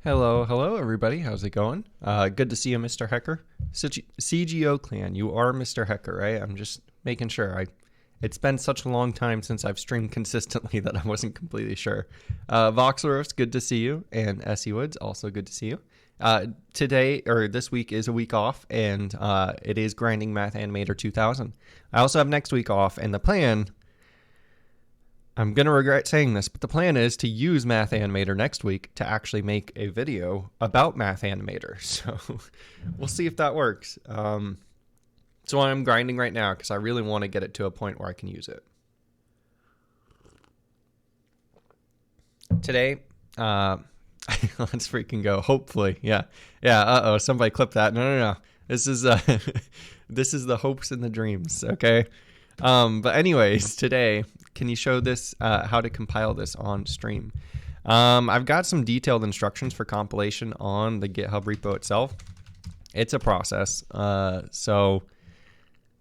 Hello, everybody. How's it going? Good to see you, Mr. Hecker. CGO clan, you are Mr. Hecker, right? I'm just making sure. It's been such a long time since I've streamed consistently that I wasn't completely sure. Voxeros, good to see you, and Essie Woods, also good to see you. Today, or this week, is a week off, and it is Grinding Math Animator 2000. I also have next week off, and the plan, I'm going to regret saying this, but the plan is to use Math Animator next week to actually make a video about Math Animator. So we'll see if that works. So I'm grinding right now because I really want to get it to a point where I can use it. Today, let's freaking go. Hopefully. Yeah. Uh-oh. Somebody clip that. No. This is this is the hopes and the dreams. Okay. But anyways, today, can you show this, how to compile this on stream? I've got some detailed instructions for compilation on the GitHub repo itself. It's a process. So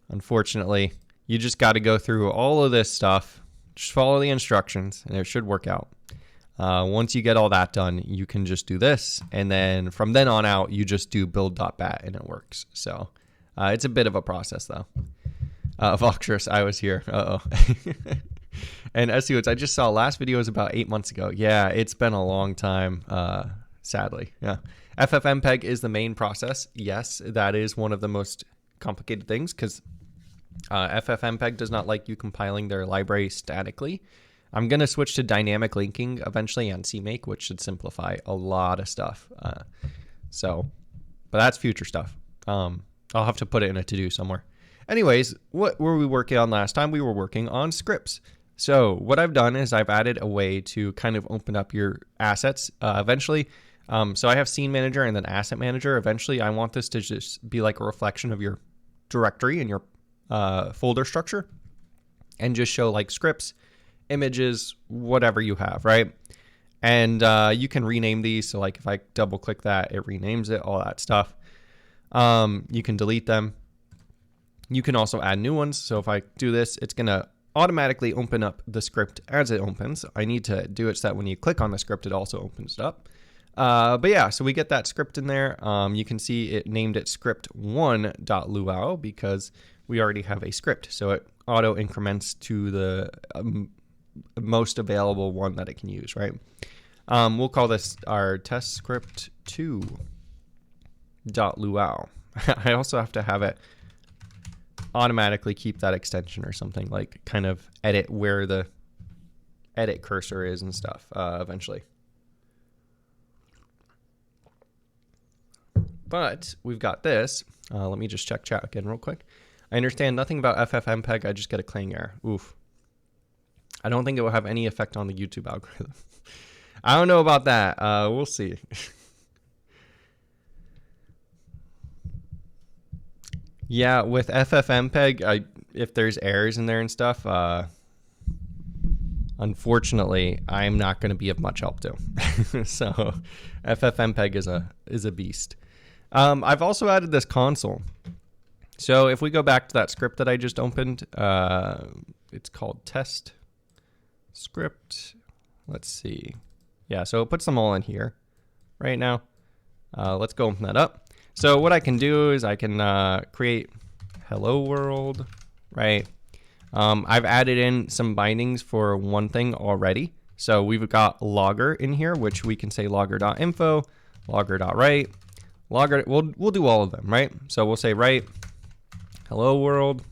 unfortunately, you just got to go through all of this stuff. Just follow the instructions and it should work out. Once you get all that done, you can just do this. And then from then on out, you just do build.bat and it works. So it's a bit of a process though. Voxtress, I was here. Uh-oh. And SEOs, I just saw last video was about 8 months ago. Yeah, it's been a long time, sadly. Yeah. FFmpeg is the main process. Yes, that is one of the most complicated things because FFmpeg does not like you compiling their library statically. I'm going to switch to dynamic linking eventually on CMake, which should simplify a lot of stuff. But that's future stuff. I'll have to put it in a to-do somewhere. Anyways, what were we working on last time? We were working on scripts. So what I've done is I've added a way to kind of open up your assets eventually. So I have scene manager and then asset manager. Eventually, I want this to just be like a reflection of your directory and your folder structure and just show like scripts, images, whatever you have, right? And you can rename these. So like if I double click that, it renames it, all that stuff. You can delete them. You can also add new ones. So if I do this, it's going to automatically open up the script as it opens. I need to do it so that when you click on the script, it also opens it up. But yeah, so we get that script in there. You can see it named it script1.luau because we already have a script. So it auto increments to the most available one that it can use, right? We'll call this our test script 2.luau. I also have to have it automatically keep that extension or something, like kind of edit where the edit cursor is and stuff eventually. But we've got this. Let me just check chat again real quick. I understand nothing about FFmpeg. I just get a clang error. Oof. I don't think it will have any effect on the YouTube algorithm. I don't know about that. We'll see. Yeah, with FFmpeg, if there's errors in there and stuff, unfortunately, I'm not going to be of much help to. So FFmpeg is a beast. I've also added this console. So if we go back to that script that I just opened, it's called test script. Let's see. Yeah, so it puts them all in here right now. Let's go open that up. So what I can do is I can create hello world, right? I've added in some bindings for one thing already. So we've got logger in here, which we can say logger.info, logger.write, logger. We'll do all of them, right? So we'll say write hello world,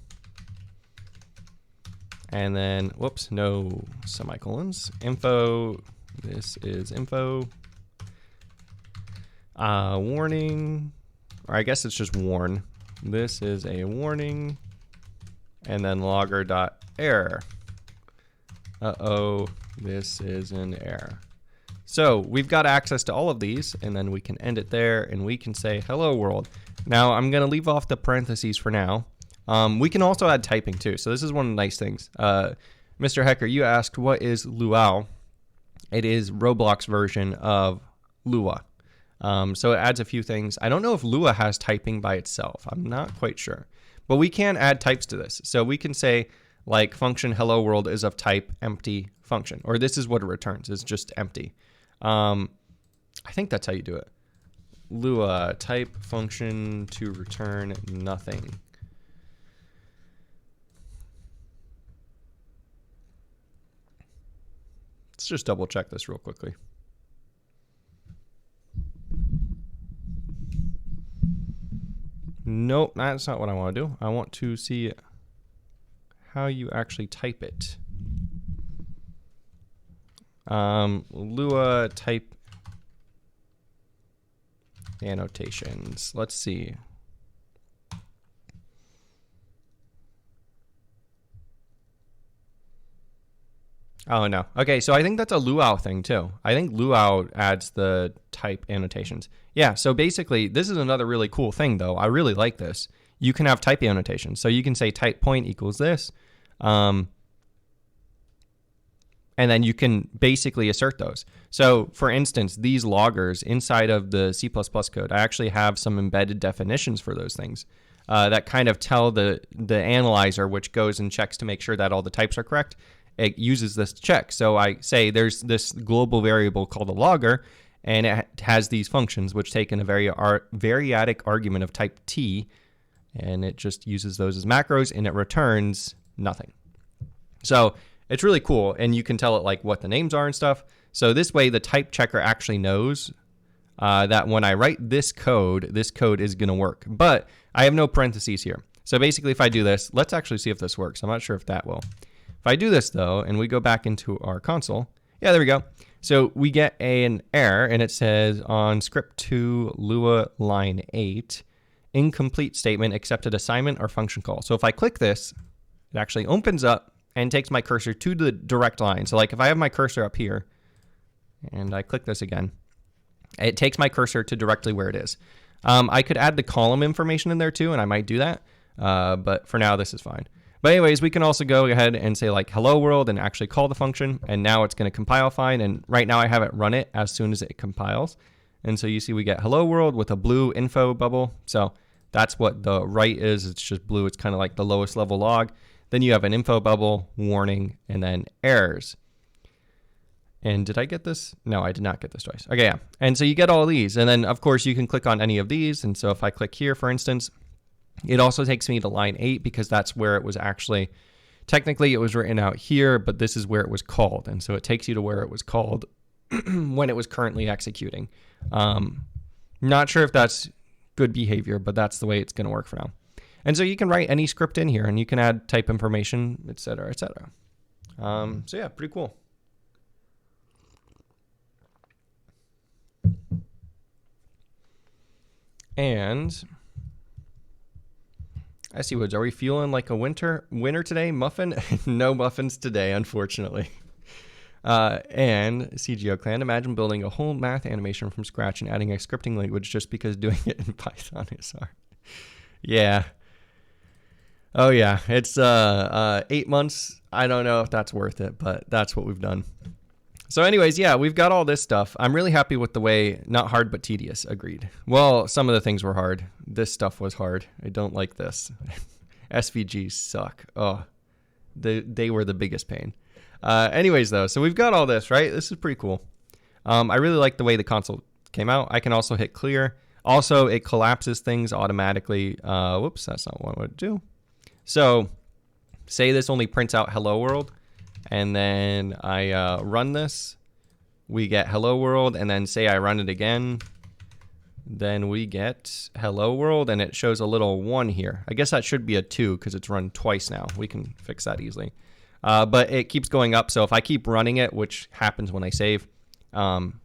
and then whoops, no semicolons. Info. This is info. Warning. Or I guess it's just warn. This is a warning. And then logger.error. Uh-oh, this is an error. So we've got access to all of these, and then we can end it there, and we can say hello world. Now I'm going to leave off the parentheses for now. We can also add typing too. So this is one of the nice things. Mr. Hecker, you asked, what is Luau? It is Roblox version of Lua. So it adds a few things. I don't know if Lua has typing by itself. I'm not quite sure. But we can add types to this. So we can say like function hello world is of type empty function, or this is what it returns, is just empty. I think that's how you do it. Lua type function to return nothing. Let's just double check this real quickly. Nope, that's not what I want to do. I want to see how you actually type it. Lua type annotations. Let's see. Oh, no. Okay, so I think that's a Luau thing, too. I think Luau adds the type annotations. Yeah, so basically, this is another really cool thing, though. I really like this. You can have type annotations. So you can say type point equals this. And then you can basically assert those. So, for instance, these loggers inside of the C++ code, I actually have some embedded definitions for those things that kind of tell the analyzer, which goes and checks to make sure that all the types are correct. It uses this to check. So I say there's this global variable called a logger, and it has these functions which take in a variadic argument of type t, and it just uses those as macros, and it returns nothing. So it's really cool, and you can tell it like what the names are and stuff. So this way the type checker actually knows that when I write this code is going to work. But I have no parentheses here. So basically if I do this, let's actually see if this works. I'm not sure if that will. If I do this, though, and we go back into our console, yeah, there we go. So we get an error, and it says on script 2, Lua line 8, incomplete statement, accepted assignment or function call. So if I click this, it actually opens up and takes my cursor to the direct line. So like if I have my cursor up here, and I click this again, it takes my cursor to directly where it is. I could add the column information in there, too, and I might do that. But for now, this is fine. But anyways, we can also go ahead and say like hello world and actually call the function, and now it's going to compile fine. And right now I have it run it as soon as it compiles. And so you see we get hello world with a blue info bubble. So that's what the right is. It's just blue. It's kind of like the lowest level log. Then you have an info bubble, warning, and then errors. And did I get this? No, I did not get this twice. Okay, yeah. And so you get all these. And then, of course, you can click on any of these. And so if I click here, for instance, it also takes me to line 8 because that's where it was actually, technically it was written out here, but this is where it was called. And so it takes you to where it was called when it was currently executing. Not sure if that's good behavior, but that's the way it's going to work for now. And so you can write any script in here and you can add type information, et cetera, et cetera. So yeah, pretty cool. And I see Woods. Are we feeling like a winner today? Muffin? No muffins today, unfortunately. And CGO Clan, imagine building a whole math animation from scratch and adding a scripting language just because doing it in Python is hard. Yeah. Oh yeah, it's 8 months. I don't know if that's worth it, but that's what we've done. So anyways, yeah, we've got all this stuff. I'm really happy with the way, not hard, but tedious, agreed. Well, some of the things were hard. This stuff was hard. I don't like this. SVGs suck. Oh, they were the biggest pain. Anyways, though, so we've got all this, right? This is pretty cool. I really like the way the console came out. I can also hit clear. Also, it collapses things automatically. Whoops, that's not what I would do. So say this only prints out hello world. And then I run this, we get hello world, and then say I run it again, then we get hello world, and it shows a little 1 here. I guess that should be a 2 because it's run twice now. We can fix that easily. But it keeps going up, so if I keep running it, which happens when I save, kind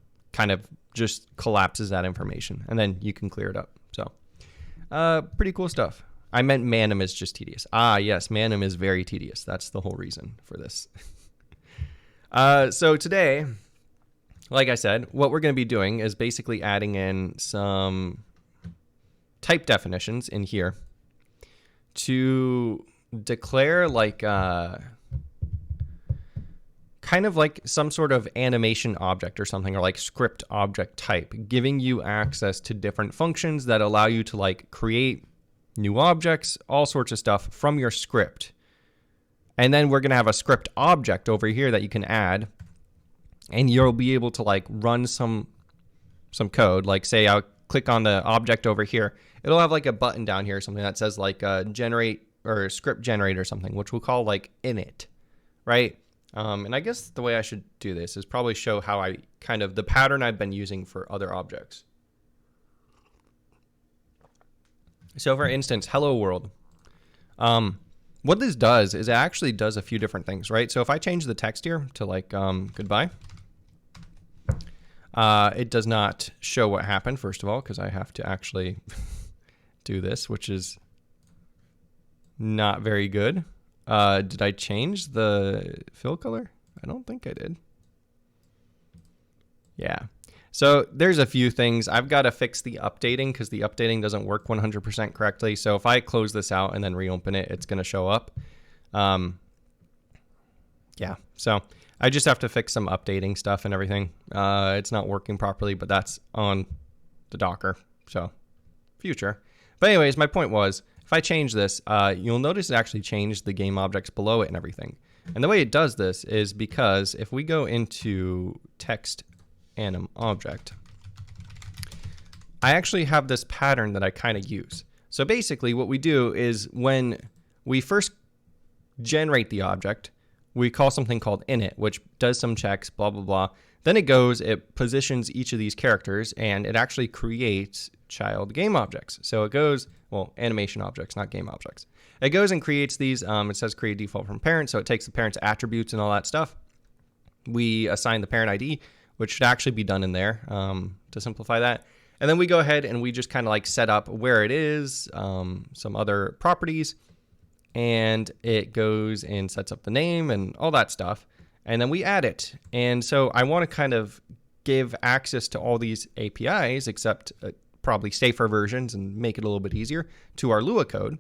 of just collapses that information, and then you can clear it up. So pretty cool stuff. I meant Manum is just tedious. Ah, yes, Manum is very tedious. That's the whole reason for this. So today, like I said, what we're going to be doing is basically adding in some type definitions in here to declare like kind of like some sort of animation object or something, or like script object type, giving you access to different functions that allow you to like create new objects, all sorts of stuff from your script. And then we're going to have a script object over here that you can add, and you'll be able to like run some some code. Like say I'll click on the object over here. It'll have like a button down here, something that says like generate or script generate or something, which we'll call like init, right? And I guess the way I should do this is probably show how I kind of the pattern I've been using for other objects. So for instance, hello world. What this does is it actually does a few different things, right? So if I change the text here to like goodbye, it does not show what happened, first of all, because I have to actually do this, which is not very good. Did I change the fill color? I don't think I did. Yeah. So there's a few things. I've got to fix the updating because the updating doesn't work 100% correctly. So if I close this out and then reopen it, it's going to show up. Yeah. So I just have to fix some updating stuff and everything. It's not working properly, but that's on the Docker. So future. But anyways, my point was, if I change this, you'll notice it actually changed the game objects below it and everything. And the way it does this is because if we go into text anim object, I actually have this pattern that I kind of use. So basically what we do is when we first generate the object, we call something called init, which does some checks, blah, blah, blah. Then it goes, it positions each of these characters, and it actually creates child game objects. So it goes, well, animation objects, not game objects. It goes and creates these. It says create default from parent, so it takes the parent's attributes and all that stuff. We assign the parent ID, which should actually be done in there to simplify that. And then we go ahead and we just kind of like set up where it is, some other properties, and it goes and sets up the name and all that stuff. And then we add it. And so I want to kind of give access to all these APIs, except probably safer versions and make it a little bit easier, to our Lua code.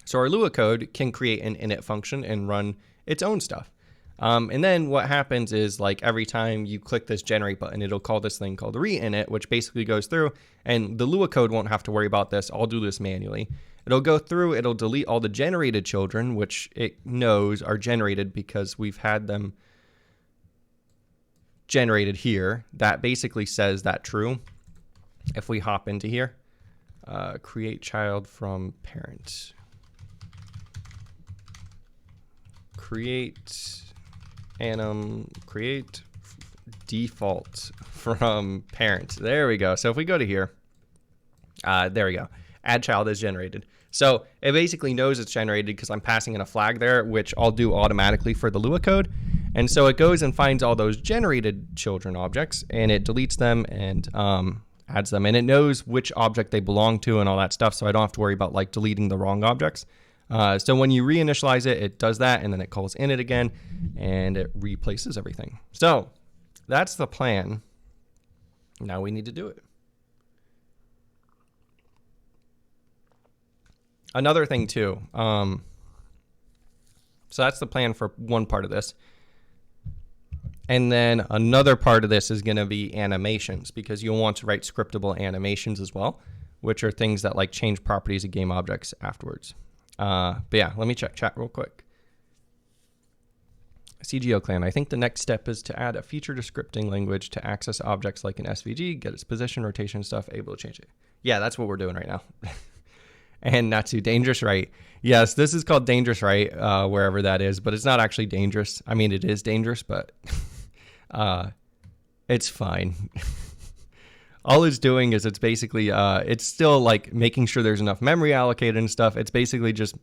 So our Lua code can create an init function and run its own stuff. And then what happens is like every time you click this generate button, it'll call this thing called re-init, which basically goes through, and the Lua code won't have to worry about this. I'll do this manually. It'll go through, it'll delete all the generated children, which it knows are generated because we've had them generated here. That basically says that true. If we hop into here, create child from parent. Create anim, create default from parent. There we go. So if we go to here, there we go. Add child is generated. So it basically knows it's generated because I'm passing in a flag there, which I'll do automatically for the Lua code. And so it goes and finds all those generated children objects and it deletes them and adds them. And it knows which object they belong to and all that stuff. So I don't have to worry about like deleting the wrong objects. So when you reinitialize it, it does that and then it calls init again and it replaces everything. So that's the plan. Now we need to do it. Another thing too, so that's the plan for one part of this. And then another part of this is going to be animations, because you'll want to write scriptable animations as well, which are things that like change properties of game objects afterwards. But yeah, let me check chat real quick. CGO clan, I think the next step is to add a feature to scripting language to access objects like an SVG, get its position, rotation stuff, able to change it. Yeah, that's what we're doing right now. And not too dangerous, right? Yes, this is called dangerous, right? Wherever that is, but it's not actually dangerous. I mean, it is dangerous, but it's fine. All it's doing is it's basically, it's still like making sure there's enough memory allocated and stuff. It's basically just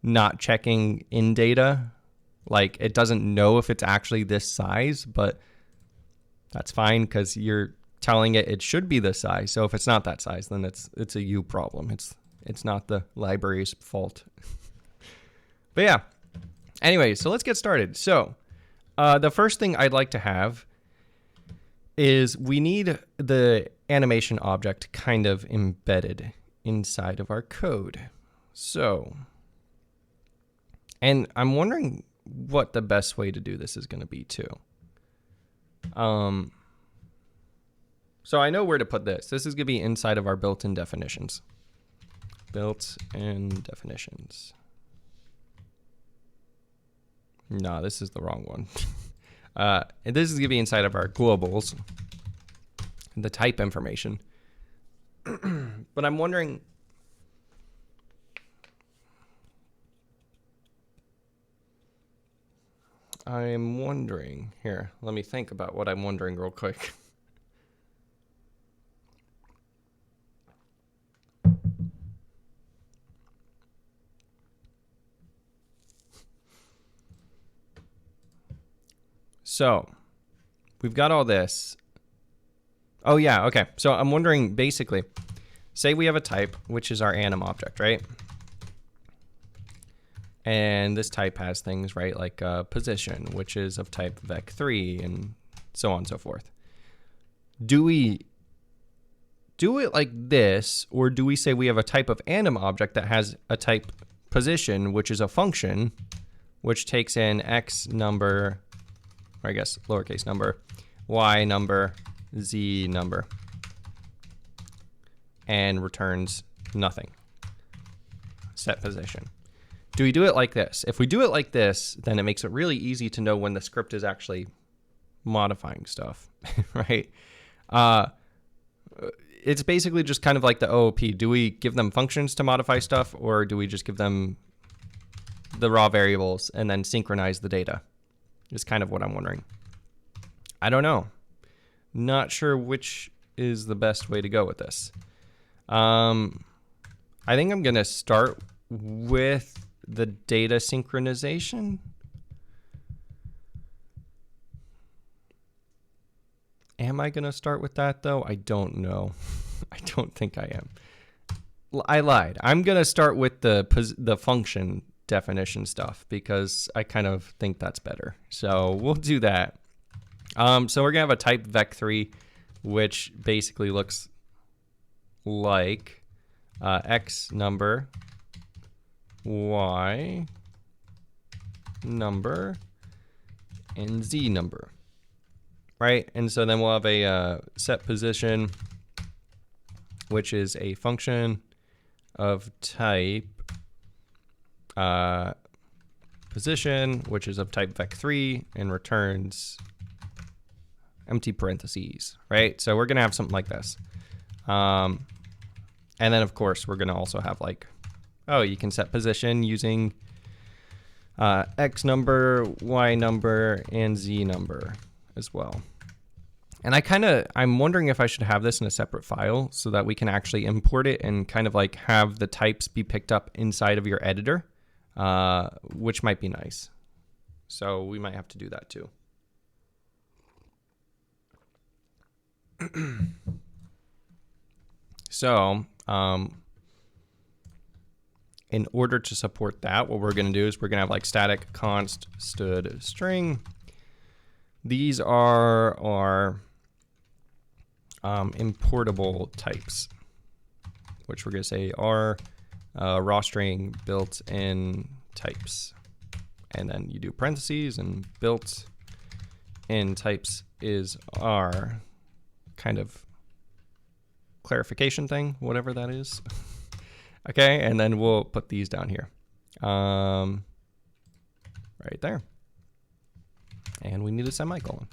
not checking in data. Like it doesn't know if it's actually this size, but that's fine because you're telling it it should be this size. So if it's not that size, then it's a you problem. It's not the library's fault. But yeah, anyway, so let's get started. So the first thing I'd like to have is we need the animation object kind of embedded inside of our code. So, and I'm wondering what the best way to do this is going to be too. So I know where to put this. This is going to be inside of our built-in definitions. Built-in definitions. No, this is the wrong one. And this is going to be inside of our globals. the type information. But I'm wondering, here, let me think about what I'm wondering real quick. So we've got all this. Oh yeah, okay. So I'm wondering, basically, say we have a type, which is our anim object, right? And this type has things, right, like position, which is of type vec3, and so on and so forth. Do we do it like this, or do we say we have a type of anim object that has a type position, which is a function, which takes in x number, or I guess lowercase number, y number, z number, and returns nothing, set position? Do we do it like this? If we do it like this, then it makes it really easy to know when the script is actually modifying stuff, right? It's basically just kind of like the OOP. Do we give them functions to modify stuff, or do we just give them the raw variables and then synchronize the data? Is kind of what I'm wondering. I don't know. Not sure which is the best way to go with this. I think I'm going to start with the data synchronization. Am I going to start with that, though? I don't know. I don't think I am. I lied. I'm going to start with the function definition stuff because I kind of think that's better. So we'll do that. So we're going to have a type vec3, which basically looks like x number, y number, and z number, right? And so then we'll have a set position, which is a function of type position, which is of type vec3, and returns empty parentheses, right? So we're going to have something like this. And then, of course, we're going to also have like, oh, you can set position using x number, y number, and z number as well. And I'm wondering if I should have this in a separate file so that we can actually import it and kind of like have the types be picked up inside of your editor, which might be nice. So we might have to do that too. So, in order to support that, what we're going to do is we're going to have like static const stud string. These are our importable types, which we're going to say are raw string built-in types. And then you do parentheses, and built-in types is our kind of clarification thing, whatever that is. Okay, and then we'll put these down here. Right there. And we need a semicolon.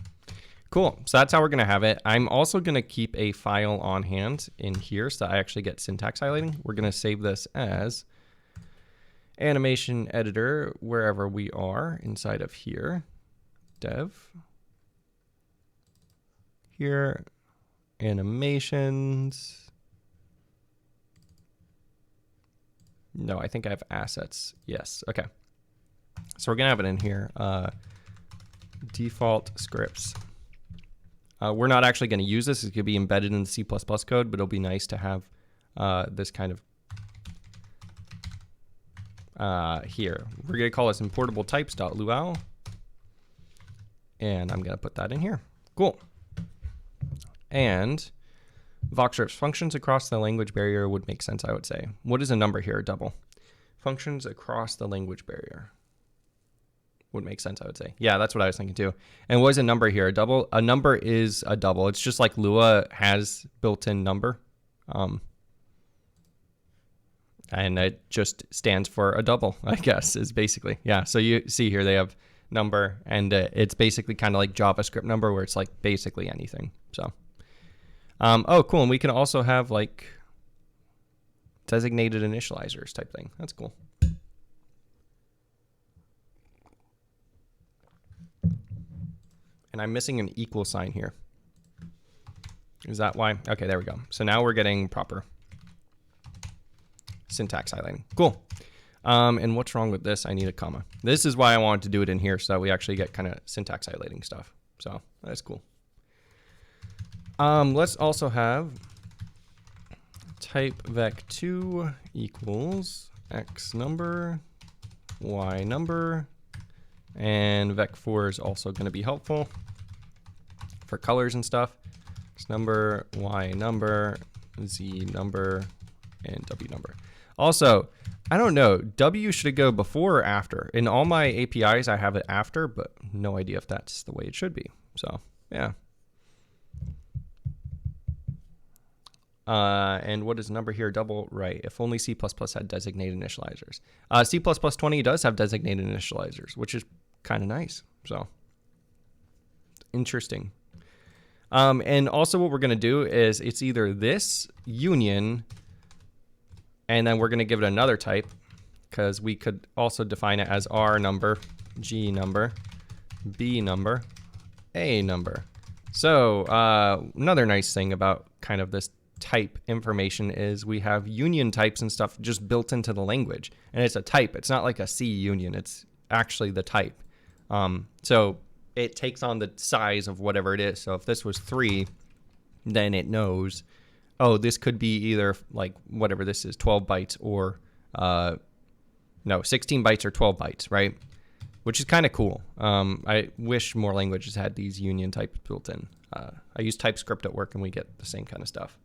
Cool, so that's how we're gonna have it. I'm also gonna keep a file on hand in here so that I actually get syntax highlighting. We're gonna save this as animation editor, wherever we are inside of here, dev, here, animations. No, I think I have assets. Yes, okay. So we're gonna have it in here. Default scripts. We're not actually gonna use this. It's gonna be embedded in the C++ code, but it'll be nice to have this kind of here. We're gonna call this importable types.luau. And I'm gonna put that in here. Cool. And Voxrips functions across the language barrier would make sense, I would say. What is a number here? A double. Functions across the language barrier would make sense, I would say. Yeah, that's what I was thinking too. And what is a number here? A double. A number is a double. It's just like Lua has built-in number. And it just stands for a double, I guess, is basically. Yeah, so you see here they have number, and it's basically kind of like JavaScript number where it's like basically anything. So Oh, cool. And we can also have like designated initializers type thing. That's cool. And I'm missing an equal sign here. Is that why? Okay, there we go. So now we're getting proper syntax highlighting. Cool. And what's wrong with this? I need a comma. This is why I wanted to do it in here, so that we actually get kind of syntax highlighting stuff. So that's cool. Let's also have type vec2 equals x number, y number, and vec4 is also going to be helpful for colors and stuff. X number, y number, z number, and w number. Also, I don't know, W should it go before or after? In all my APIs, I have it after, but no idea if that's the way it should be. So, yeah. And what is number here? Double right. If only C++ had designated initializers. C++ 20 does have designated initializers, which is kind of nice. So, interesting. And also what we're going to do is it's either this union, and then we're going to give it another type, because we could also define it as R number, G number, B number, A number. So another nice thing about kind of this type information is we have union types and stuff just built into the language. And it's a type. It's not like a C union. It's actually the type. So it takes on the size of whatever it is. So if this was 3, then it knows, oh, this could be either like whatever this is, 12 bytes or, 16 bytes or 12 bytes, right? Which is kind of cool. I wish more languages had these union types built in. I use TypeScript at work and we get the same kind of stuff.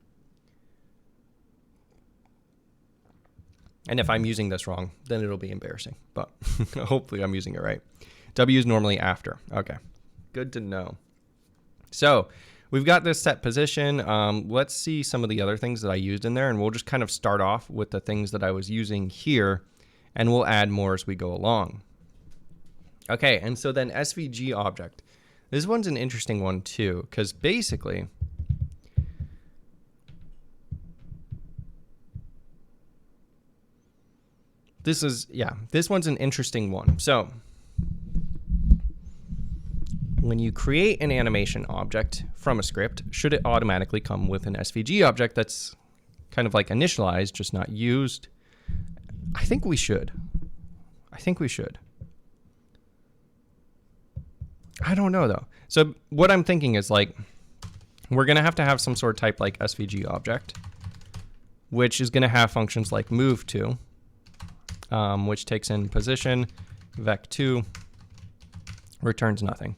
And if I'm using this wrong, then it'll be embarrassing. But hopefully I'm using it right. W is normally after. Okay, good to know. So we've got this set position. Let's see some of the other things that I used in there, and we'll just kind of start off with the things that I was using here, and we'll add more as we go along. Okay, and so then SVG object. This one's an interesting one too, because basically, this one's an interesting one. So when you create an animation object from a script, should it automatically come with an SVG object that's kind of like initialized, just not used? I think we should. I don't know though. So what I'm thinking is like, we're going to have some sort of type like SVG object, which is going to have functions like move to, which takes in position, vec2, returns nothing.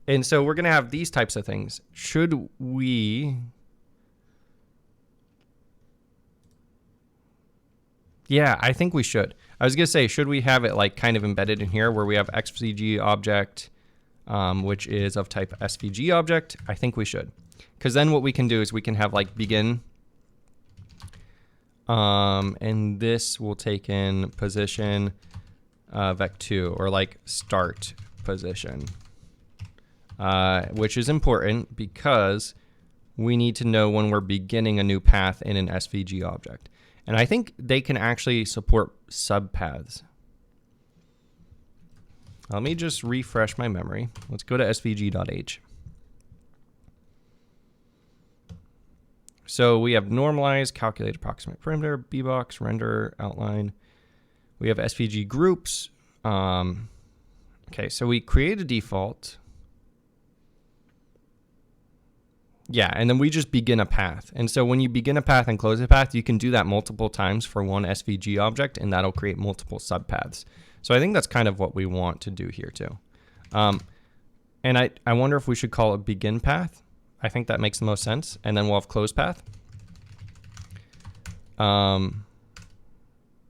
And so we're going to have these types of things. Should we... Yeah, I think we should. I was going to say, should we have it like kind of embedded in here where we have XVG object, which is of type SVG object? I think we should. Because then what we can do is we can have like begin. And this will take in position vec2 or like start position. Which is important because we need to know when we're beginning a new path in an SVG object. And I think they can actually support subpaths. Let me just refresh my memory. Let's go to svg.h. So we have normalize, calculate approximate perimeter, bbox, render, outline. We have SVG groups. Okay, so we create a default. Yeah, and then we just begin a path. And so when you begin a path and close a path, you can do that multiple times for one SVG object, and that'll create multiple subpaths. So I think that's kind of what we want to do here too. And I wonder if we should call it begin path. I think that makes the most sense. And then we'll have close path. Yeah,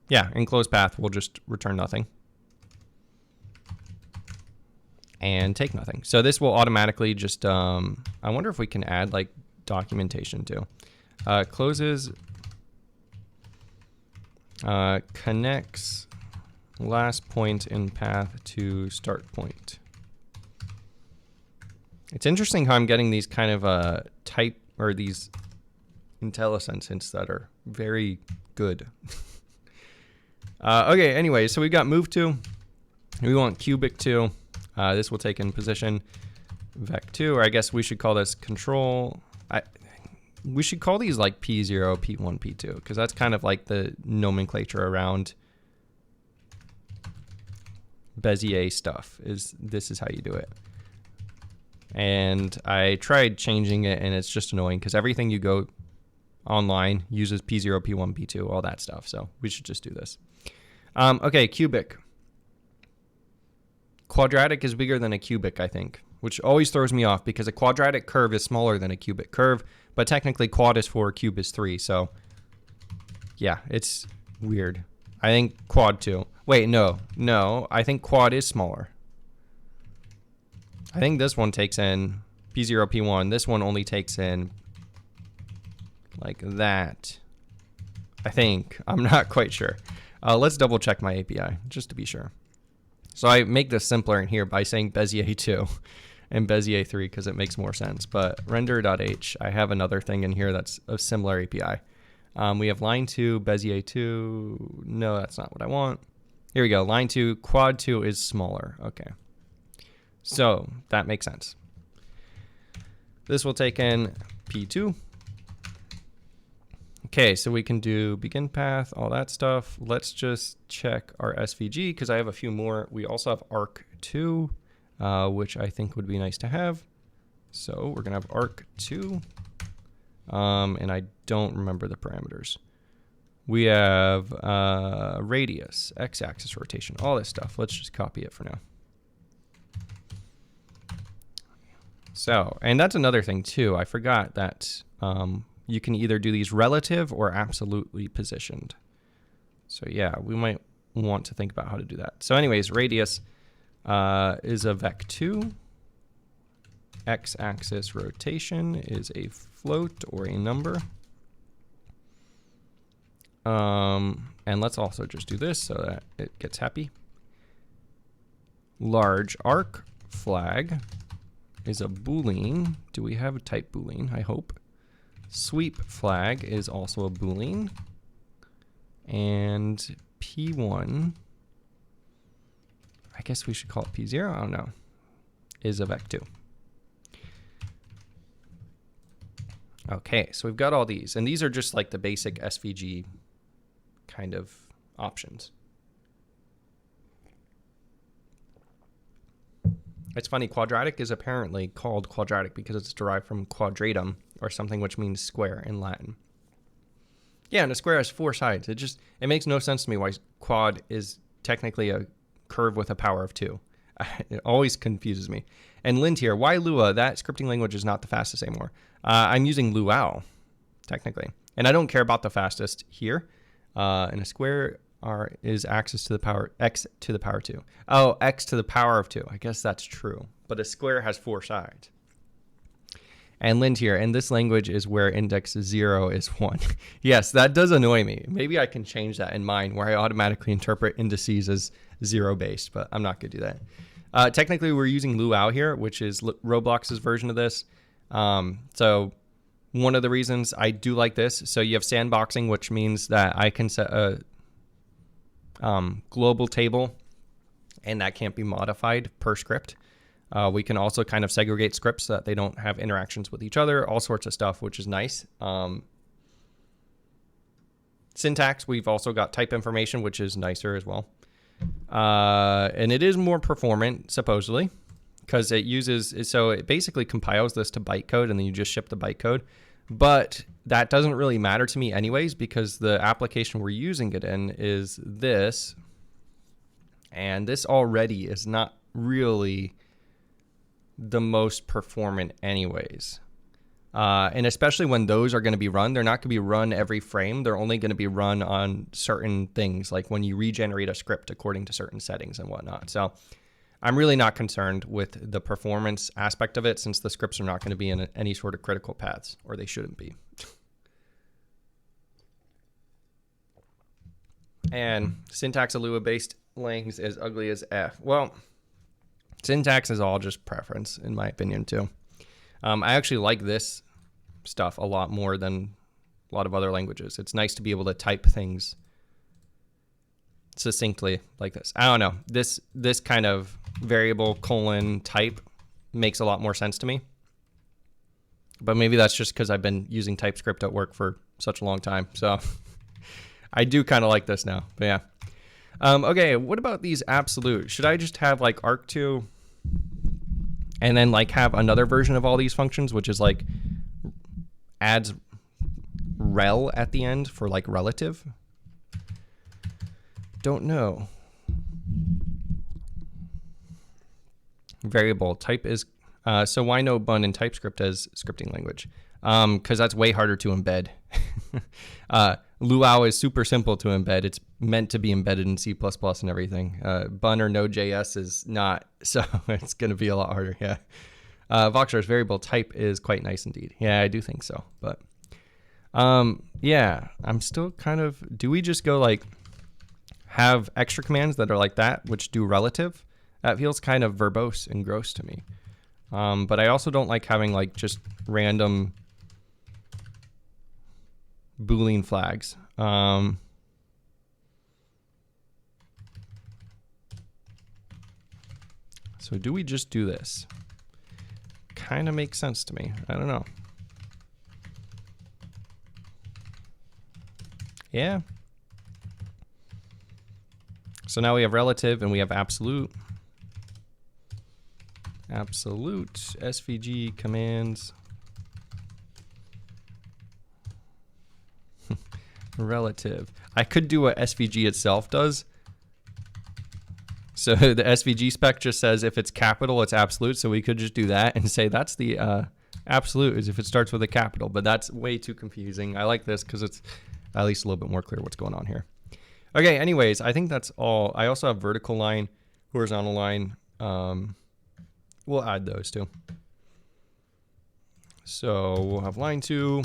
in close path, we'll just return nothing. And take nothing. So this will automatically just, I wonder if we can add like documentation too. Closes, connects last point in path to start point. It's interesting how I'm getting these kind of type or these IntelliSense hints that are very good. Okay, anyway, so we got move to. We want cubic 2. This will take in position vec 2, or I guess we should call this control. We should call these like P0, P1, P2, because that's kind of like the nomenclature around Bezier stuff. This is how you do it. And I tried changing it, and it's just annoying because everything you go online uses P0, P1, P2, all that stuff. So we should just do this. Okay, cubic. Quadratic is bigger than a cubic, I think, which always throws me off because a quadratic curve is smaller than a cubic curve, but technically quad is 4, cube is 3. So yeah, it's weird. I think quad 2. Wait, no, I think quad is smaller. I think this one takes in P0, P1. This one only takes in like that. I think. I'm not quite sure. Let's double check my API just to be sure. So I make this simpler in here by saying Bezier 2 and Bezier 3 because it makes more sense. But render.h, I have another thing in here that's a similar API. We have line 2, Bezier 2. No, that's not what I want. Here we go. Line 2, quad 2 is smaller. Okay. So that makes sense. This will take in P2. Okay, so we can do begin path, all that stuff. Let's just check our SVG because I have a few more. We also have arc2, which I think would be nice to have. So we're going to have arc2, and I don't remember the parameters. We have radius, x-axis rotation, all this stuff. Let's just copy it for now. So, and that's another thing too. I forgot that you can either do these relative or absolutely positioned. So yeah, we might want to think about how to do that. So anyways, radius is a vec2. X-axis rotation is a float or a number. And let's also just do this so that it gets happy. Large arc flag is a Boolean. Do we have a type Boolean? I hope. Sweep flag is also a Boolean. And P1, I guess we should call it P0, I don't know, is a vec2. Okay, so we've got all these, and these are just like the basic SVG kind of options. It's funny, quadratic is apparently called quadratic because it's derived from quadratum, or something which means square in Latin. Yeah, and a square has 4 sides. It makes no sense to me why quad is technically a curve with a power of 2. It always confuses me. And Lind here, why Lua? That scripting language is not the fastest anymore. I'm using Luau, technically. And I don't care about the fastest here. And a square is axis to the power, x to the power 2. Oh, x to the power of 2. I guess that's true. But a square has 4 sides. And Lind here, and this language is where index 0 is 1. Yes, that does annoy me. Maybe I can change that in mine where I automatically interpret indices as 0-based, but I'm not going to do that. Technically, we're using Luau here, which is Roblox's version of this. So one of the reasons I do like this, so you have sandboxing, which means that I can set a global table, and that can't be modified per script. We can also kind of segregate scripts so that they don't have interactions with each other, all sorts of stuff, which is nice. Syntax, we've also got type information, which is nicer as well. And it is more performant, supposedly, because it basically compiles this to bytecode, and then you just ship the bytecode. But that doesn't really matter to me anyways, because the application we're using it in is this. And this already is not really the most performant anyways. And especially when those are going to be run, they're not going to be run every frame. They're only going to be run on certain things, like when you regenerate a script according to certain settings and whatnot. So I'm really not concerned with the performance aspect of it, since the scripts are not going to be in any sort of critical paths, or they shouldn't be. And syntax of Lua-based langs is ugly as F. Well, syntax is all just preference, in my opinion, too. I actually like this stuff a lot more than a lot of other languages. It's nice to be able to type things succinctly like this. I don't know. This kind of variable colon type makes a lot more sense to me. But maybe that's just because I've been using TypeScript at work for such a long time. So I do kind of like this now. But yeah. Okay, what about these absolute? Should I just have like arc2 and then like have another version of all these functions, which is like adds rel at the end for like relative? Don't know. Variable type is so why no bun in TypeScript as scripting language? Because that's way harder to embed. Luau is super simple to embed. It's meant to be embedded in C++ and everything. Bun or Node.js is not, so it's going to be a lot harder. Yeah. Voxar's variable type is quite nice indeed. Yeah, I do think so. But yeah, I'm still kind of, do we just go like have extra commands that are like that, which do relative? That feels kind of verbose and gross to me. But I also don't like having like just random Boolean flags. So do we just do this? Kind of makes sense to me. I don't know. Yeah. So now we have relative and we have absolute. Absolute SVG commands. Relative. I could do what SVG itself does. So the SVG spec just says if it's capital, it's absolute. So we could just do that and say that's the absolute is if it starts with a capital. But that's way too confusing. I like this because it's at least a little bit more clear what's going on here. Okay, anyways, I think that's all. I also have vertical line, horizontal line. We'll add those too. So we'll have line 2.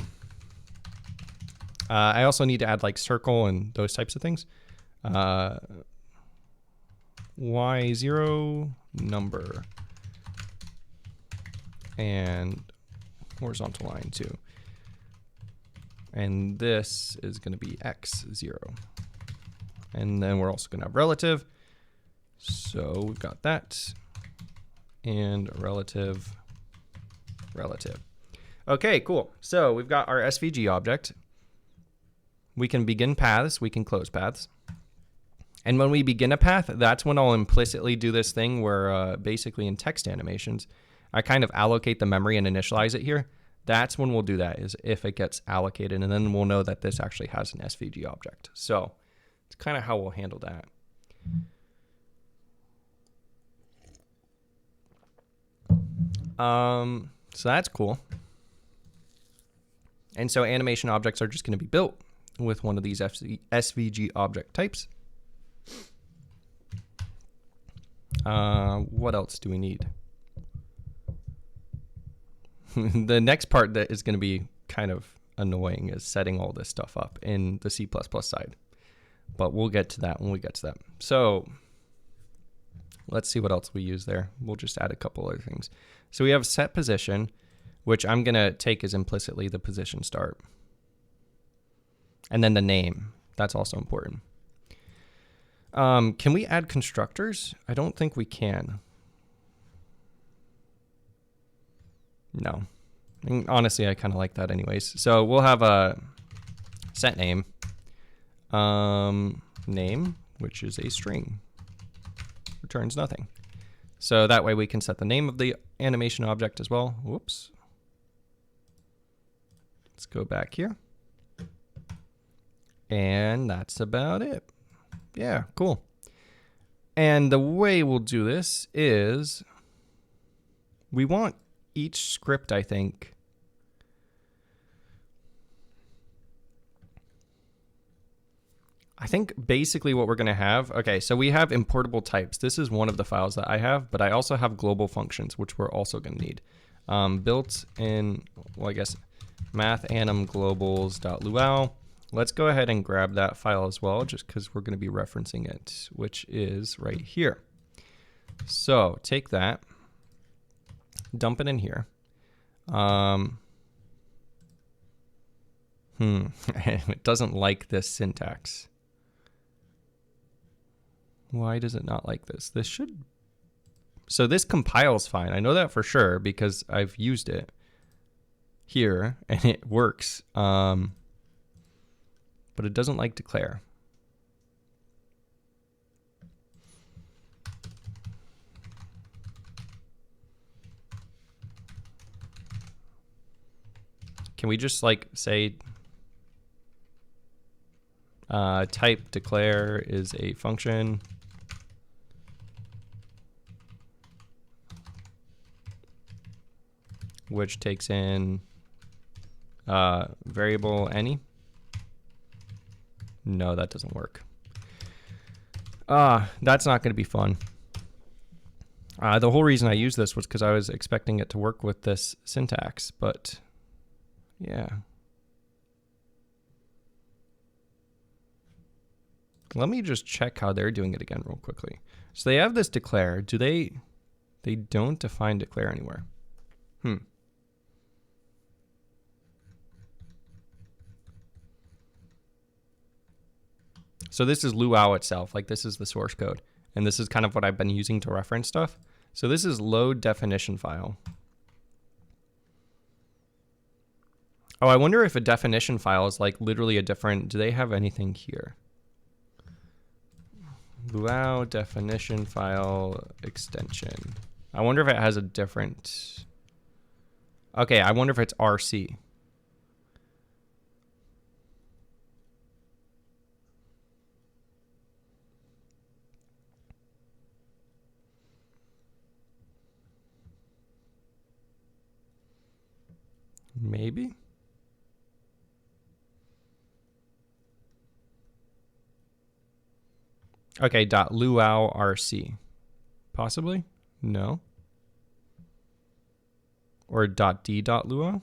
I also need to add like circle and those types of things. Y0 number and horizontal line 2. And this is going to be x0. And then we're also going to have relative. So we've got that. And relative. Okay, cool. So we've got our SVG object. We can begin paths. We can close paths. And when we begin a path, that's when I'll implicitly do this thing where basically in text animations, I kind of allocate the memory and initialize it here. That's when we'll do that, is if it gets allocated. And then we'll know that this actually has an SVG object. So it's kind of how we'll handle that. So that's cool. And so animation objects are just going to be built with one of these SVG object types. What else do we need? The next part that is going to be kind of annoying is setting all this stuff up in the C++ side. But we'll get to that when we get to that. So let's see what else we use there. We'll just add a couple other things. So we have set position, which I'm going to take as implicitly the position start. And then the name. That's also important. Can we add constructors? I don't think we can. No. And honestly, I kind of like that anyways. So we'll have a set name. Name, which is a string. Returns nothing. So that way we can set the name of the animation object as well. Whoops. Let's go back here. And that's about it. Yeah, cool. And the way we'll do this is we want each script, I think, basically what we're going to have, okay, so we have importable types. This is one of the files that I have, but I also have global functions, which we're also going to need. Built in, well, I guess, mathanimglobals.luau. Let's go ahead and grab that file as well, just because we're going to be referencing it, which is right here. So take that, dump it in here. It doesn't like this syntax. Why does it not like this? This should... So this compiles fine. I know that for sure because I've used it here and it works. But it doesn't like declare. Can we just like say type declare is a function which takes in variable any? No, that doesn't work. That's not going to be fun. The whole reason I used this was because I was expecting it to work with this syntax, but yeah. Let me just check how they're doing it again real quickly. So they have this declare. Do they don't define declare anywhere. So this is Luau itself, like this is the source code. And this is kind of what I've been using to reference stuff. So this is load definition file. Oh, I wonder if a definition file is like literally a different, do they have anything here? Luau definition file extension. I wonder if it has a different, okay, I wonder if it's RC. Maybe. Okay, .luau rc. Possibly? No. Or .d.luau?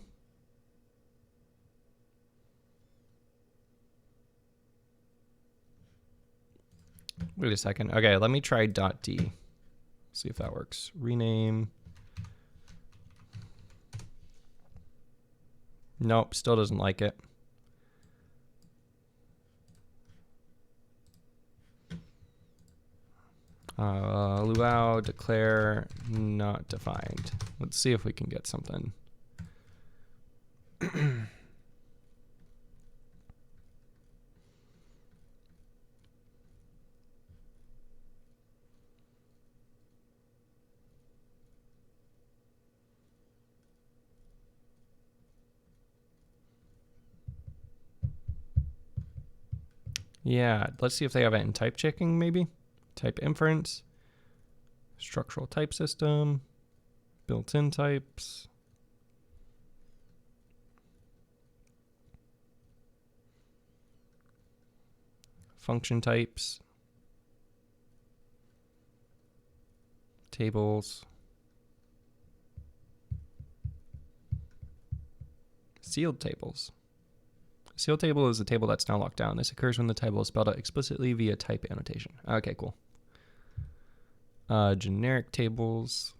Wait a second. Okay, let me try .d. See if that works. Rename. Nope, still doesn't like it. Luau declare not defined. Let's see if we can get something. Yeah, let's see if they have it in type checking maybe. Type inference, structural type system, built-in types. Function types. Tables. Sealed tables. Sealed table is a table that's now locked down. This occurs when the table is spelled out explicitly via type annotation. Okay, cool. Generic tables.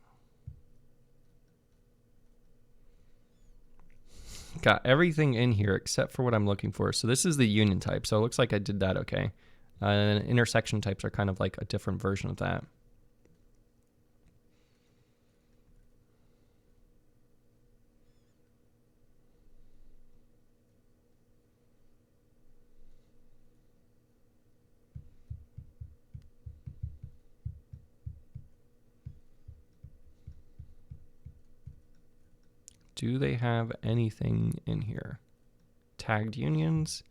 Got everything in here except for what I'm looking for. So this is the union type. So it looks like I did that okay. And intersection types are kind of like a different version of that. Do they have anything in here? Tagged unions.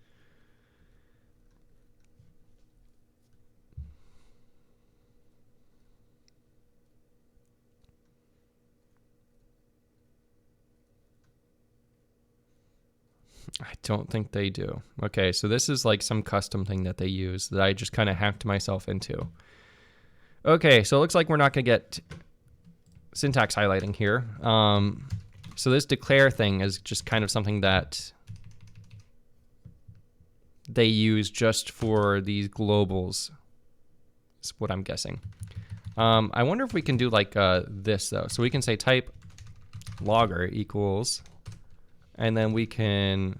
I don't think they do. Okay, so this is like some custom thing that they use that I just kind of hacked myself into. Okay, so it looks like we're not going to get syntax highlighting here. So this declare thing is just kind of something that they use just for these globals, is what I'm guessing. I wonder if we can do like this though. So we can say type logger equals, and then we can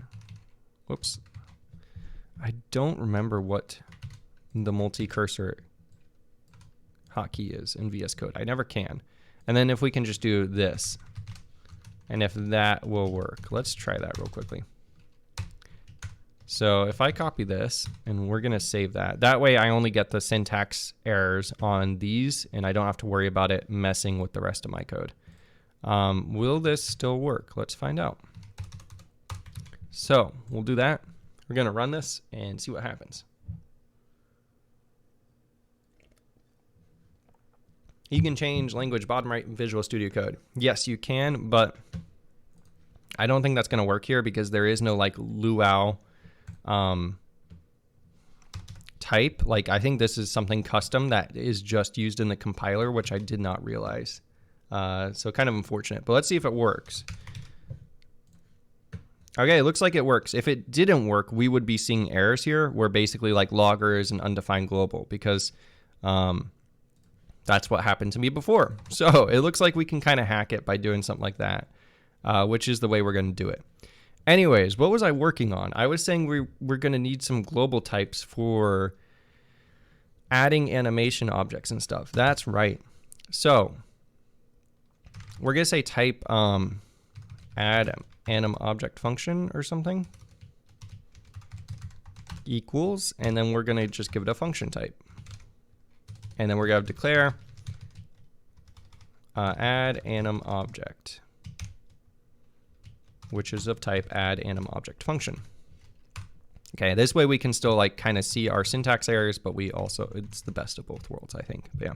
whoops. I don't remember what the multi-cursor hotkey is in VS Code. I never can. And then if we can just do this, and if that will work, let's try that real quickly. So if I copy this, and we're gonna save that, that way I only get the syntax errors on these, and I don't have to worry about it messing with the rest of my code. Will this still work? Let's find out. So we'll do that. We're gonna run this and see what happens. You can change language bottom right in Visual Studio Code. Yes, you can, but I don't think that's gonna work here because there is no like Luau type. Like I think this is something custom that is just used in the compiler, which I did not realize. So kind of unfortunate, but let's see if it works. Okay, it looks like it works. If it didn't work, we would be seeing errors here where basically like logger is an undefined global because that's what happened to me before. So it looks like we can kind of hack it by doing something like that, which is the way we're going to do it. Anyways, what was I working on? I was saying we're going to need some global types for adding animation objects and stuff. That's right. So we're going to say type add anim object function or something equals, and then we're going to just give it a function type. And then we're going to declare add anim object, which is of type add anim object function. Okay, this way we can still like kind of see our syntax errors, but we also, it's the best of both worlds, I think. But yeah,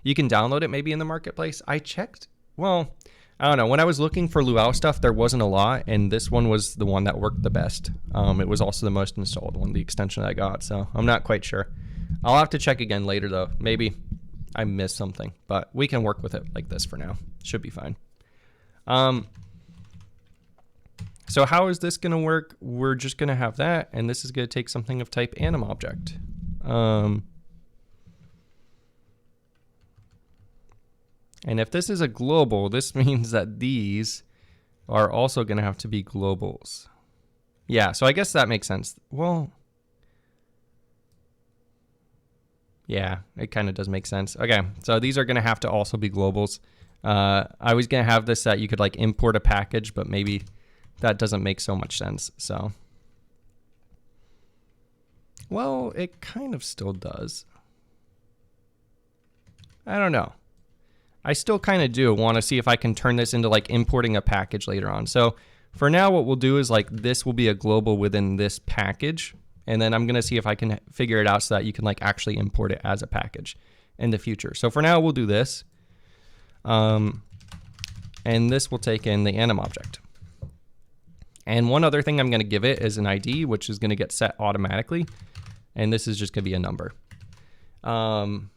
you can download it maybe in the marketplace. I checked, well, I don't know. When I was looking for Luau stuff, there wasn't a lot, and this one was the one that worked the best. It was also the most installed one, the extension I got, so I'm not quite sure. I'll have to check again later though. Maybe I missed something, but we can work with it like this for now. Should be fine. So how is this going to work? We're just going to have that, and this is going to take something of type anim object. And if this is a global, this means that these are also going to have to be globals. Yeah, so I guess that makes sense. Well, yeah, it kind of does make sense. Okay, so these are going to have to also be globals. I was going to have this that you could like import a package, but maybe that doesn't make so much sense. So, well, it kind of still does. I don't know. I still kind of do want to see if I can turn this into like importing a package later on. So for now, what we'll do is like this will be a global within this package. And then I'm going to see if I can figure it out so that you can like actually import it as a package in the future. So for now, we'll do this. And this will take in the anim object. And one other thing I'm going to give it is an ID, which is going to get set automatically. And this is just going to be a number. Can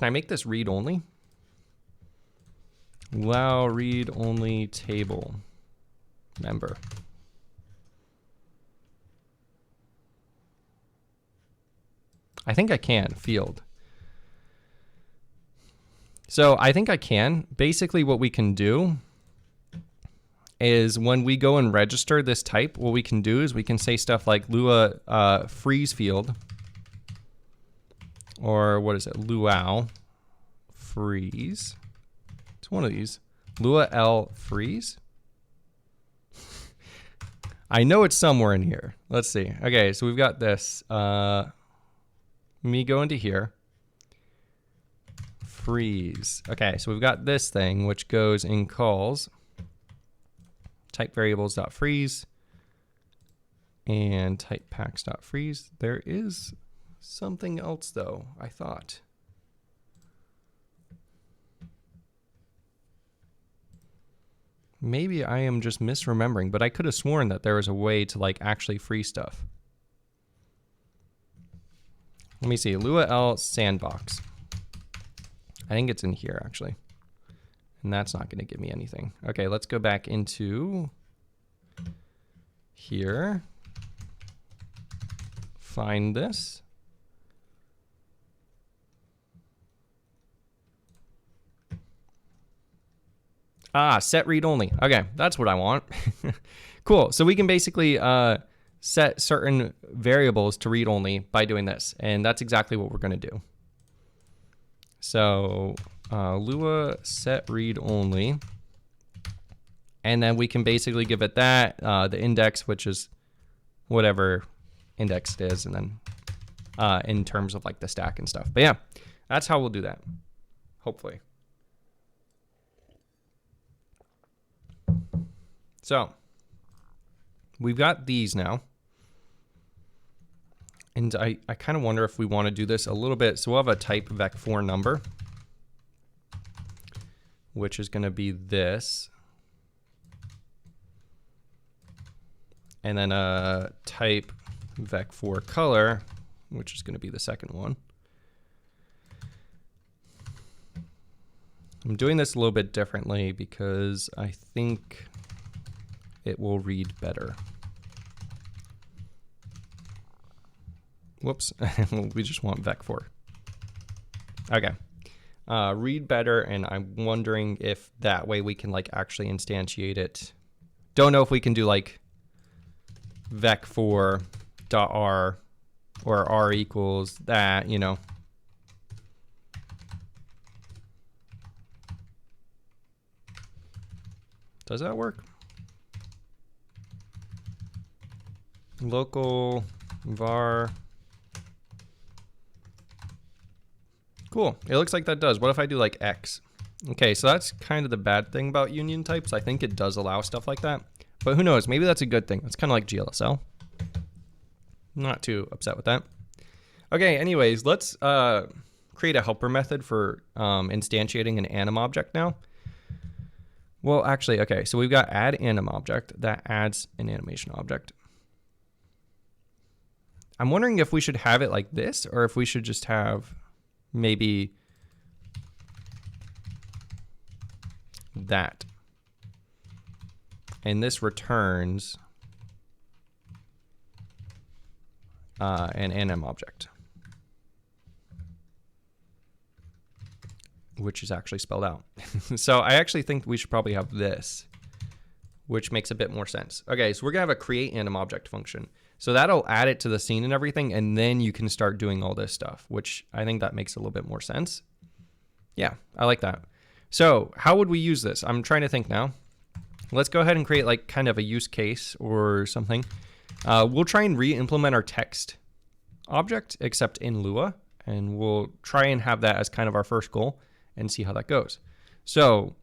I make this read only? Luau read only table member. I think I can, field. So I think I can. Basically what we can do is when we go and register this type, what we can do is we can say stuff like Lua freeze field, or what is it? Luau freeze. It's one of these. Lua L freeze. I know it's somewhere in here. Let's see. Okay, so we've got this. Me go into here. Freeze. Okay, so we've got this thing which goes in calls type variables.freeze and type packs.freeze. There is something else though, I thought. Maybe I am just misremembering, but I could have sworn that there was a way to like actually freeze stuff. Let me see, Lua L sandbox. I think it's in here actually. And that's not going to give me anything. Okay, let's go back into here. Find this. Set read only. Okay, that's what I want. Cool. So we can basically set certain variables to read only by doing this. And that's exactly what we're going to do. So Lua set read only. And then we can basically give it that, the index, which is whatever index it is, and then in terms of like the stack and stuff. But yeah, that's how we'll do that, hopefully. So we've got these now. And I kind of wonder if we want to do this a little bit. So we'll have a type vec4 number, which is going to be this. And then a type vec4 color, which is going to be the second one. I'm doing this a little bit differently because I think it will read better. Whoops, we just want vec4. Okay, read better, and I'm wondering if that way we can like actually instantiate it. Don't know if we can do like vec4.r or r equals that, you know. Does that work? Local var. Cool. It looks like that does. What if I do like X? Okay, so that's kind of the bad thing about union types. I think it does allow stuff like that. But who knows? Maybe that's a good thing. It's kind of like GLSL. Not too upset with that. Okay, anyways, let's create a helper method for instantiating an anim object now. Well, actually, okay, so we've got add anim object that adds an animation object. I'm wondering if we should have it like this, or if we should just have maybe that. And this returns an anim object, which is actually spelled out. So I actually think we should probably have this, which makes a bit more sense. Okay, so we're gonna have a create anim object function. So that'll add it to the scene and everything, and then you can start doing all this stuff, which I think that makes a little bit more sense. Yeah, I like that. So how would we use this? I'm trying to think now. Let's go ahead and create like kind of a use case or something. We'll try and re-implement our text object, except in Lua, and we'll try and have that as kind of our first goal and see how that goes. So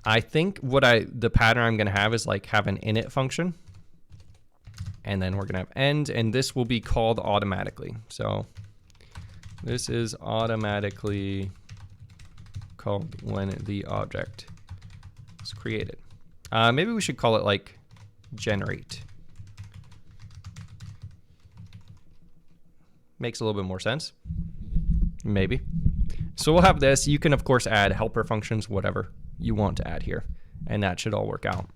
I think the pattern I'm going to have is like have an init function, and then we're going to have end, and this will be called automatically. So this is automatically called when the object is created. Maybe we should call it like generate. Makes a little bit more sense. Maybe. So we'll have this. You can of course add helper functions, whatever you want to add here, and that should all work out.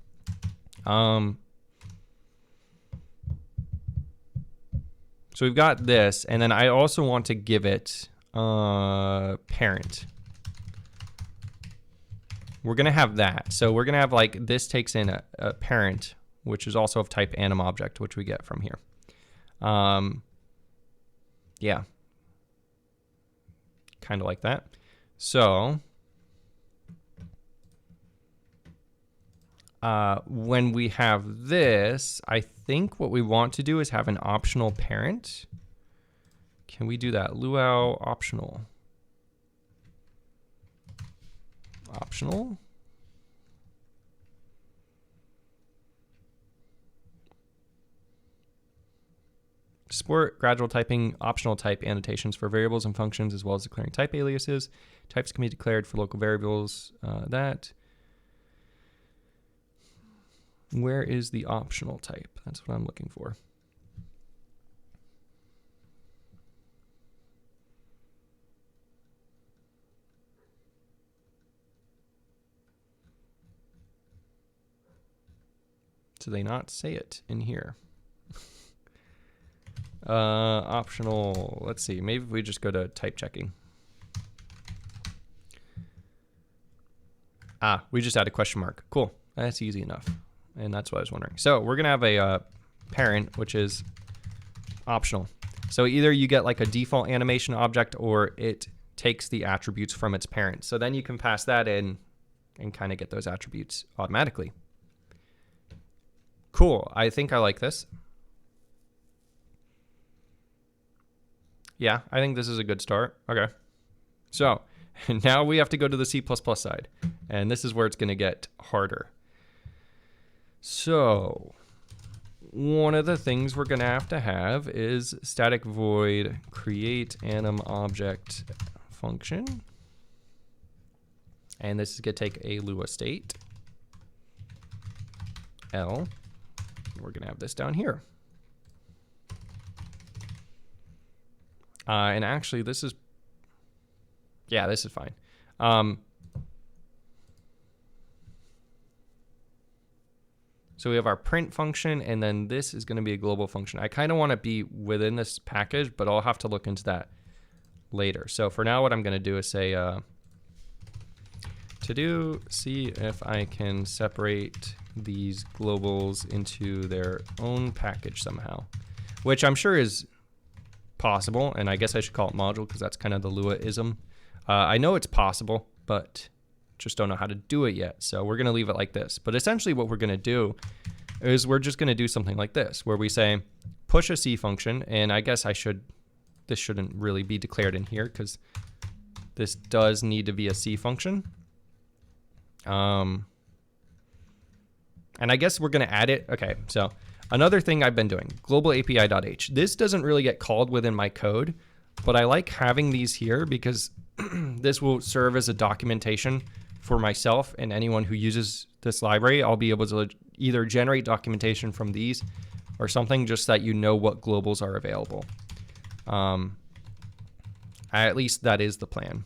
So we've got this, and then I also want to give it parent. We're gonna have that. So we're gonna have like this takes in a parent, which is also of type anim object, which we get from here. Yeah, kind of like that. So when we have this, I think what we want to do is have an optional parent. Can we do that? Luau optional. Optional. Support gradual typing, optional type annotations for variables and functions, as well as declaring type aliases. Types can be declared for local variables. Where is the optional type? That's what I'm looking for. Do they not say it in here? Optional, let's see, maybe if we just go to type checking. We just add a question mark. Cool. That's easy enough. And that's what I was wondering. So we're going to have a parent, which is optional. So either you get like a default animation object or it takes the attributes from its parent. So then you can pass that in and kind of get those attributes automatically. Cool. I think I like this. Yeah, I think this is a good start. Okay. So now we have to go to the C++ side, and this is where it's going to get harder. So one of the things we're going to have is static void create anim object function. And this is going to take a Lua state, L. We're going to have this down here. And actually, this is, yeah, this is fine. So we have our print function, and then this is going to be a global function. I kind of want to be within this package, but I'll have to look into that later. So for now, what I'm going to do is say, see if I can separate these globals into their own package somehow, which I'm sure is possible, and I guess I should call it module because that's kind of the Lua-ism. I know it's possible, but just don't know how to do it yet. So we're going to leave it like this. But essentially what we're going to do is we're just going to do something like this, where we say push a C function, and I guess this shouldn't really be declared in here because this does need to be a C function. And I guess we're going to add it. Okay, so another thing I've been doing, global API.h. This doesn't really get called within my code, but I like having these here because this will serve as a documentation for myself and anyone who uses this library. I'll be able to either generate documentation from these or something just that you know what globals are available. At least that is the plan.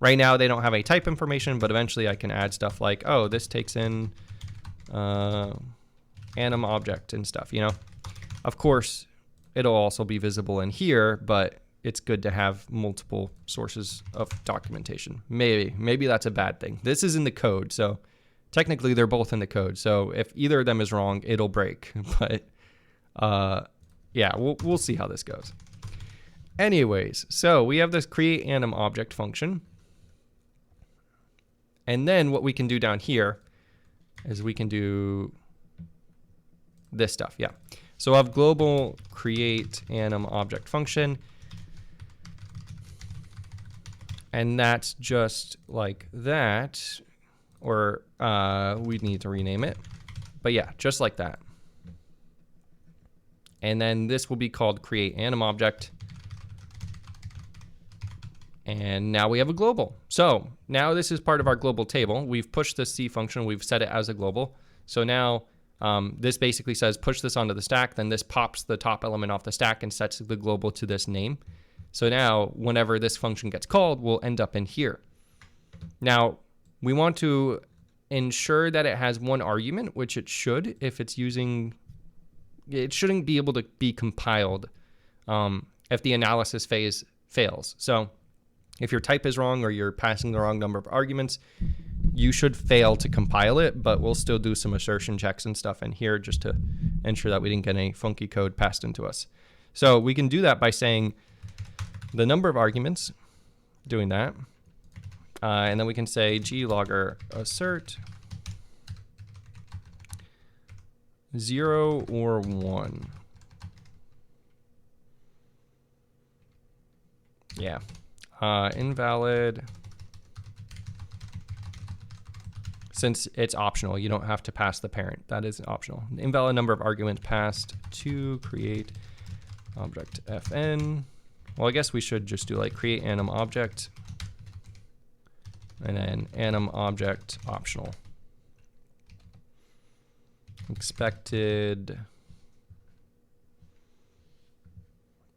Right now they don't have any type information, but eventually I can add stuff like, oh, this takes in anim object and stuff, you know. Of course, it'll also be visible in here, but it's good to have multiple sources of documentation. Maybe that's a bad thing. This is in the code, so technically they're both in the code. So if either of them is wrong, it'll break. But yeah, we'll see how this goes. Anyways, so we have this create anim object function. And then what we can do down here is we can do this stuff, yeah. So I'll have global create anim object function. And that's just like that, or we need to rename it. But yeah, just like that. And then this will be called create anim object. And now we have a global. So now this is part of our global table. We've pushed this C function, we've set it as a global. So now this basically says push this onto the stack, then this pops the top element off the stack and sets the global to this name. So now whenever this function gets called, we'll end up in here. Now we want to ensure that it has one argument, which it should if it's using, it shouldn't be able to be compiled if the analysis phase fails. So if your type is wrong or you're passing the wrong number of arguments, you should fail to compile it, but we'll still do some assertion checks and stuff in here just to ensure that we didn't get any funky code passed into us. So we can do that by saying the number of arguments, doing that, and then we can say glogger assert 0 or 1. Yeah. Invalid. Since it's optional, you don't have to pass the parent. That is optional. Invalid number of arguments passed to create object fn. Well, I guess we should just do like create anim object and then anim object optional. Expected.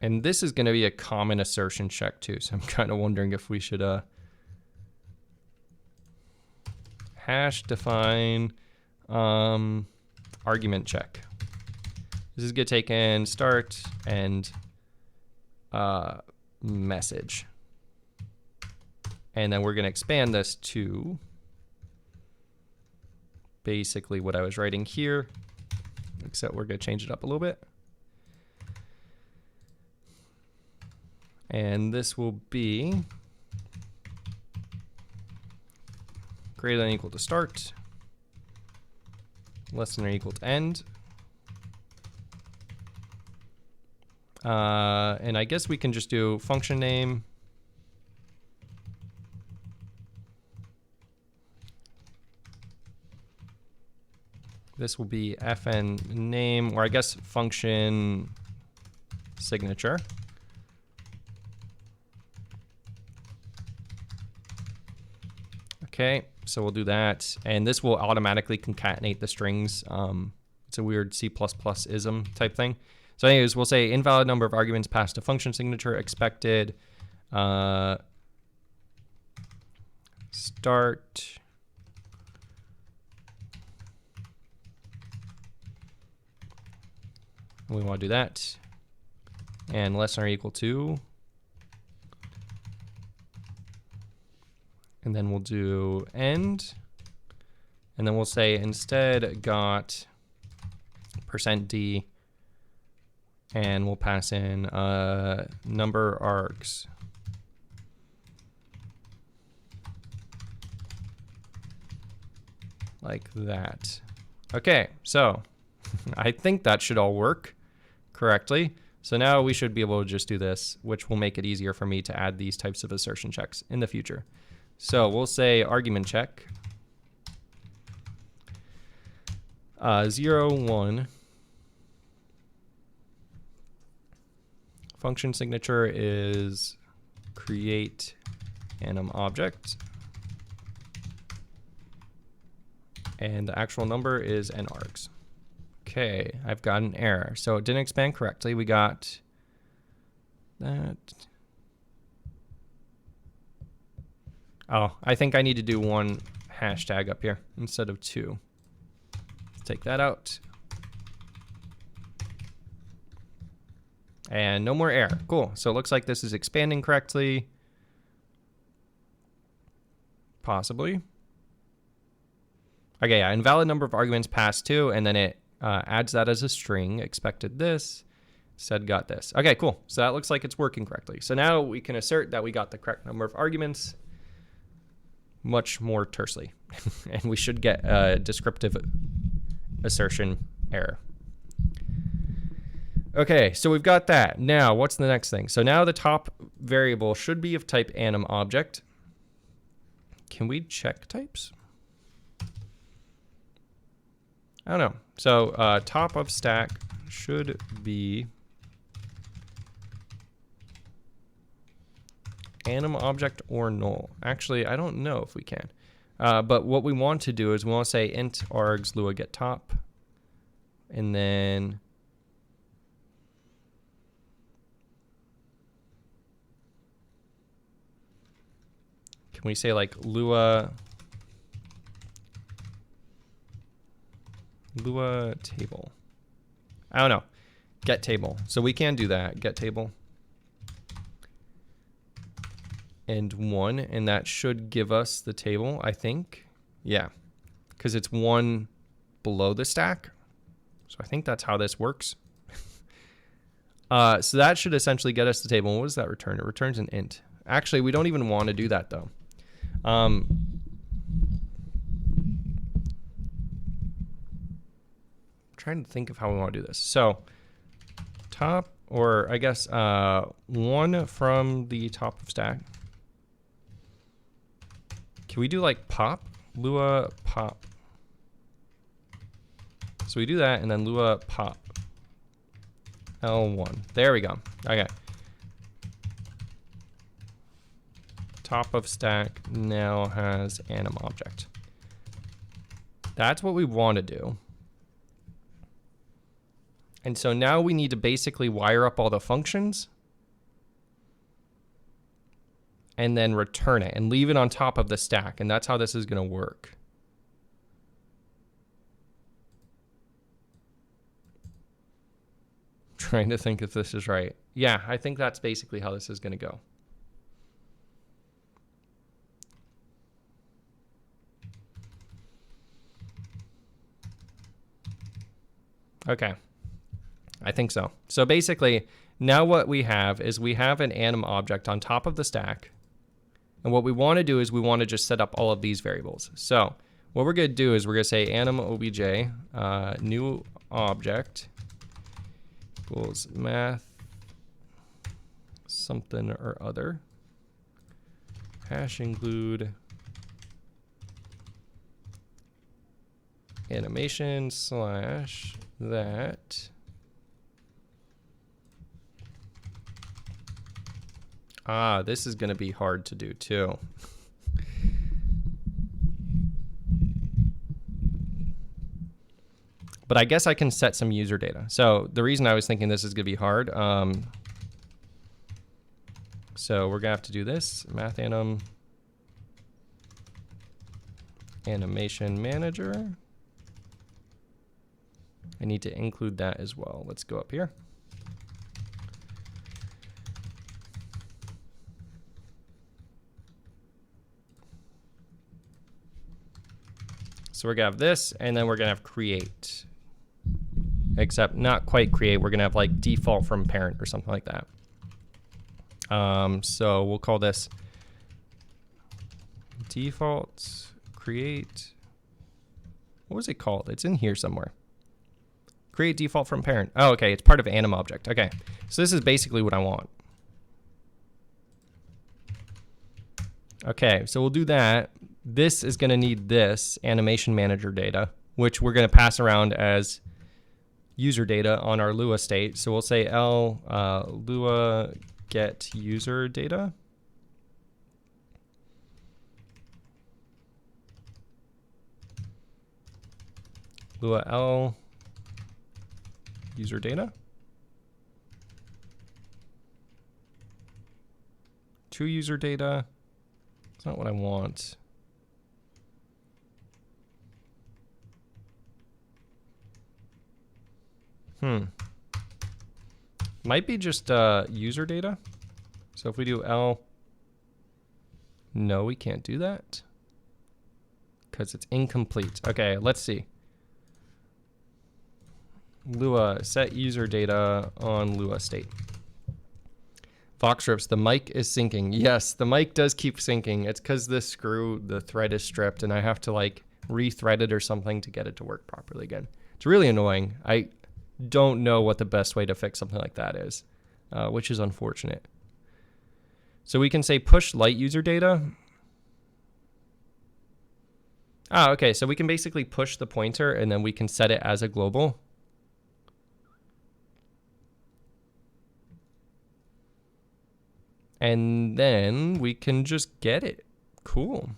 And this is going to be a common assertion check too. So I'm kind of wondering if we should hash define argument check. This is going to take in start and message. And then we're going to expand this to basically what I was writing here, except we're going to change it up a little bit. And this will be greater than or equal to start, less than or equal to end. And I guess we can just do function name. This will be fn name, or I guess function signature. Okay, so we'll do that. And this will automatically concatenate the strings. It's a weird C++ism type thing. So anyways, we'll say invalid number of arguments passed to function signature expected. Start. We want to do that. And less than or equal to. And then we'll do end. And then we'll say instead got %d. And we'll pass in number args. Like that. Okay, so I think that should all work correctly. So now we should be able to just do this, which will make it easier for me to add these types of assertion checks in the future. So we'll say argument check 0, 1. Function signature is create anim object. And the actual number is n args. Okay, I've got an error. So it didn't expand correctly. We got that. Oh, I think I need to do one hashtag up here instead of 2. Let's take that out. And no more error. Cool. So it looks like this is expanding correctly. Possibly. Okay, yeah, invalid number of arguments passed to, and then it adds that as a string. Expected this, said got this. Okay, cool. So that looks like it's working correctly. So now we can assert that we got the correct number of arguments much more tersely. And we should get a descriptive assertion error. Okay, so we've got that. Now, what's the next thing? So now the top variable should be of type anim object. Can we check types? I don't know. So top of stack should be anim object or null. Actually, I don't know if we can. But what we want to do is we want to say int args lua get top. And then can we say like Lua table? I don't know. Get table. So we can do that. Get table. And 1. And that should give us the table, I think. Yeah. Because it's 1 below the stack. So I think that's how this works. So that should essentially get us the table. What does that return? It returns an int. Actually, we don't even want to do that though. Trying to think of how we want to do this. So top, or I guess 1 from the top of stack. Can we do like pop? Lua pop. So we do that and then Lua pop. L1. There we go. Okay. Top of stack now has anim object. That's what we want to do. And so now we need to basically wire up all the functions and then return it and leave it on top of the stack. And that's how this is going to work. Trying to think if this is right. Yeah, I think that's basically how this is going to go. Okay. I think so. So basically, now what we have is we have an anim object on top of the stack. And what we want to do is we want to just set up all of these variables. So what we're going to do is we're going to say anim obj new object equals math something or other hash include animation slash that this is going to be hard to do too. But I guess I can set some user data. So the reason I was thinking this is going to be hard, so we're going to have to do this, math anim animation manager. I need to include that as well. Let's go up here. So we're gonna have this, and then we're gonna have create. Except not quite create, we're gonna have like default from parent or something like that. So we'll call this default create. What was it called? It's in here somewhere. Create default from parent. Oh, okay, it's part of anim object. Okay, so this is basically what I want. Okay, so we'll do that. This is going to need this animation manager data, which we're going to pass around as user data on our Lua state. So we'll say L Lua get user data. Lua L user data. To user data. It's not what I want. Might be just user data. So if we do L, no, we can't do that because it's incomplete. Okay, let's see. Lua set user data on Lua state. Vox strips, the mic is syncing. Yes, the mic does keep syncing. It's because the thread is stripped and I have to like re-thread it or something to get it to work properly again. It's really annoying. I don't know what the best way to fix something like that is, which is unfortunate. So we can say push light user data. Okay, so we can basically push the pointer and then we can set it as a global. And then we can just get it. Cool.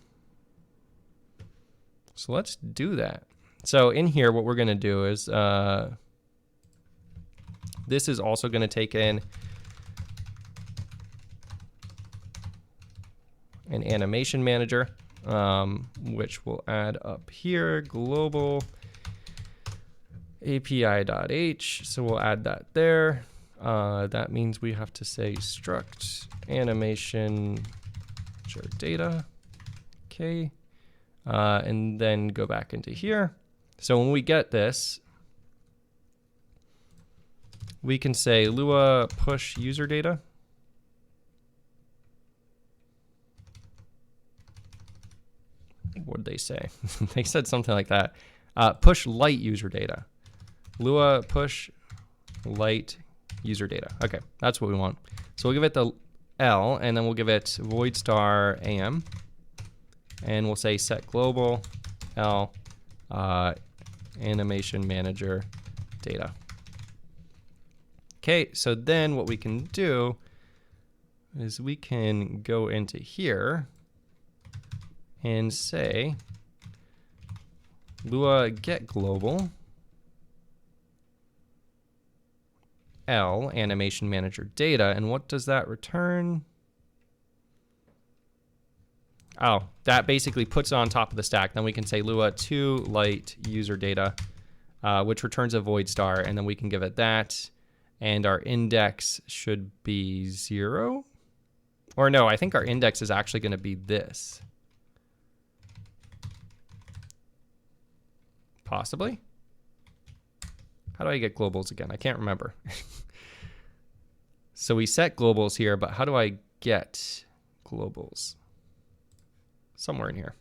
So let's do that. So in here, what we're going to do is this is also going to take in an animation manager, which we'll add up here, global API.h. So we'll add that there. That means we have to say struct animation data. Okay. And then go back into here. So when we get this, we can say Lua push user data. What did they say? They said something like that. Push light user data. Lua push light user data. Okay, that's what we want. So we'll give it the L, and then we'll give it void star am, and we'll say set global L animation manager data. Okay, so then what we can do is we can go into here and say Lua get global L animation manager data, and what does that return? Oh, that basically puts it on top of the stack. Then we can say Lua to light user data, which returns a void star, and then we can give it that, and our index should be 0. Or no, I think our index is actually going to be this. Possibly. How do I get globals again? I can't remember. So we set globals here, but how do I get globals? Somewhere in here.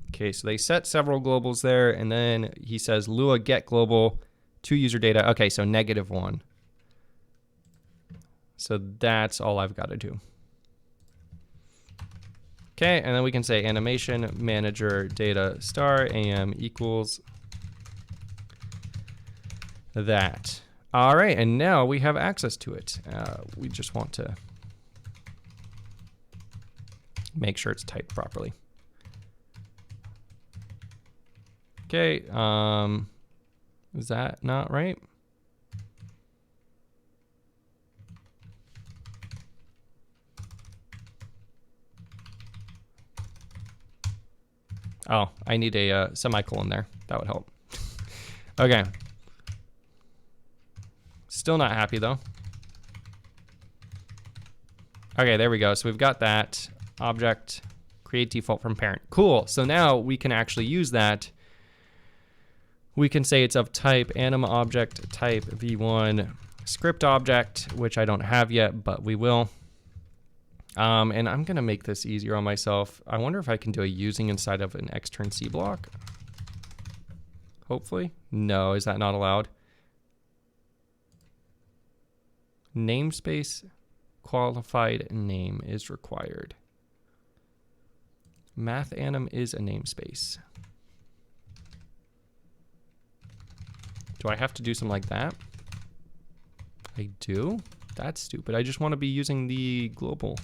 Okay, so they set several globals there, and then he says Lua get global to user data. Okay, so -1. So that's all I've got to do. Okay, and then we can say animation manager data star am equals that. All right, and now we have access to it. We just want to make sure it's typed properly. Okay, is that not right? Oh, I need a semicolon there. That would help. Okay. Still not happy though. Okay, there we go. So we've got that object create default from parent. Cool. So now we can actually use that. We can say it's of type anim object type v1 script object, which I don't have yet, but we will. And I'm gonna make this easier on myself. I wonder if I can do a using inside of an extern C block. Hopefully. No, is that not allowed? Namespace qualified name is required. Math anim is a namespace. Do I have to do something like that? I do? That's stupid. I just want to be using the global.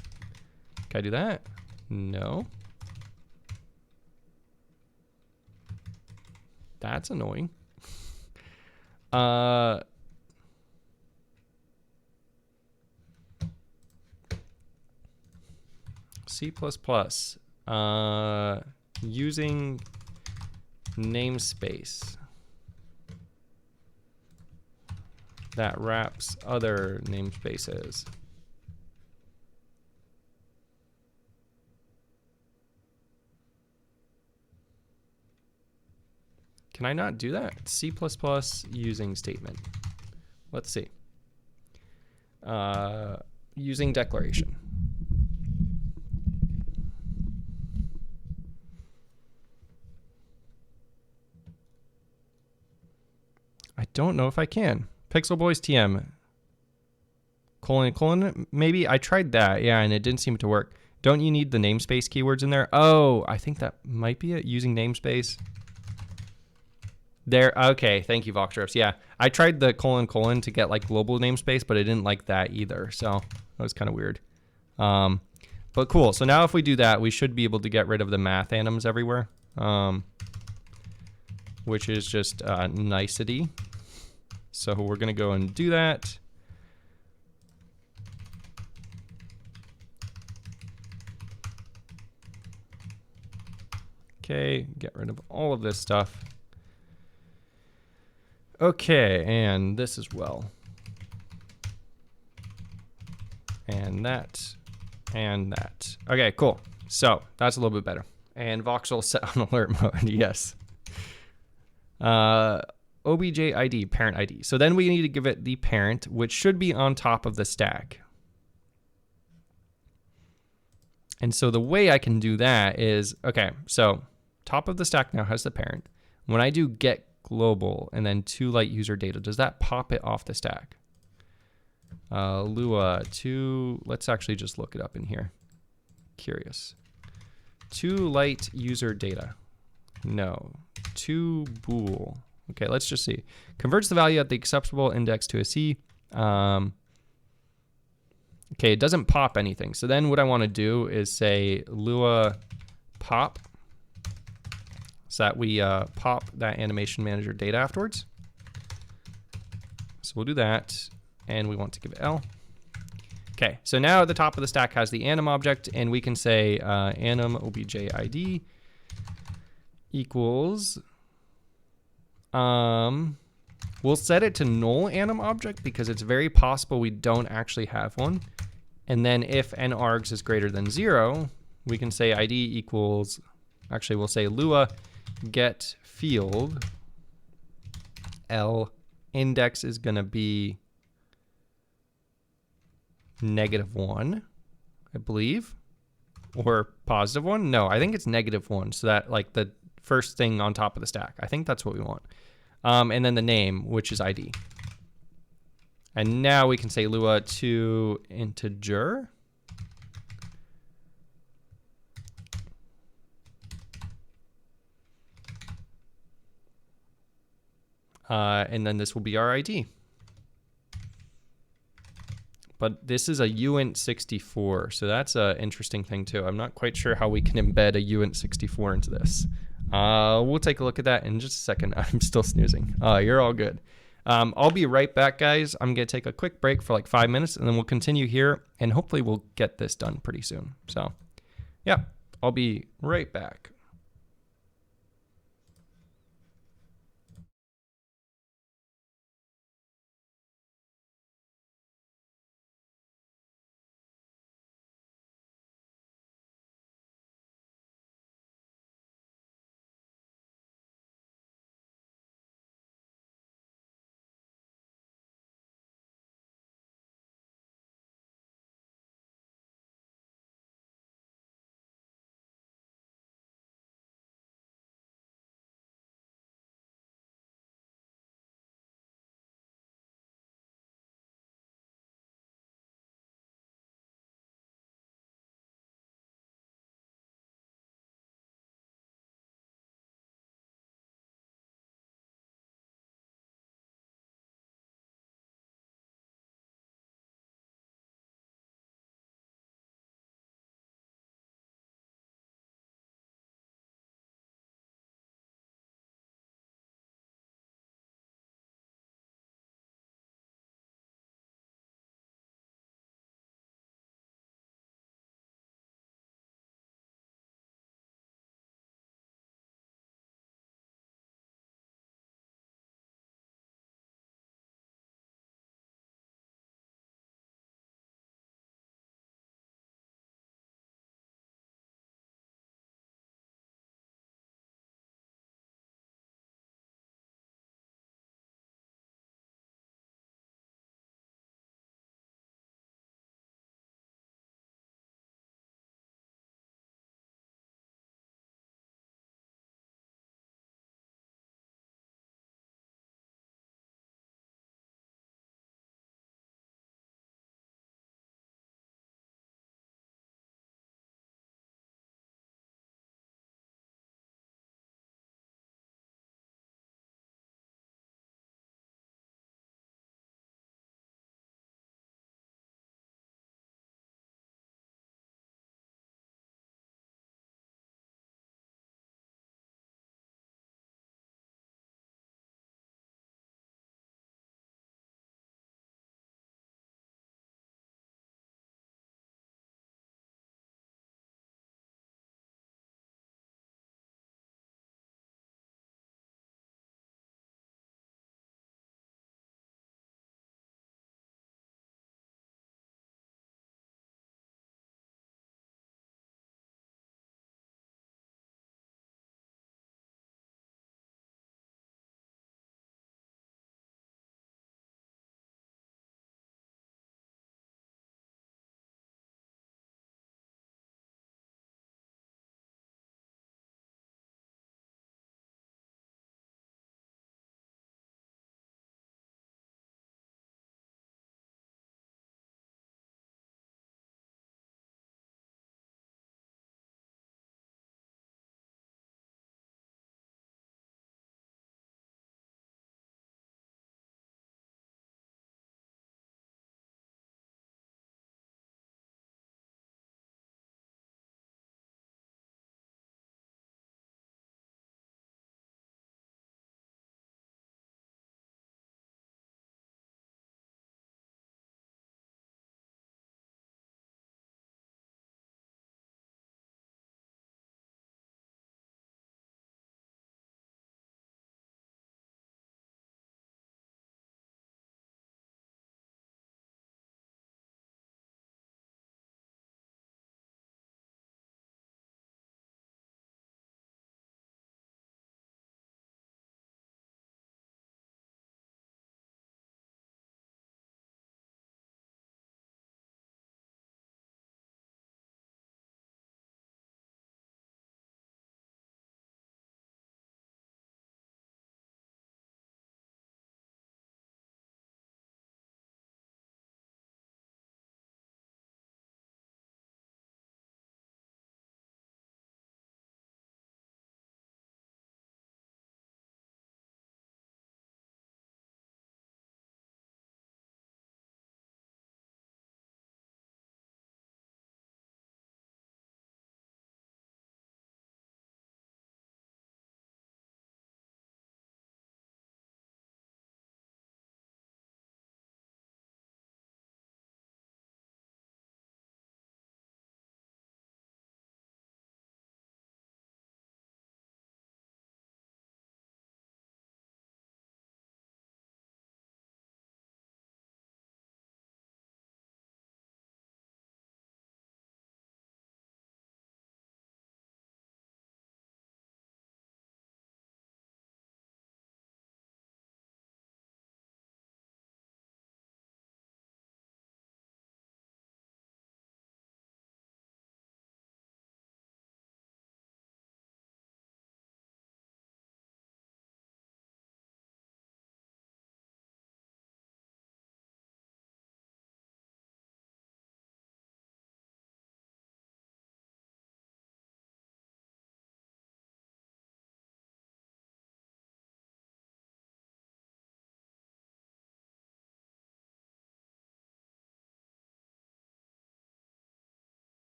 Can I do that? No. That's annoying. C++. Using namespace that wraps other namespaces. Can I not do that? C++ using statement. Let's see. Using declaration. I don't know if I can. Pixel Boys TM. Colon, maybe? I tried that, yeah, and it didn't seem to work. Don't you need the namespace keywords in there? Oh, I think that might be it, using namespace. There, okay, thank you, Voxrips. Yeah, I tried the colon to get like global namespace, but I didn't like that either, so that was kind of weird. But cool, so now if we do that, we should be able to get rid of the math anims everywhere, which is just nicety. So we're gonna go and do that. Okay, get rid of all of this stuff. Okay, and this as well. And that, and that. Okay, cool. So that's a little bit better. And voxel set on alert mode, yes. Obj ID, parent ID. So then we need to give it the parent, which should be on top of the stack. And so the way I can do that is, okay, so top of the stack now has the parent. When I do get global and then to light user data, does that pop it off the stack? Lua to, let's actually just look it up in here. Curious. To light user data. No. To bool. Okay, let's just see. Converts the value at the acceptable index to a C. Okay, it doesn't pop anything. So then what I want to do is say Lua pop, so that we pop that animation manager data afterwards. So we'll do that, and we want to give it L. Okay, so now at the top of the stack has the anim object, and we can say anim obj ID equals, we'll set it to null anim object because it's very possible we don't actually have one. And then if n args is greater than 0, we can say ID equals, actually we'll say Lua get field L index is going to be -1, I believe, or +1. No, I think it's -1. So that like the first thing on top of the stack. I think that's what we want. And then the name, which is ID. And now we can say Lua to integer. And then this will be our ID. But this is a uint64, so that's an interesting thing too. I'm not quite sure how we can embed a uint64 into this. We'll take a look at that in just a second. I'm still snoozing. You're all good. I'll be right back, guys. I'm going to take a quick break for like 5 minutes, and then we'll continue here, and hopefully we'll get this done pretty soon. So, yeah, I'll be right back.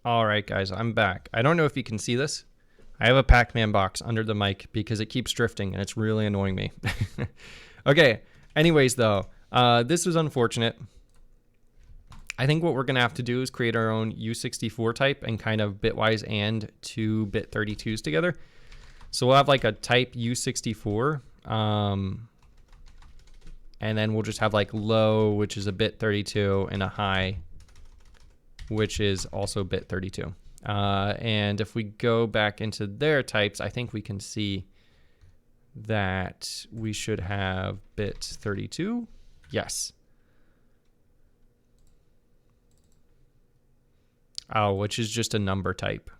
All right, guys, I'm back. I don't know if you can see this. I have a Pac-Man box under the mic because it keeps drifting and it's really annoying me. Okay, anyways, though, this was unfortunate. I think what we're going to have to do is create our own U64 type and kind of bitwise and 2-bit 32s together. So we'll have like a type U64, and then we'll just have like low, which is a bit 32, and a high, which is also bit 32. And if we go back into their types, I think we can see that we should have bit 32. Yes. Oh, which is just a number type.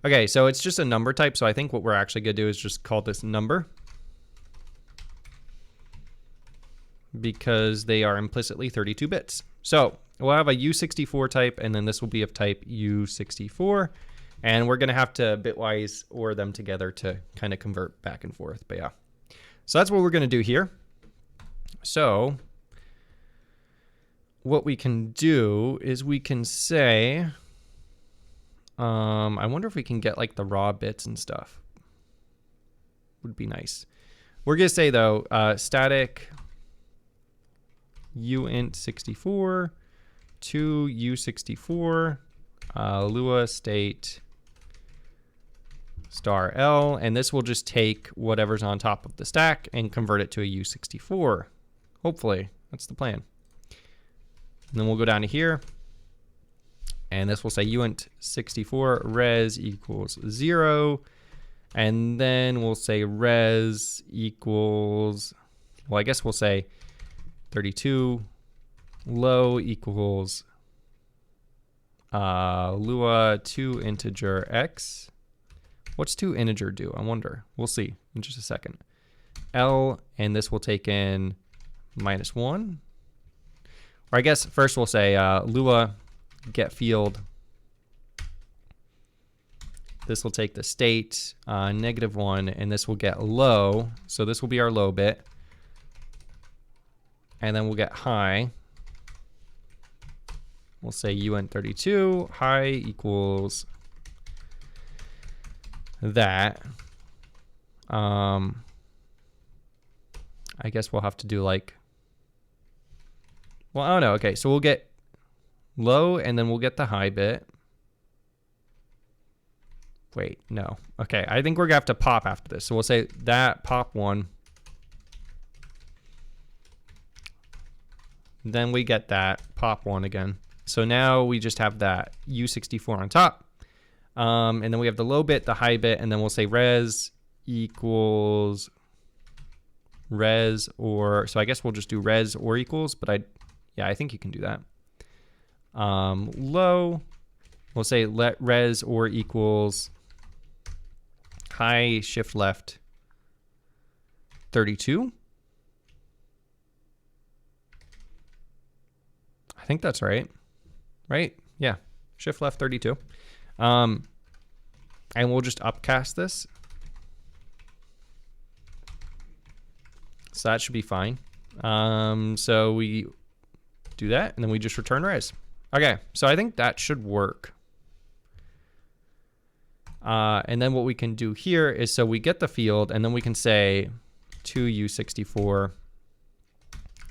Okay, so it's just a number type. So I think what we're actually going to do is just call this number, because they are implicitly 32 bits. So we'll have a U64 type, and then this will be of type U64. And we're going to have to bitwise OR them together to kind of convert back and forth. But yeah, so that's what we're going to do here. So what we can do is we can say, I wonder if we can get like the raw bits and stuff. Would be nice. We're going to say, though, static uint64 to u64 lua state star L, and this will just take whatever's on top of the stack and convert it to a U64. Hopefully, that's the plan. And then we'll go down to here, and this will say uint64 res equals 0, and then we'll say res equals, well, I guess we'll say 32 low equals lua 2 integer x. What's 2 integer do? I wonder. We'll see in just a second. L, and this will take in -1. Or I guess first we'll say lua get field. This will take the state -1, and this will get low. So this will be our low bit. And then we'll get high. We'll say uint32 high equals that. I guess we'll have to do like, well, I don't know. Okay, so we'll get low, and then we'll get the high bit. Wait, no. Okay, I think we're gonna have to pop after this. So we'll say that pop 1. Then we get that pop 1 again. So now we just have that U64 on top. And then we have the low bit, the high bit, and then we'll say res equals res, or, so I guess we'll just do res or equals, but I think you can do that. Low, we'll say let res or equals high shift left 32. I think that's right. Right? Yeah. Shift left 32. And we'll just upcast this. So that should be fine. So we do that, and then we just return res. Okay, so I think that should work. And then what we can do here is, so we get the field, and then we can say to U64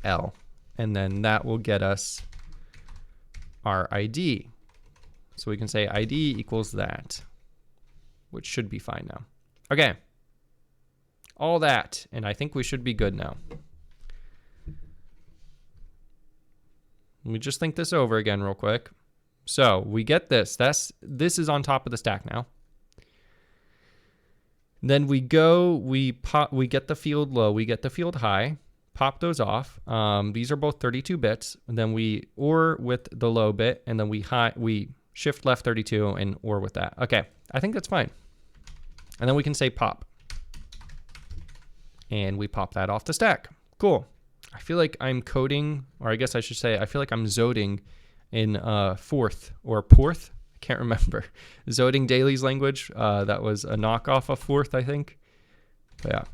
L, and then that will get us our ID. So we can say ID equals that, which should be fine now. Okay, all that, and I think we should be good now. Let me just think this over again real quick. So we get this. This is on top of the stack now. Then we go, we get the field low, we get the field high, pop those off. These are both 32 bits. And then we OR with the low bit, and then we shift left 32 and OR with that. Okay, I think that's fine. And then we can say pop. And we pop that off the stack. Cool. I feel like I'm coding, or I guess I should say, I feel like I'm zoding in fourth or porth. I can't remember. Zoding Daly's language. That was a knockoff of fourth, I think. But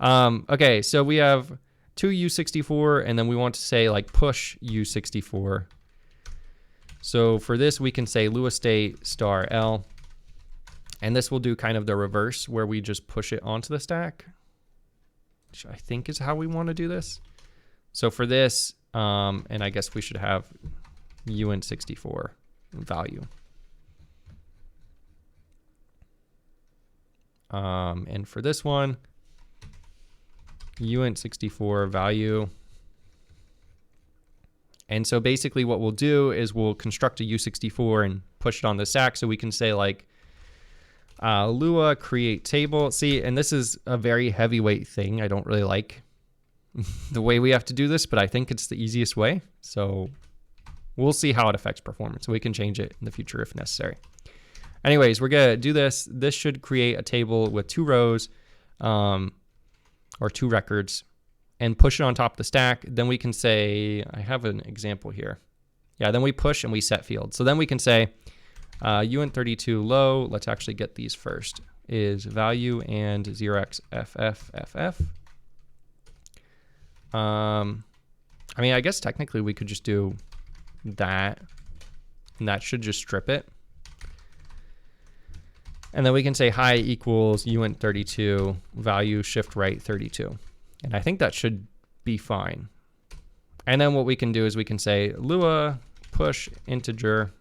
yeah. Okay, so we have two U64, and then we want to say like push U64. So for this, we can say Lua state star L, and this will do kind of the reverse where we just push it onto the stack, which I think is how we want to do this. So for this, and I guess we should have uint64 value. And for this one, uint64 value. And so basically what we'll do is we'll construct a U64 and push it on the stack. So we can say like Lua create table. See, and this is a very heavyweight thing. I don't really like the way we have to do this, but I think it's the easiest way. So we'll see how it affects performance. We can change it in the future if necessary. Anyways, we're gonna do this. This should create a table with 2 rows or 2 records and push it on top of the stack. Then we can say, I have an example here. Yeah, then we push and we set field. So then we can say uint32 low, let's actually get these first, is value and 0xFFFF. I mean, I guess technically we could just do that, and that should just strip it. And then we can say high equals uint32 value shift right 32. And I think that should be fine. And then what we can do is we can say Lua push integer,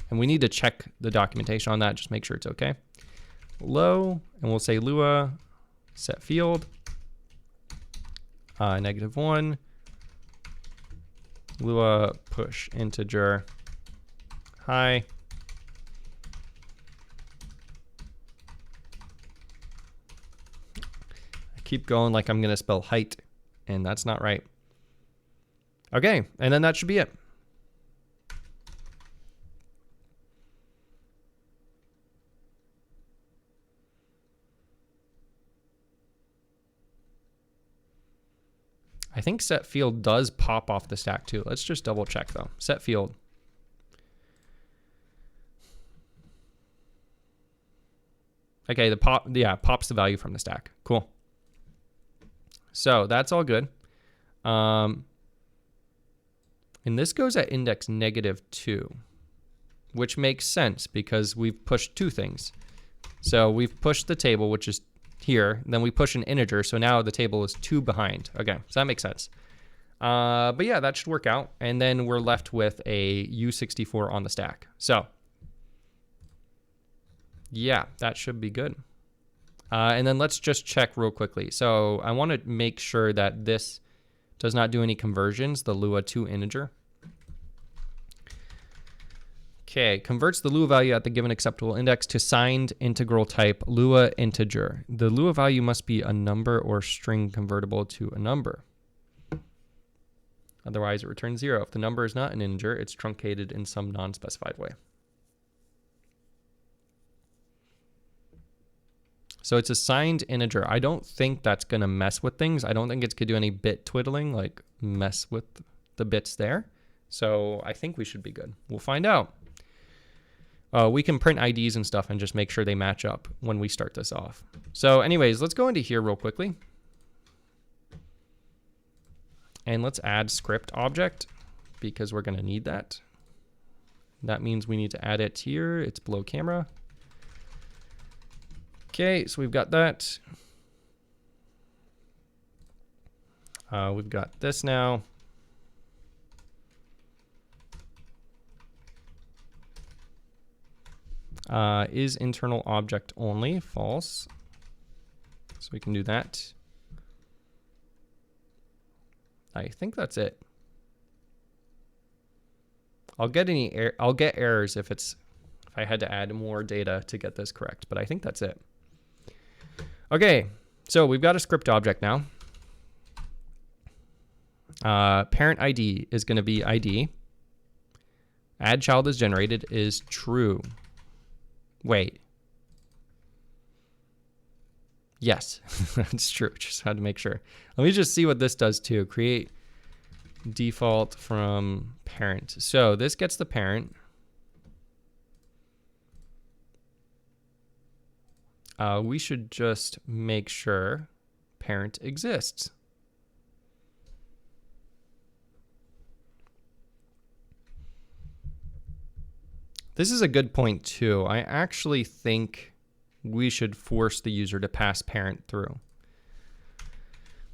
and we need to check the documentation on that, just make sure it's okay. Low, and we'll say Lua set field, -1, Lua push integer high. Keep going like I'm gonna spell height, and that's not right. Okay, and then that should be it. I think set field does pop off the stack too. Let's just double check though. Set field. Okay, pops the value from the stack. Cool. So that's all good. And this goes at index -2, which makes sense because we've pushed 2 things. So we've pushed the table, which is here, then we push an integer, so now the table is 2 behind. Okay, so that makes sense. But yeah, that should work out. And then we're left with a U64 on the stack. So yeah, that should be good. And then let's just check real quickly. So I want to make sure that this does not do any conversions, the Lua to integer. Okay, converts the Lua value at the given acceptable index to signed integral type Lua integer. The Lua value must be a number or string convertible to a number. Otherwise, it returns 0. If the number is not an integer, it's truncated in some non-specified way. So it's a signed integer. I don't think that's going to mess with things. I don't think it's going to do any bit twiddling, like mess with the bits there. So I think we should be good. We'll find out. We can print IDs and stuff and just make sure they match up when we start this off. So anyways, let's go into here real quickly. And let's add script object because we're going to need that. That means we need to add it here. It's below camera. Okay, so we've got that. We've got this now. Is internal object only, false. So we can do that. I think that's it. I'll get errors if I had to add more data to get this correct, but I think that's it. Okay, so we've got a script object now. Parent ID is going to be ID. Add child is generated is true. Wait. Yes, that's true. Just had to make sure. Let me just see what this does too. Create default from parent. So this gets the parent. We should just make sure parent exists. This is a good point too. I actually think we should force the user to pass parent through.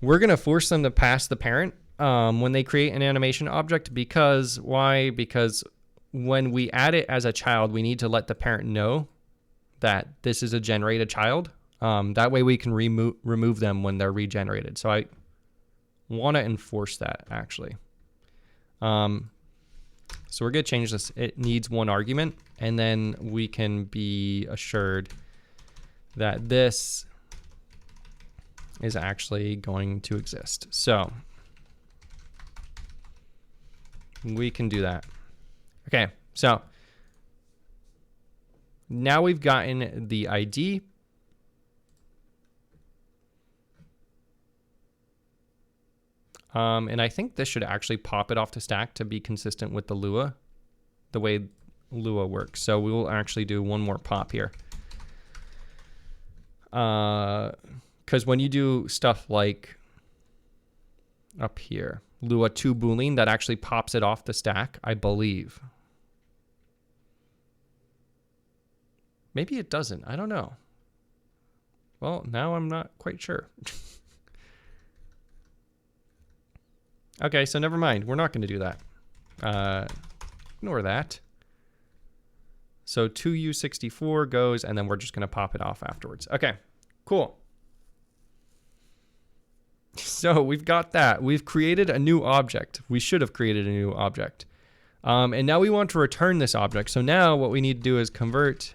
We're going to force them to pass the parent when they create an animation object because why? Because when we add it as a child, we need to let the parent know that this is a generated child. That way we can remove them when they're regenerated. So I want to enforce that actually. So we're going to change this. It needs one argument, and then we can be assured that this is actually going to exist. So we can do that. Okay, so now we've gotten the ID. And I think this should actually pop it off the stack to be consistent with the Lua, the way Lua works. So we will actually do one more pop here. Because when you do stuff like up here, Lua to Boolean, that actually pops it off the stack, I believe. Maybe it doesn't. I don't know. Well, now I'm not quite sure. Okay, so never mind. We're not going to do that. Ignore that. So 2U64 goes, and then we're just going to pop it off afterwards. Okay, cool. So we've got that. We've created a new object. We should have created a new object. And now we want to return this object. So now what we need to do is convert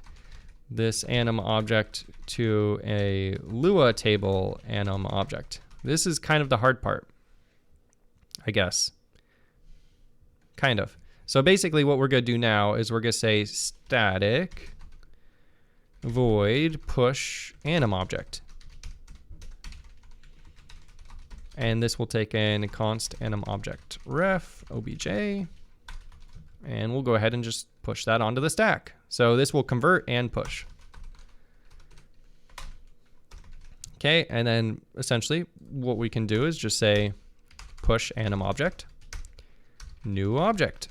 this anim object to a Lua table anim object. This is kind of the hard part, I guess. Kind of. So basically what we're going to do now is we're going to say static void push anim object. And this will take in a const anim object ref obj. And we'll go ahead and just push that onto the stack. So this will convert and push. Okay, and then essentially what we can do is just say push anim object, new object.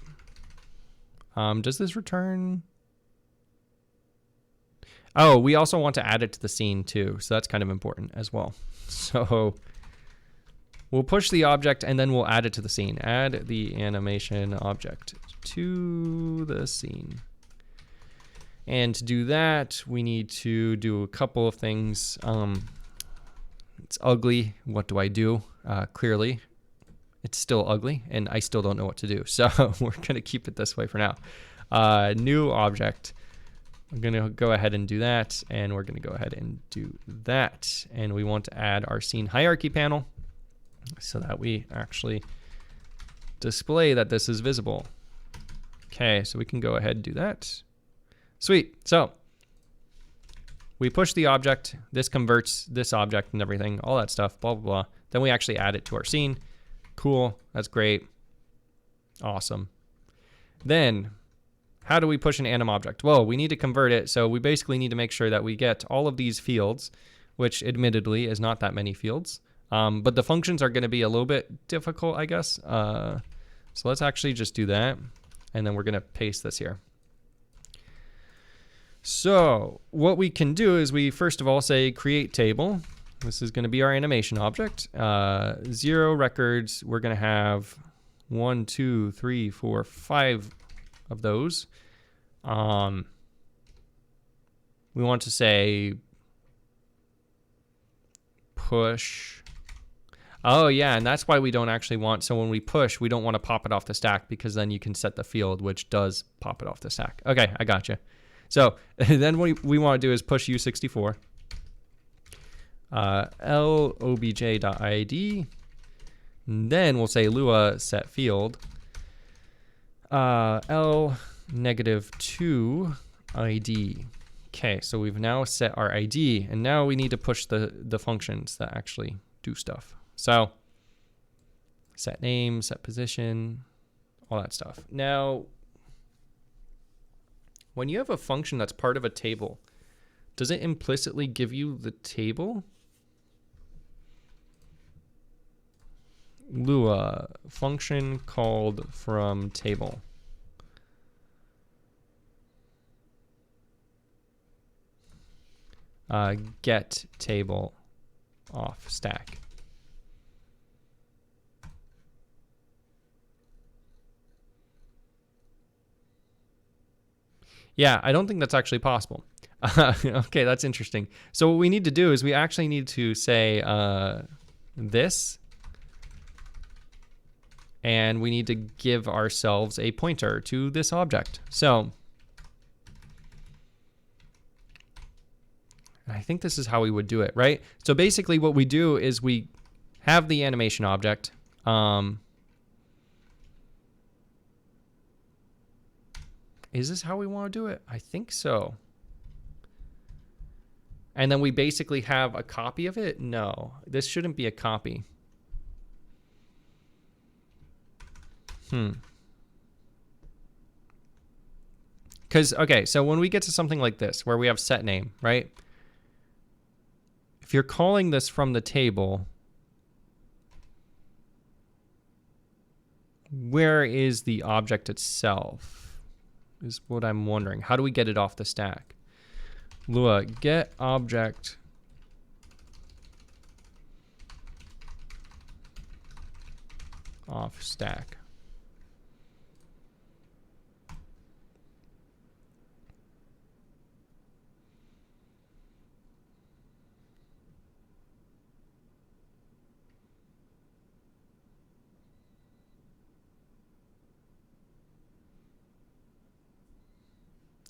Does this return? Oh, we also want to add it to the scene too. So that's kind of important as well. So we'll push the object and then we'll add it to the scene. Add the animation object to the scene. And to do that, we need to do a couple of things. It's ugly. What do I do? Clearly, it's still ugly, and I still don't know what to do. So we're going to keep it this way for now. New object. I'm going to go ahead and do that, and we're going to go ahead and do that. And we want to add our scene hierarchy panel so that we actually display that this is visible. Okay, so we can go ahead and do that. Sweet. So we push the object, this converts this object and everything, all that stuff, blah, blah, blah. Then we actually add it to our scene. Cool, that's great. Awesome. Then, how do we push an anim object? Well, we need to convert it, so we basically need to make sure that we get all of these fields, which admittedly is not that many fields. But the functions are going to be a little bit difficult, I guess. So let's actually just do that, and then we're going to paste this here. So what we can do is we first of all say create table. This is going to be our animation object. 0 records. We're going to have 1, 2, 3, 4, 5 of those. We want to say push. Oh yeah, and that's why we don't actually want, so when we push, we don't want to pop it off the stack because then you can set the field which does pop it off the stack. Okay, I gotcha. So then what we want to do is push U64. lobj.id. Then we'll say Lua set field. L-2 ID. Okay, so we've now set our ID, and now we need to push the functions that actually do stuff. So set name, set position, all that stuff. Now, when you have a function that's part of a table, does it implicitly give you the table? Lua function called from table. get table off stack. Yeah, I don't think that's actually possible. Okay, that's interesting. So what we need to do is we actually need to say this, and we need to give ourselves a pointer to this object. So I think this is how we would do it, right? So basically what we do is we have the animation object. Is this how we want to do it? I think so. And then we basically have a copy of it? No, this shouldn't be a copy. Because, okay, so when we get to something like this, where we have set name, right? If you're calling this from the table, where is the object itself? Is what I'm wondering. How do we get it off the stack? Lua, get object off stack.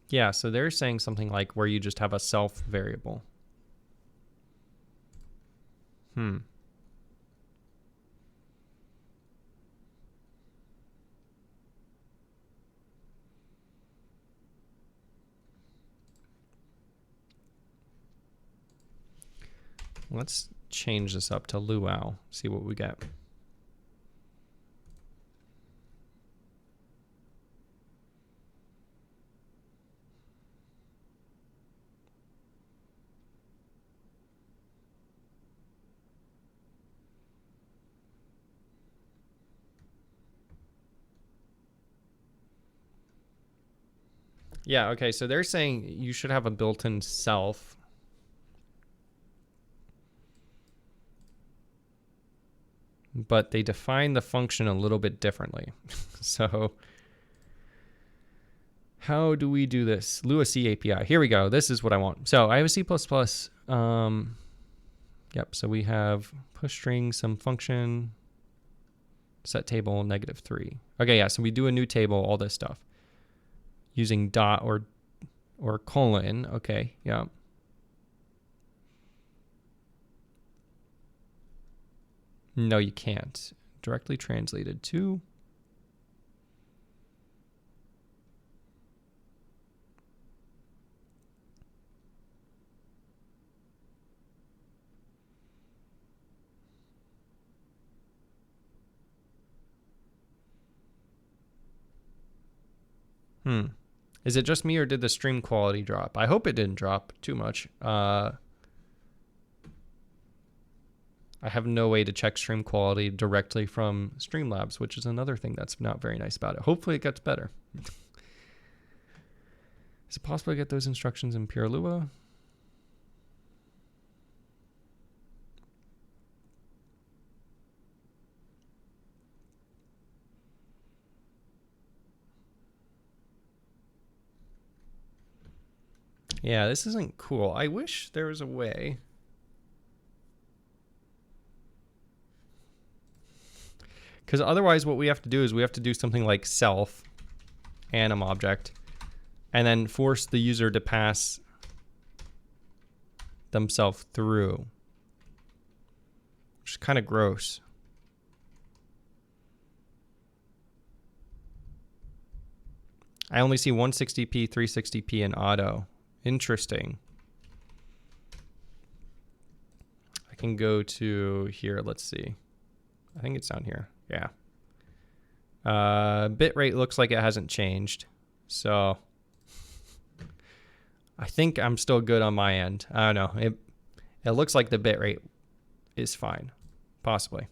Yeah, so they're saying something like where you just have a self variable. Let's change this up to Luau, see what we get. Yeah, okay, so they're saying you should have a built-in self. But they define the function a little bit differently. So how do we do this? Lua C API. Here we go. This is what I want. So I have a C++. Yep, so we have push string, some function, set table, -3. Okay, yeah, so we do a new table, all this stuff. Using dot or colon. Okay, yeah. No, you can't. Directly translated to. Is it just me or did the stream quality drop? I hope it didn't drop too much. I have no way to check stream quality directly from Streamlabs, which is another thing that's not very nice about it. Hopefully it gets better. Is it possible to get those instructions in pure Lua? Yeah, this isn't cool. I wish there was a way. Because otherwise what we have to do is we have to do something like self anim object and then force the user to pass themselves through, which is kind of gross. I only see 160p, 360p, and auto. Interesting. I can go to here. Let's see. I think it's down here. Yeah. Bitrate looks like it hasn't changed. So I think I'm still good on my end. I don't know. It looks like the bitrate is fine. Possibly.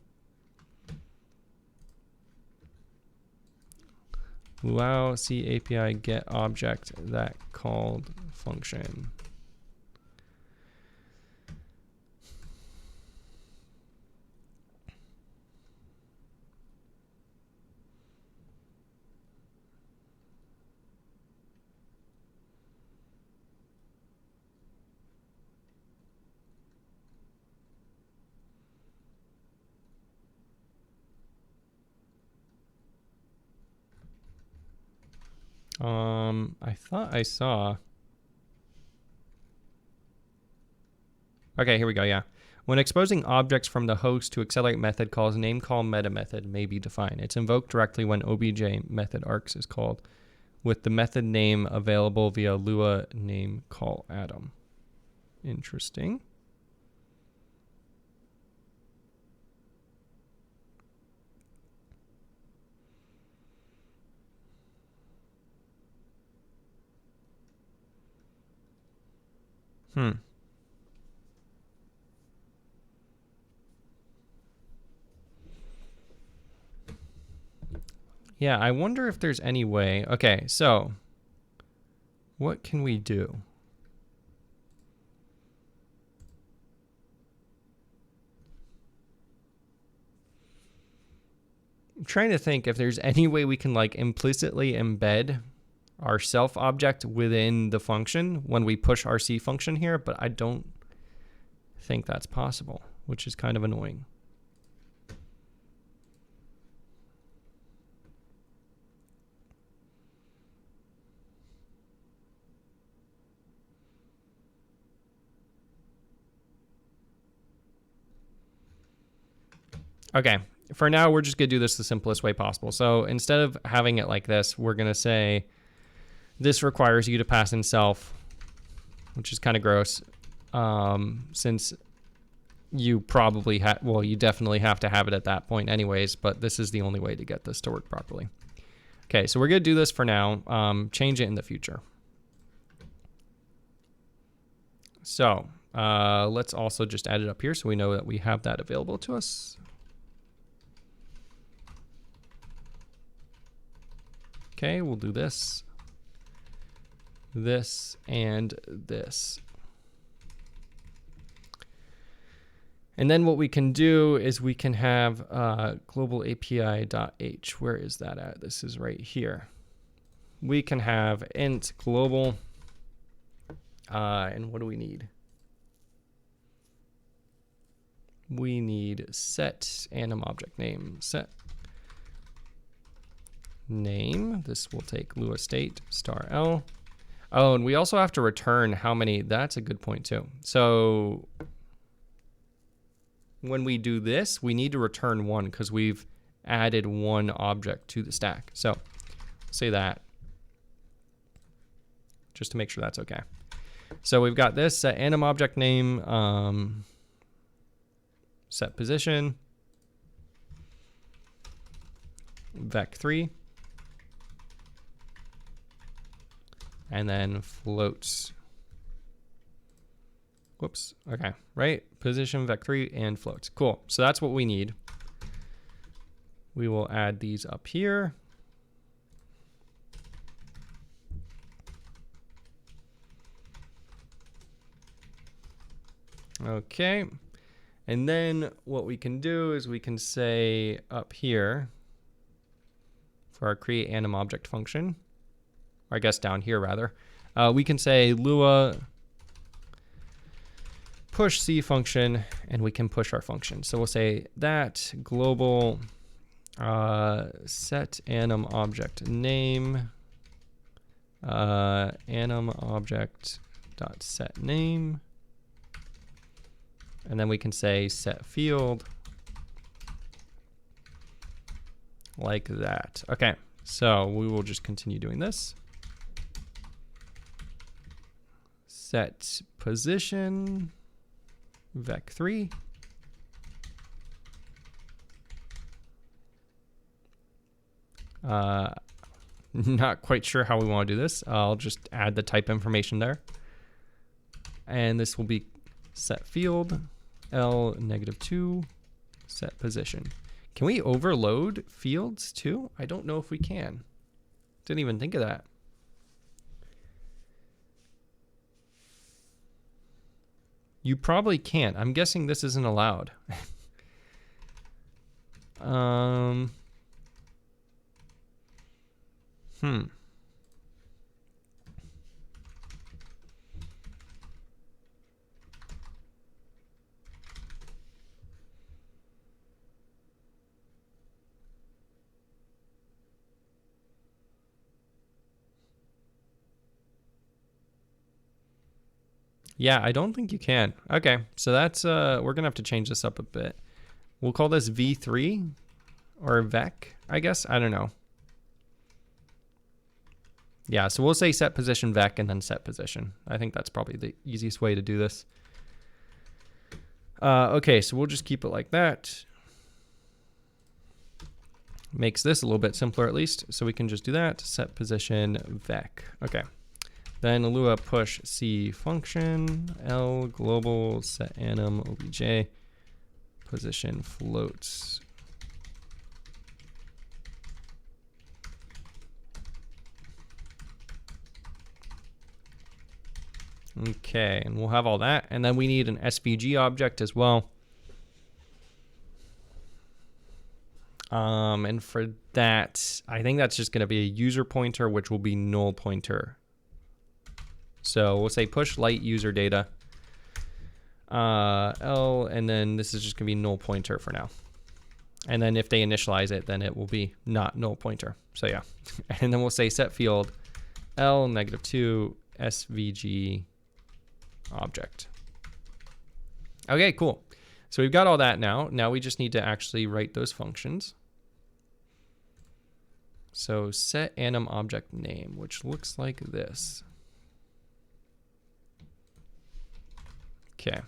Luau C API get object that called function. I thought I saw. Okay, here we go. Yeah. When exposing objects from the host to accelerate method calls, name call meta method may be defined. It's invoked directly when obj method args is called, with the method name available via Lua name call atom. Interesting. Yeah, I wonder if there's any way. Okay, so what can we do? I'm trying to think if there's any way we can like implicitly embed our self object within the function when we push our C function here, but I don't think that's possible, which is kind of annoying. Okay, for now, we're just going to do this the simplest way possible. So instead of having it like this, we're going to say this requires you to pass in self, which is kind of gross, since you probably have, well, you definitely have to have it at that point anyways, but this is the only way to get this to work properly. Okay, so we're going to do this for now, change it in the future. So let's also just add it up here so we know that we have that available to us. Okay, we'll do this, this, and this. And then what we can do is we can have global API.h. Where is that at? This is right here. We can have int global, and what do we need? We need set anim object name, set name. This will take Lua state star L. Oh, and we also have to return how many. That's a good point too. So when we do this, we need to return 1 because we've added 1 object to the stack. So say that just to make sure that's okay. So we've got this set anim object name, set position, vec3, and then floats. Whoops. Okay. Right. Position, vec3, and floats. Cool. So that's what we need. We will add these up here. Okay. And then what we can do is we can say up here for our create anim object function, or I guess down here rather, we can say Lua push C function, and we can push our function. So we'll say that global set anim object name, anim object dot set name, and then we can say set field like that. Okay, so we will just continue doing this. Set position vec3, not quite sure how we want to do this. I'll just add the type information there, and this will be set field L-2 set position. Can we overload fields too? I don't know if we can. Didn't even think of that. You probably can't. I'm guessing this isn't allowed. Yeah, I don't think you can. Okay, so that's, we're gonna have to change this up a bit. We'll call this V3 or VEC, I guess. I don't know. Yeah, so we'll say set position VEC and then set position. I think that's probably the easiest way to do this. Okay, so we'll just keep it like that. Makes this a little bit simpler at least. So we can just do that, set position VEC. Okay. Then Lua push C function, L global set anim obj, position floats. Okay, and we'll have all that. And then we need an SVG object as well. And for that, I think that's just going to be a user pointer, which will be null pointer. So we'll say push light user data. L, and then this is just going to be null pointer for now. And then if they initialize it, then it will be not null pointer. So yeah. And then we'll say set field L -2 SVG object. Okay, cool. So we've got all that now. Now we just need to actually write those functions. So set anim object name, which looks like this. Okay,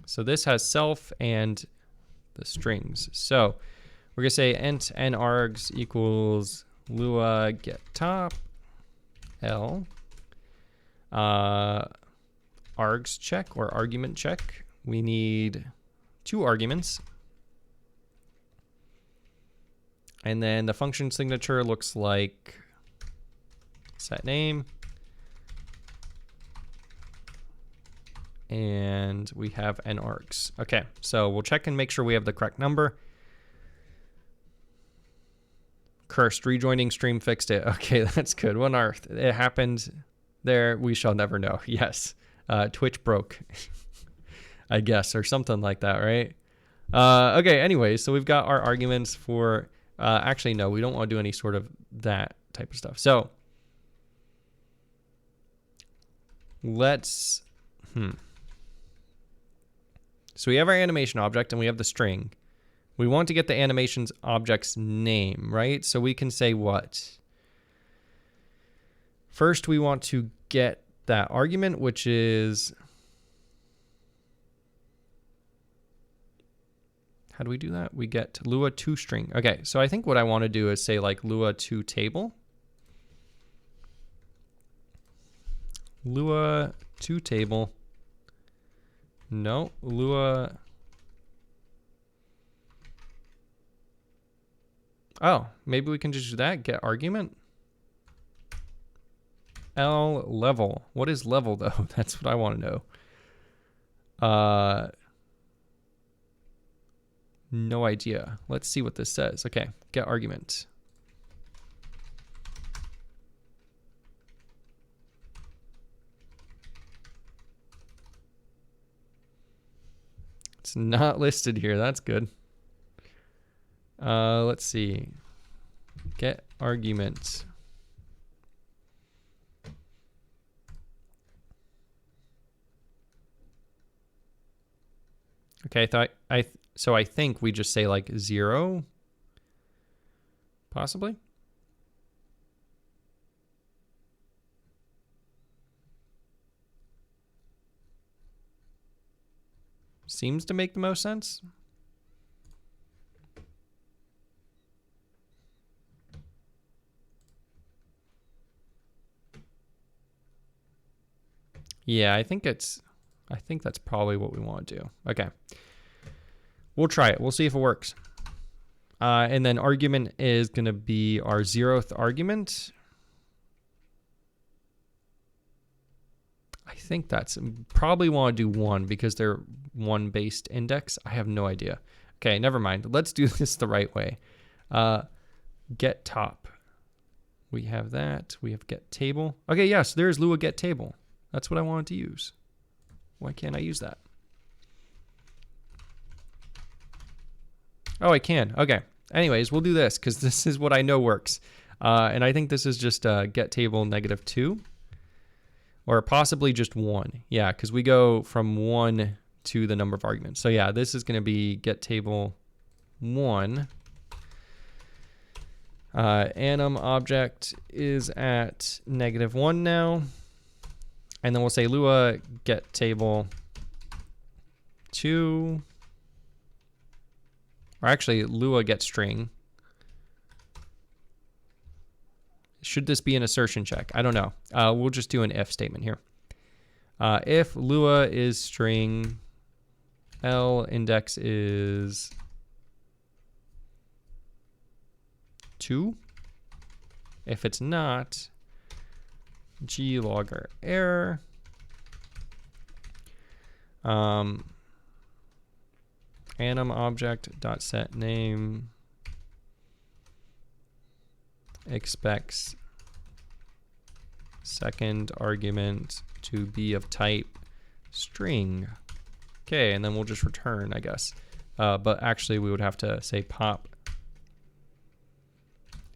so this has self and the strings. So we're gonna say int n-args equals lua get top L args check or argument check. We need 2 arguments. And then the function signature looks like set name. And we have n-args. Okay, so we'll check and make sure we have the correct number. Cursed, rejoining stream fixed it. Okay, that's good. What on earth? It happened there. We shall never know. Yes. Twitch broke, I guess, or something like that, right? Okay, anyway, so we've got our arguments for... actually, no, we don't want to do any sort of that type of stuff. So let's... So we have our animation object and we have the string. We want to get the animation's object's name, right? So we can say what? First, we want to get that argument, which is... How do we do that? We get Lua to string. Okay, so I think what I want to do is say like Lua to table. Lua to table. No, Lua. Oh, maybe we can just do that. Get argument. L level. What is level though? That's what I want to know. No idea. Let's see what this says. Okay, get argument. It's not listed here. That's good. Let's see. Get argument. Okay, so I think we just say like 0, possibly. Seems to make the most sense. Yeah, I think that's probably what we want to do. Okay. We'll try it. We'll see if it works. And then argument is going to be our 0th argument. I think that's probably want to do 1 because they're 1 based index. I have no idea. Okay, never mind. Let's do this the right way. Get top. We have that. We have get table. Okay, yes, there's Lua get table. That's what I wanted to use. Why can't I use that? Oh, I can. Okay. Anyways, we'll do this because this is what I know works. And I think this is just get table -2. or possibly just 1. Yeah, because we go from 1 to the number of arguments. So yeah, this is going to be get table 1. Anim object is at -1 now. And then we'll say Lua get table 2. Or actually, Lua get string. Should this be an assertion check? I don't know. We'll just do an if statement here. If Lua is string, L index is 2. If it's not, G logger error. Anim object dot set name expects second argument to be of type string. Okay, and then we'll just return, I guess. But actually, we would have to say pop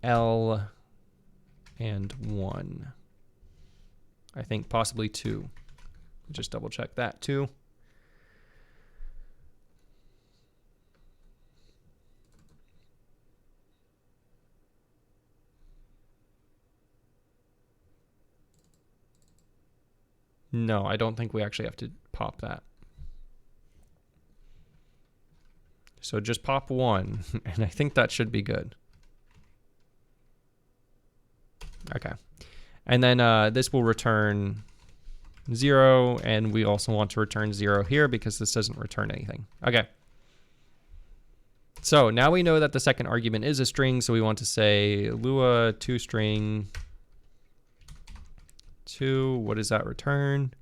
L and 1. I think possibly 2. Just double check that too. No, I don't think we actually have to pop that. So just pop 1, and I think that should be good. Okay. And then this will return 0, and we also want to return 0 here because this doesn't return anything. Okay. So now we know that the second argument is a string, so we want to say Lua toString 2. What does that return?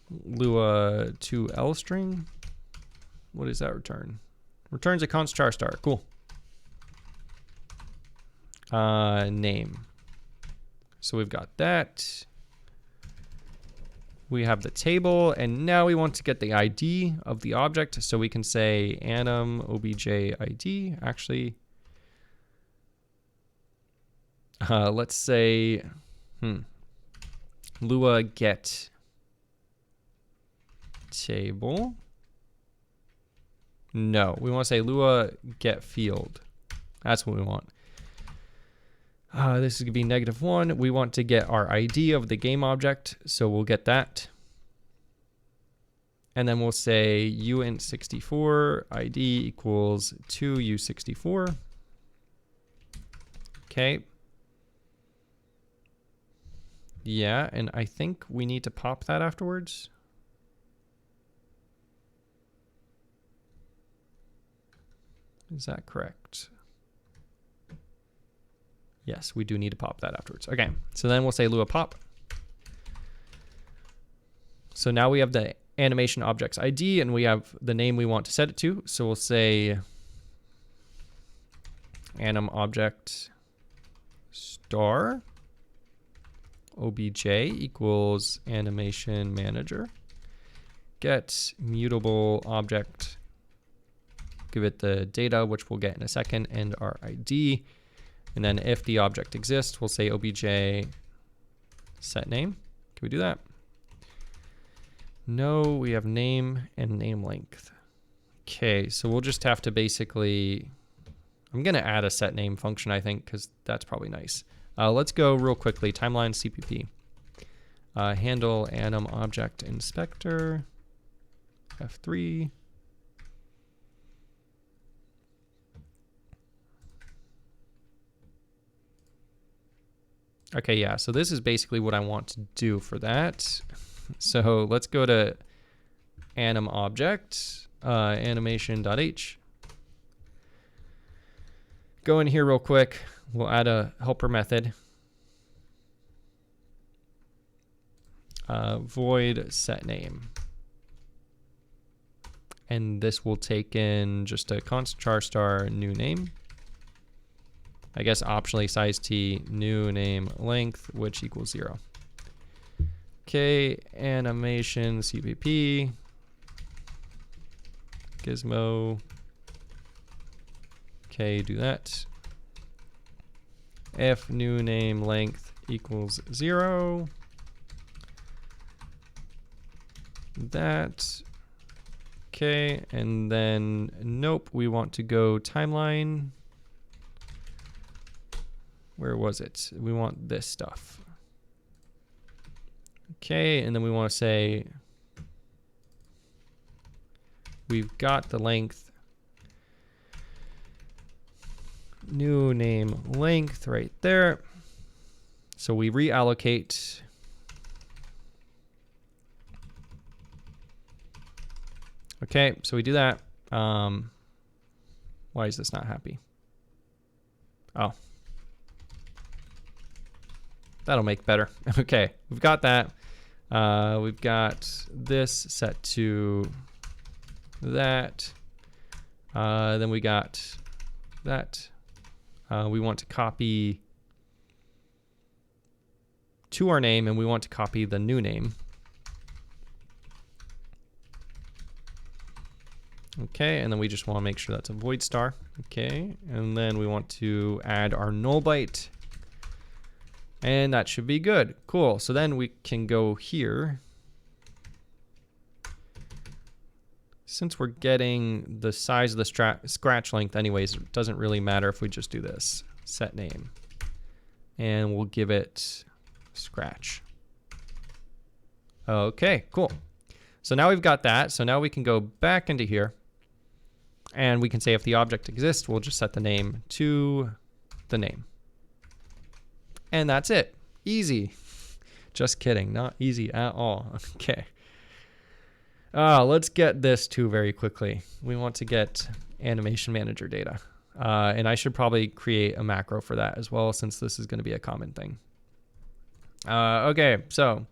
Lua to L string. What does that return? Returns a const char star. Cool. Name. So we've got that. We have the table, and now we want to get the ID of the object. So we can say anim obj ID. Actually, let's say Lua get table. No, we want to say Lua get field. That's what we want. This is going to be -1. We want to get our ID of the game object, so we'll get that. And then we'll say uint64 ID equals 2u64. Okay. Yeah, and I think we need to pop that afterwards. Is that correct? Yes, we do need to pop that afterwards. Okay, so then we'll say Lua pop. So now we have the animation object's ID, and we have the name we want to set it to. So we'll say anim object star obj equals animation manager. Get mutable object. Give it the data, which we'll get in a second, and our ID. And then if the object exists, we'll say obj set name. Can we do that? No, we have name and name length. Okay, so we'll just have to basically, I'm gonna add a set name function, I think, because that's probably nice. Let's go real quickly, timeline CPP. Handle anim object inspector, F3. Okay, yeah, so this is basically what I want to do for that. So let's go to anim object, animation.h. Go in here real quick. We'll add a helper method. Void set name. And this will take in just a const char star new name. I guess optionally size t new name length, which equals 0. Okay, animation CPP, gizmo. Okay, do that. if new name length equals 0. That. Okay, and then nope, we want to go timeline. Where was it? We want this stuff. Okay, and then we want to say we've got the length, new name length right there. So we reallocate. Okay, so we do that. Why is this not happy? Oh. That'll make better. Okay, we've got that. We've got this set to that. Then we got that. We want to copy to our name, and we want to copy the new name. Okay, and then we just want to make sure that's a void star. Okay, and then we want to add our null byte. And that should be good. Cool. So then we can go here. Since we're getting the size of the scratch length anyways, it doesn't really matter if we just do this. Set name. And we'll give it scratch. Okay, cool. So now we've got that. So now we can go back into here. And we can say if the object exists, we'll just set the name to the name. And that's it. Easy. Just kidding. Not easy at all. Okay. Let's get this too very quickly. We want to get animation manager data. And I should probably create a macro for that as well, since this is going to be a common thing. Okay, so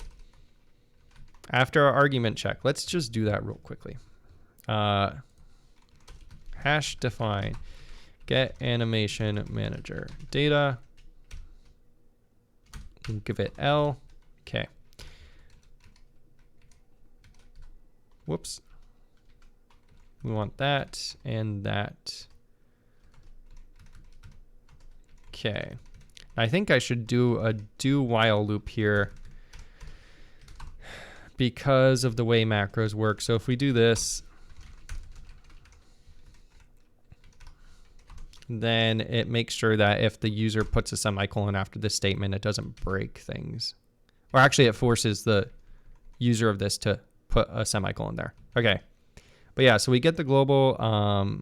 after our argument check, let's just do that real quickly. Hash define get animation manager data. We'll give it L. Okay. Whoops. We want that and that. Okay. I think I should do a do while loop here because of the way macros work. So if we do this, then it makes sure that if the user puts a semicolon after this statement, it doesn't break things. Or actually, it forces the user of this to put a semicolon there. Okay. But yeah, so we get the global. Oh,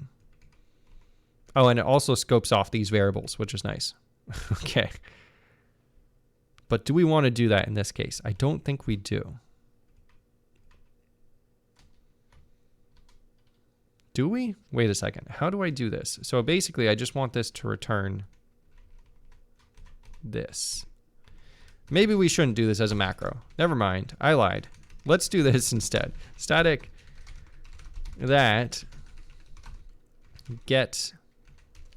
and it also scopes off these variables, which is nice. Okay. But do we want to do that in this case? I don't think we do. Do we? Wait a second. How do I do this? So basically, I just want this to return this. Maybe we shouldn't do this as a macro. Never mind. I lied. Let's do this instead. Static that get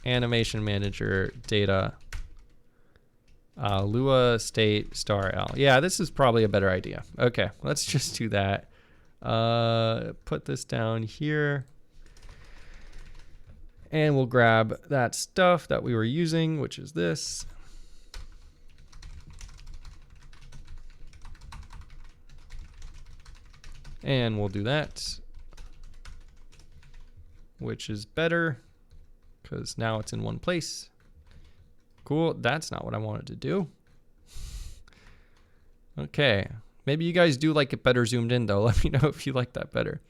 animation manager data Lua state star L. Yeah, this is probably a better idea. Okay, let's just do that. Put this down here. And we'll grab that stuff that we were using, which is this. And we'll do that, which is better because now it's in one place. Cool. That's not what I wanted to do. Okay. Maybe you guys do like it better zoomed in, though. Let me know if you like that better.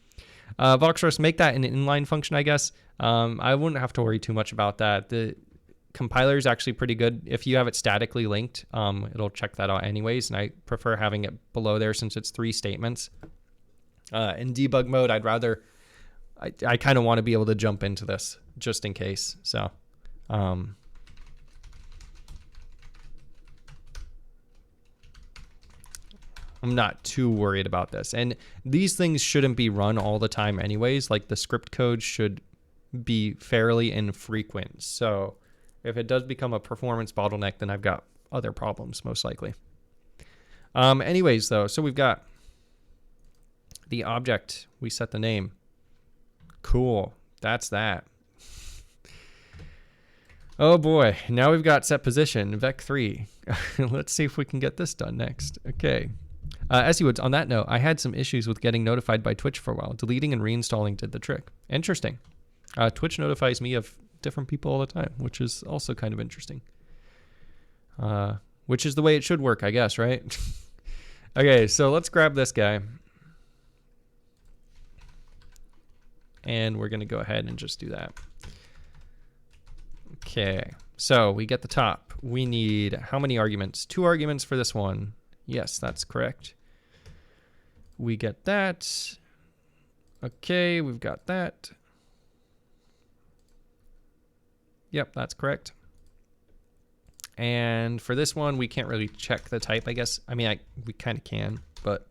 Voxros, make that an inline function, I guess. I wouldn't have to worry too much about that. The compiler is actually pretty good. If you have it statically linked, it'll check that out anyways. And I prefer having it below there since it's 3 statements. In debug mode, I kind of want to be able to jump into this just in case. So, I'm not too worried about this. And these things shouldn't be run all the time anyways. Like the script code should be fairly infrequent. So if it does become a performance bottleneck, then I've got other problems most likely. Anyways, though, so we've got the object. We set the name. Cool. That's that. Oh boy, now we've got set position, vec3. Let's see if we can get this done next. Okay. SE Woods, on that note, I had some issues with getting notified by Twitch for a while. Deleting and reinstalling did the trick. Interesting. Twitch notifies me of different people all the time, which is also kind of interesting. Which is the way it should work, I guess, right? Okay, so let's grab this guy. And we're going to go ahead and just do that. Okay, so we get the top. We need how many arguments? 2 arguments for this one. Yes, that's correct. We get that. Okay, we've got that. Yep, that's correct. And for this one, we can't really check the type, I guess. I mean, we kind of can, but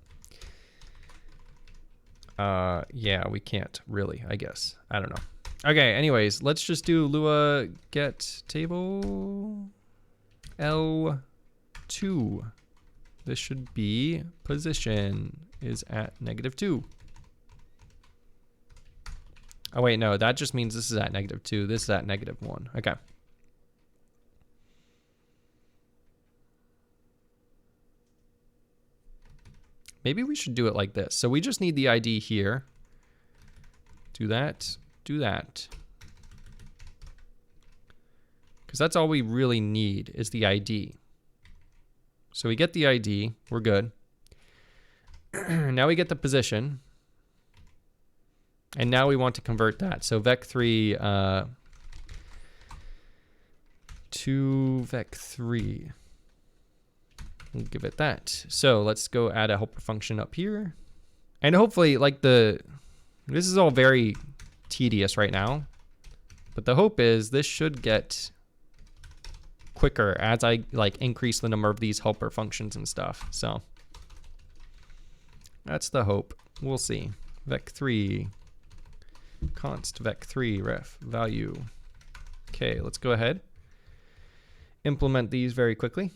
yeah, we can't really, I guess. I don't know. Okay, anyways, let's just do Lua get table L2. This should be position is at -2. Oh wait, no, that just means this is at -2. This is at -1. Okay. Maybe we should do it like this. So we just need the ID here. Do that, do that. Because that's all we really need is the ID. So we get the ID, we're good. Now we get the position. And now we want to convert that. So vec3 to vec3. We'll give it that. So let's go add a helper function up here. And hopefully, like this is all very tedious right now. But the hope is this should get quicker as I like increase the number of these helper functions and stuff. So that's the hope. We'll see. Vec3, const vec3 ref value. Okay, let's go ahead. Implement these very quickly.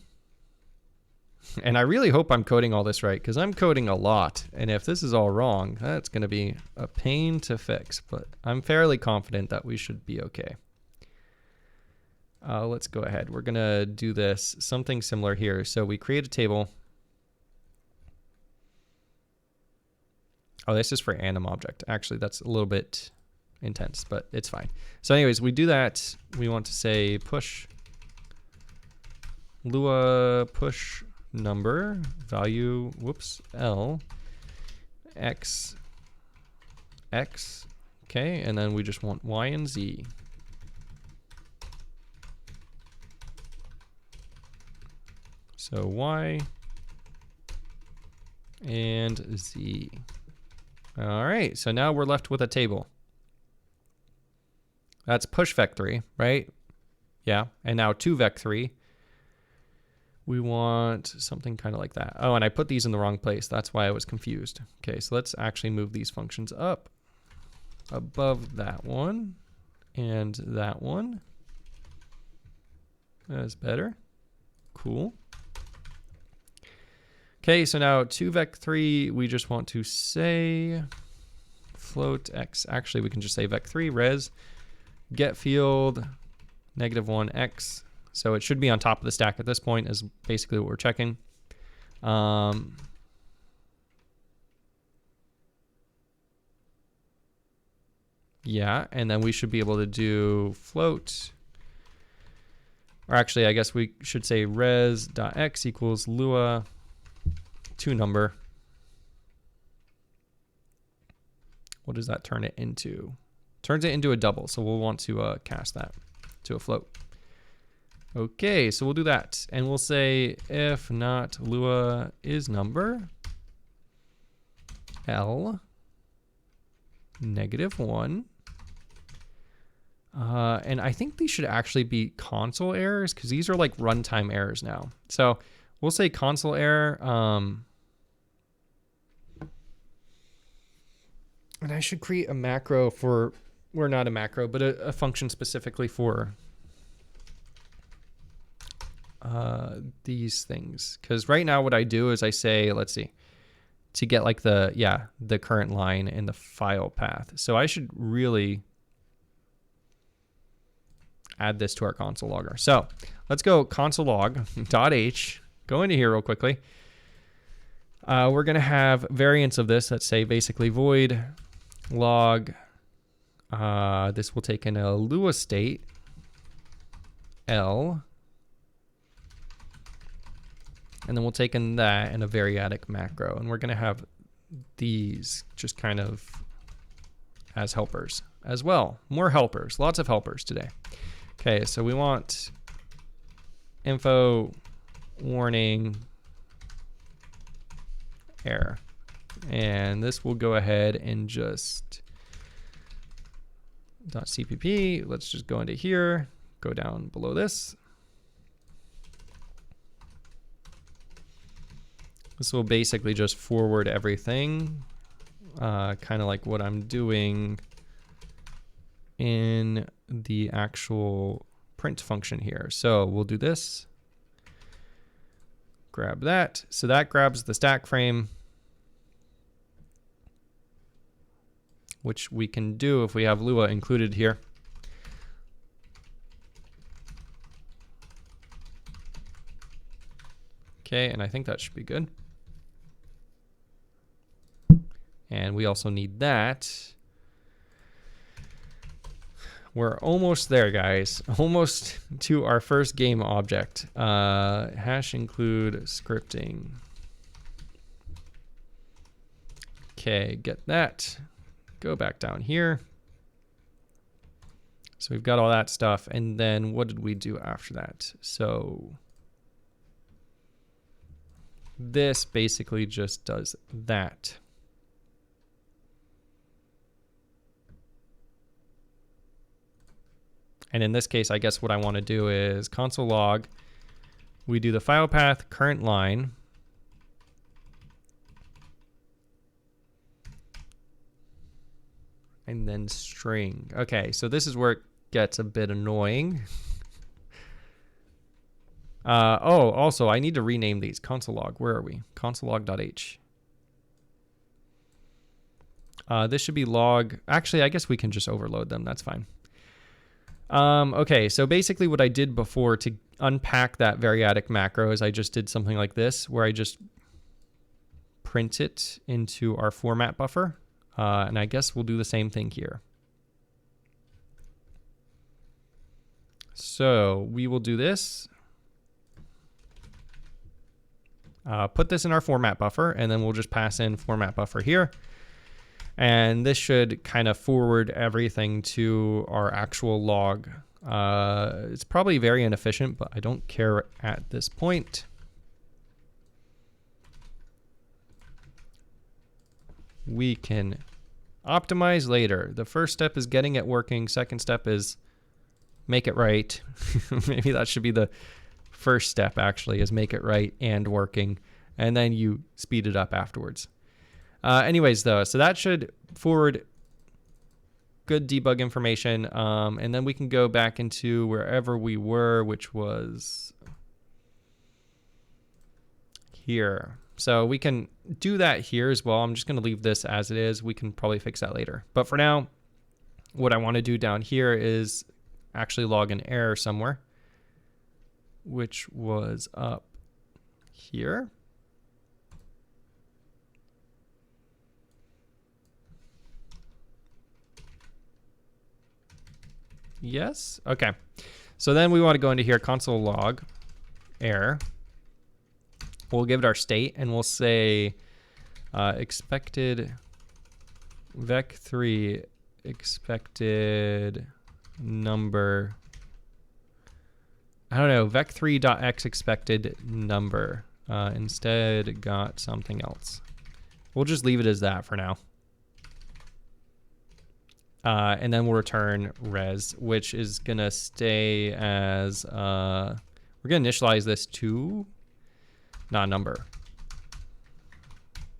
And I really hope I'm coding all this right, because I'm coding a lot. And if this is all wrong, that's going to be a pain to fix. But I'm fairly confident that we should be okay. Let's go ahead. We're going to do this, something similar here. So we create a table. Oh, this is for anim object. Actually, that's a little bit intense, but it's fine. So anyways, we do that. We want to say push Lua push number value, whoops, L X X. Okay, and then we just want Y and Z. So Y and Z. All right, so now we're left with a table. That's push vec3, right? Yeah, and now to vec3. We want something kind of like that. Oh, and I put these in the wrong place. That's why I was confused. Okay, so let's actually move these functions up above that one and that one. That's better. Cool. Okay, so now to vec3, we just want to say float x. Actually, we can just say vec3 res get field -1 x. So it should be on top of the stack at this point is basically what we're checking. Yeah, and then we should be able to do float. Or actually, I guess we should say res.x equals Lua to number. What does that turn it into? Turns it into a double, so we'll want to cast that to a float. Okay, so we'll do that. And we'll say if not Lua is number L -1. And I think these should actually be console errors because these are like runtime errors now. So we'll say console error. And I should create a macro for, or not a macro, but a function specifically for these things. Because right now what I do is I say, let's see, to get like the current line in the file path. So I should really, add this to our console logger. So let's go console log.h, go into here real quickly. We're going to have variants of this that say basically void log. This will take in a Lua state, L, and then we'll take in that in a variadic macro. And we're going to have these just kind of as helpers as well. More helpers, lots of helpers today. Okay, so we want info warning error. And this will go ahead and just .cpp. Let's just go into here, go down below this. This will basically just forward everything, kind of like what I'm doing in the actual print function here. So we'll do this, grab that. So that grabs the stack frame, which we can do if we have Lua included here. Okay, and I think that should be good. And we also need that. We're almost there, guys. Almost to our first game object. Hash include scripting. Okay, get that. Go back down here. So we've got all that stuff. And then what did we do after that? So this basically just does that. And in this case, I guess what I want to do is console log. We do the file path current line. And then string. Okay, so this is where it gets a bit annoying. Oh, also, I need to rename these. Console log, where are we? Console log.h. This should be log. Actually, I guess we can just overload them. That's fine. Okay, so basically what I did before to unpack that variadic macro is I just did something like this, where I just print it into our format buffer. And I guess we'll do the same thing here. So we will do this. Put this in our format buffer, and then we'll just pass in format buffer here. And this should kind of forward everything to our actual log. It's probably very inefficient, but I don't care at this point. We can optimize later. The first step is getting it working. Second step is make it right. Maybe that should be the first step, actually, is make it right and working. And then you speed it up afterwards. Anyways, though, so that should forward good debug information. And then we can go back into wherever we were, which was here. So we can do that here as well. I'm just going to leave this as it is. We can probably fix that later. But for now, what I want to do down here is actually log an error somewhere, which was up here. Yes. Okay. So then we want to go into here, console log error. We'll give it our state, and we'll say expected vec3 expected number. I don't know, vec3.x expected number. Instead got something else. We'll just leave it as that for now. And then we'll return res, which is going to stay as, we're going to initialize this to not a number,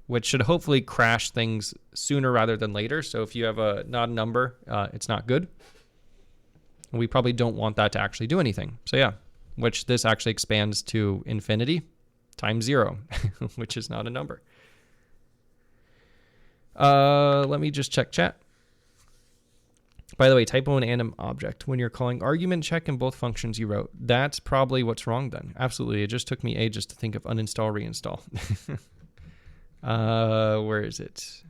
which should hopefully crash things sooner rather than later. So if you have a not a number, it's not good. And we probably don't want that to actually do anything. So yeah, which this actually expands to infinity times 0, which is not a number. Let me just check chat. By the way, typo in anim object. When you're calling argument check in both functions you wrote, that's probably what's wrong then. Absolutely. It just took me ages to think of uninstall, reinstall. Where is it?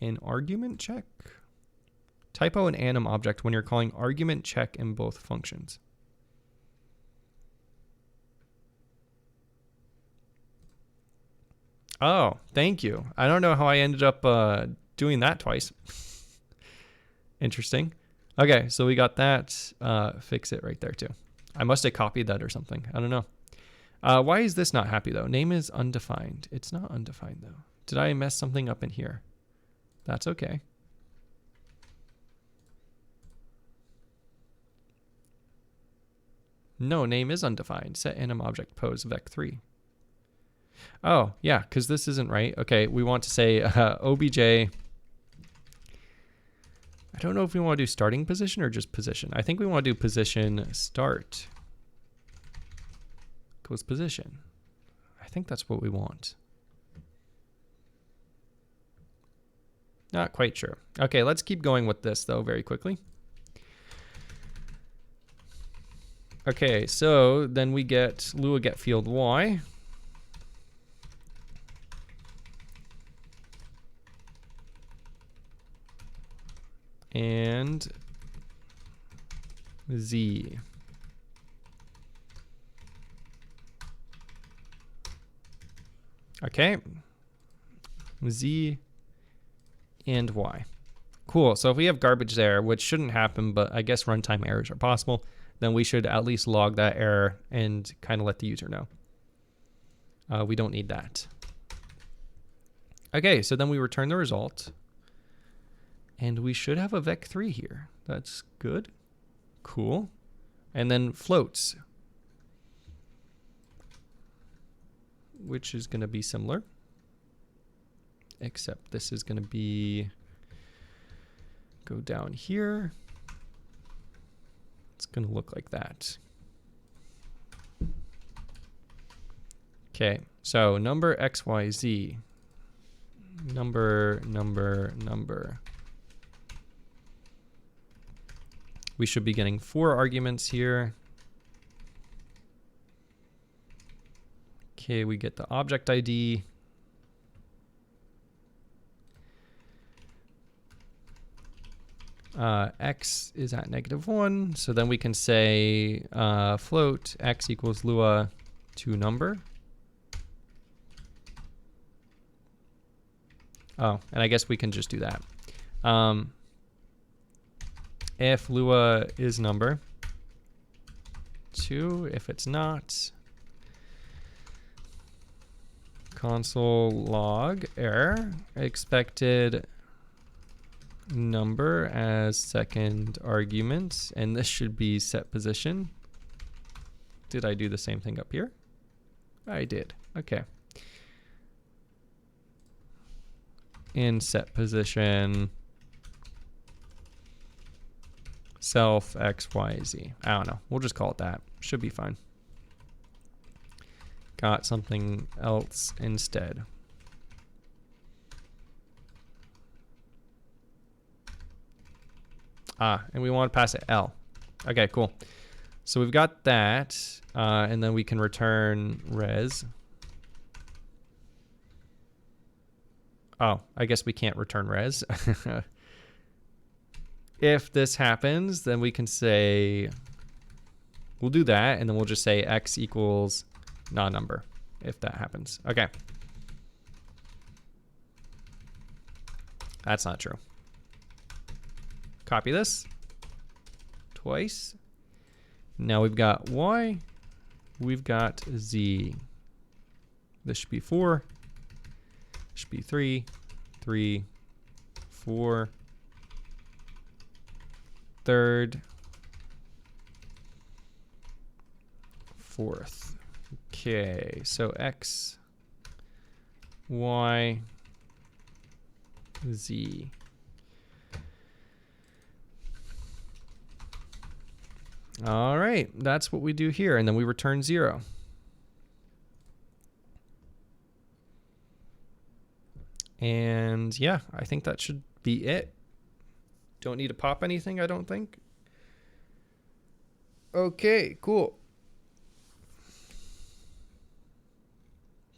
An argument check? Typo in anim object when you're calling argument check in both functions. Oh, thank you. I don't know how I ended up doing that twice. Interesting. Okay, so we got that. Fix it right there too. I must have copied that or something. I don't know. Why is this not happy though? Name is undefined. It's not undefined though. Did I mess something up in here? That's okay. No, name is undefined. Set anim object pose vec3. Oh, yeah, because this isn't right. Okay, we want to say obj. I don't know if we want to do starting position or just position. I think we want to do position start equals position. I think that's what we want. Not quite sure. Okay, let's keep going with this though very quickly. Okay, so then we get Lua get field Y. And Z. Okay. Z and Y. Cool. So if we have garbage there, which shouldn't happen, but I guess runtime errors are possible, then we should at least log that error and kind of let the user know. We don't need that. Okay, so then we return the result. And we should have a vec3 here. That's good. Cool. And then floats, which is going to be similar, except this is going to be, go down here. It's going to look like that. Okay, so number XYZ, number. We should be getting 4 arguments here. Okay, we get the object ID. X is at -1, so then we can say float x equals Lua to number. Oh, and I guess we can just do that. If Lua is number 2, if it's not, console log error, expected number as second argument, and this should be set position. Did I do the same thing up here? I did. Okay. In set position self x, y, z. I don't know. We'll just call it that. Should be fine. Got something else instead. And we want to pass it L. Okay, cool. So we've got that, and then we can return res. Oh, I guess we can't return res. If this happens, then we can say, we'll do that, and then we'll just say x equals non-number if that happens. Okay. That's not true. Copy this twice. Now we've got y, we've got z. This should be 4, should be 3, 3, 4, third, fourth. Okay, so x, y, z. All right, that's what we do here, and then we return 0. And yeah, I think that should be it. Don't need to pop anything, I don't think. Okay, cool.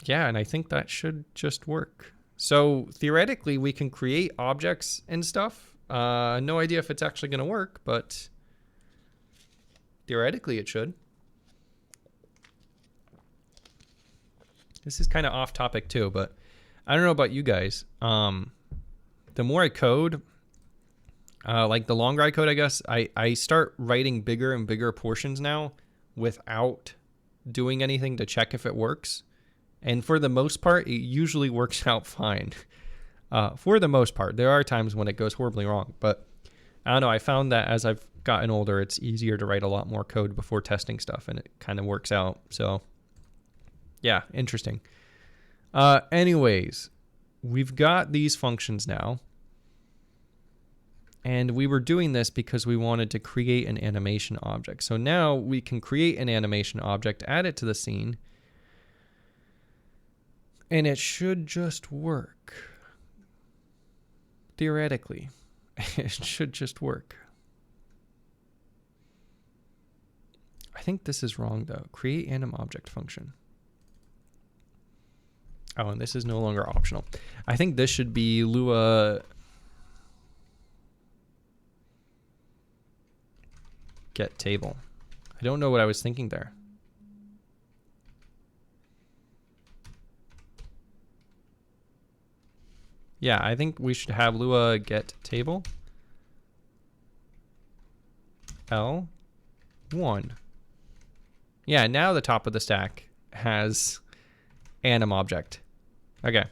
Yeah, and I think that should just work. So theoretically, we can create objects and stuff. No idea if it's actually going to work, but theoretically it should. This is kind of off topic too, but I don't know about you guys. The more I code, like the longer I code, I guess, I start writing bigger and bigger portions now without doing anything to check if it works. And for the most part, it usually works out fine. For the most part, there are times when it goes horribly wrong, but I don't know. I found that as I've gotten older, it's easier to write a lot more code before testing stuff, and it kind of works out. So yeah, interesting. Anyways, we've got these functions now. And we were doing this because we wanted to create an animation object. So now we can create an animation object, add it to the scene, and it should just work. Theoretically, it should just work. I think this is wrong though. Create anim object function. Oh, and this is no longer optional. I think this should be Lua get table. I don't know what I was thinking there. Yeah, I think we should have Lua get table L1. Yeah, now the top of the stack has anim object. Okay.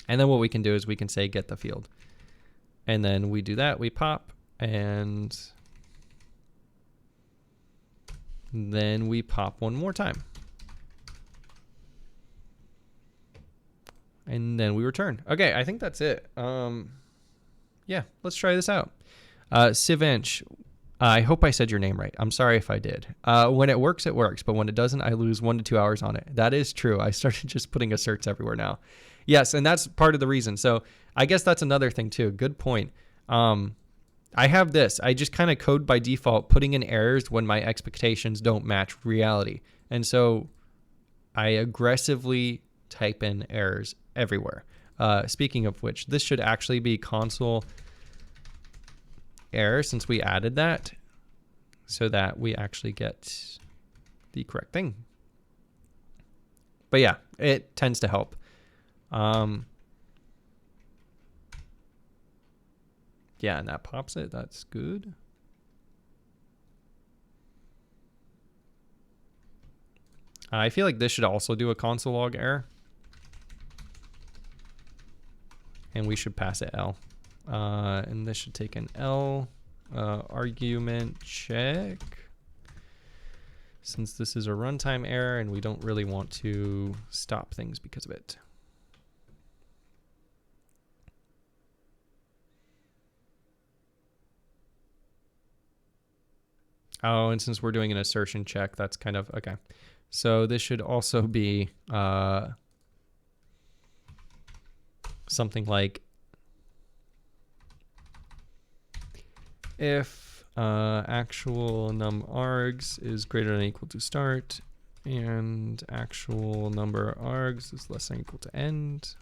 And then what we can do is we can say get the field. And then we do that, we pop, and then we pop one more time. And then we return. Okay, I think that's it. Yeah, let's try this out. Sivanch, I hope I said your name right. I'm sorry if I did. When it works, but when it doesn't, I lose 1 to 2 hours on it. That is true. I started just putting asserts everywhere now. Yes, and that's part of the reason. So I guess that's another thing too. Good point. I have this. I just kind of code by default, putting in errors when my expectations don't match reality. And so I aggressively type in errors everywhere. Speaking of which, this should actually be console error since we added that so that we actually get the correct thing. But yeah, it tends to help. Yeah, and that pops it. That's good. I feel like this should also do a console log error. And we should pass it L. And this should take an L argument check. Since this is a runtime error and we don't really want to stop things because of it. Oh, and since we're doing an assertion check, that's kind of, okay. So this should also be something like if actual num args is greater than or equal to start and actual number args is less than or equal to end,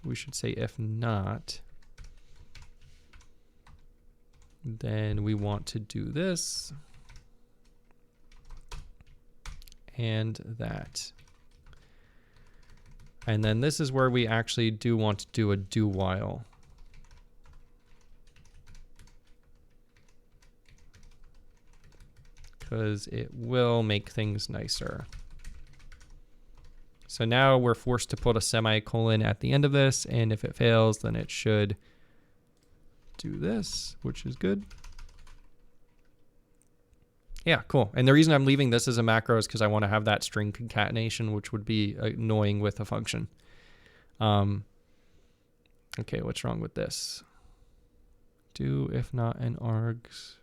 we should say if not, then we want to do this and that. And then this is where we actually do want to do a do while. Because it will make things nicer. So now we're forced to put a semicolon at the end of this, and if it fails, then it should do this, which is good. Yeah, cool. And the reason I'm leaving this as a macro is because I want to have that string concatenation, which would be annoying with a function. Okay, what's wrong with this? Do if not and args.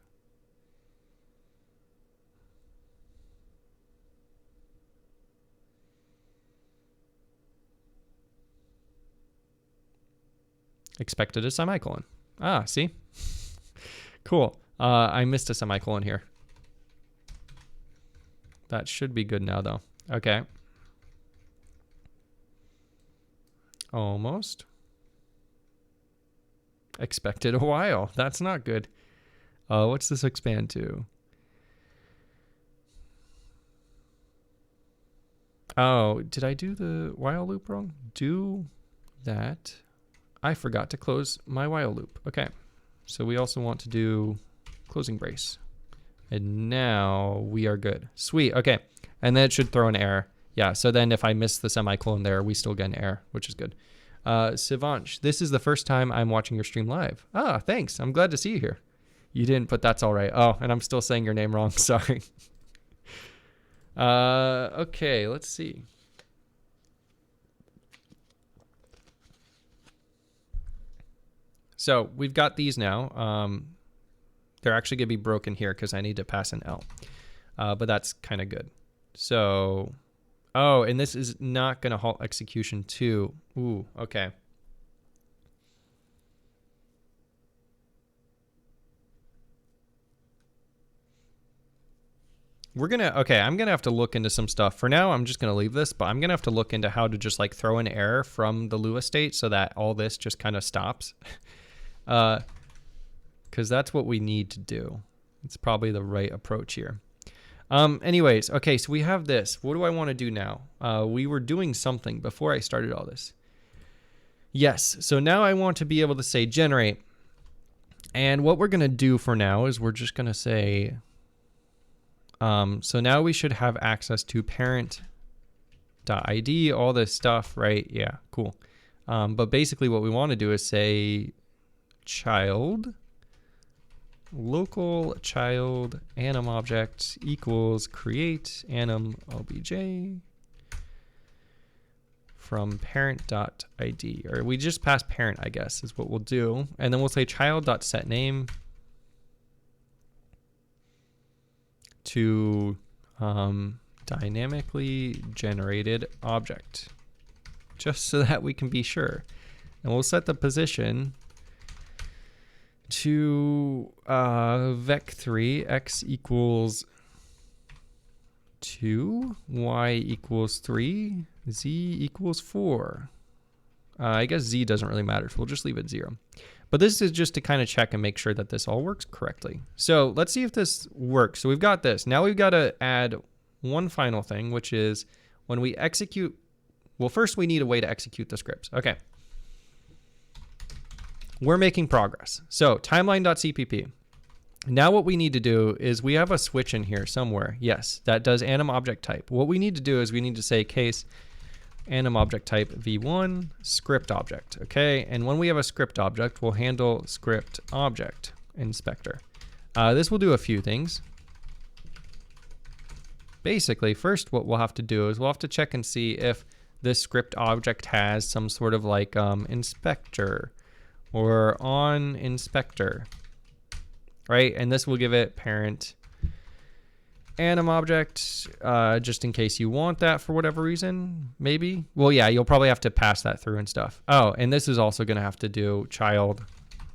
Expected a semicolon. Ah, see? Cool. I missed a semicolon here. That should be good now, though. Okay. Almost. Expected a while. That's not good. What's this expand to? Oh, did I do the while loop wrong? Do that. I forgot to close my while loop. Okay. So we also want to do closing brace. And now we are good. Sweet. Okay. And then it should throw an error. Yeah. So then if I miss the semicolon there, we still get an error, which is good. Sivansh, this is the first time I'm watching your stream live. Ah, thanks. I'm glad to see you here. You didn't put that's all right. Oh, and I'm still saying your name wrong. Sorry. Okay, let's see. So we've got these now. They're actually going to be broken here because I need to pass an L. But that's kind of good. So, oh, and this is not going to halt execution too. Ooh, okay. I'm going to have to look into some stuff. For now, I'm just going to leave this, but I'm going to have to look into how to just like throw an error from the Lua state so that all this just kind of stops. Because that's what we need to do. It's probably the right approach here. Anyways, okay, so we have this. What do I want to do now? We were doing something before I started all this. Yes, so now I want to be able to say generate. And what we're going to do for now is we're just going to say... so now we should have access to parent.id, all this stuff, right? Yeah, cool. But basically what we want to do is say child, local child anim object equals create anim obj from parent.id, or we just pass parent, I guess, is what we'll do. And then we'll say child.setName to dynamically generated object, just so that we can be sure. And we'll set the position to vec3, x equals 2, y equals 3, z equals 4. I guess z doesn't really matter, so we'll just leave it 0. But this is just to kind of check and make sure that this all works correctly. So let's see if this works. So we've got this. Now we've got to add one final thing, which is when we execute, well, first we need a way to execute the scripts. Okay. We're making progress. So timeline.cpp. Now what we need to do is we have a switch in here somewhere. Yes, that does anim object type. What we need to do is we need to say case anim object type v1 script object. Okay, and when we have a script object, we'll handle script object inspector. This will do a few things. Basically, first what we'll have to do is we'll have to check and see if this script object has some sort of like inspector or on inspector, right? And this will give it parent anim object, just in case you want that for whatever reason, maybe. Well, yeah, you'll probably have to pass that through and stuff. Oh, and this is also going to have to do child.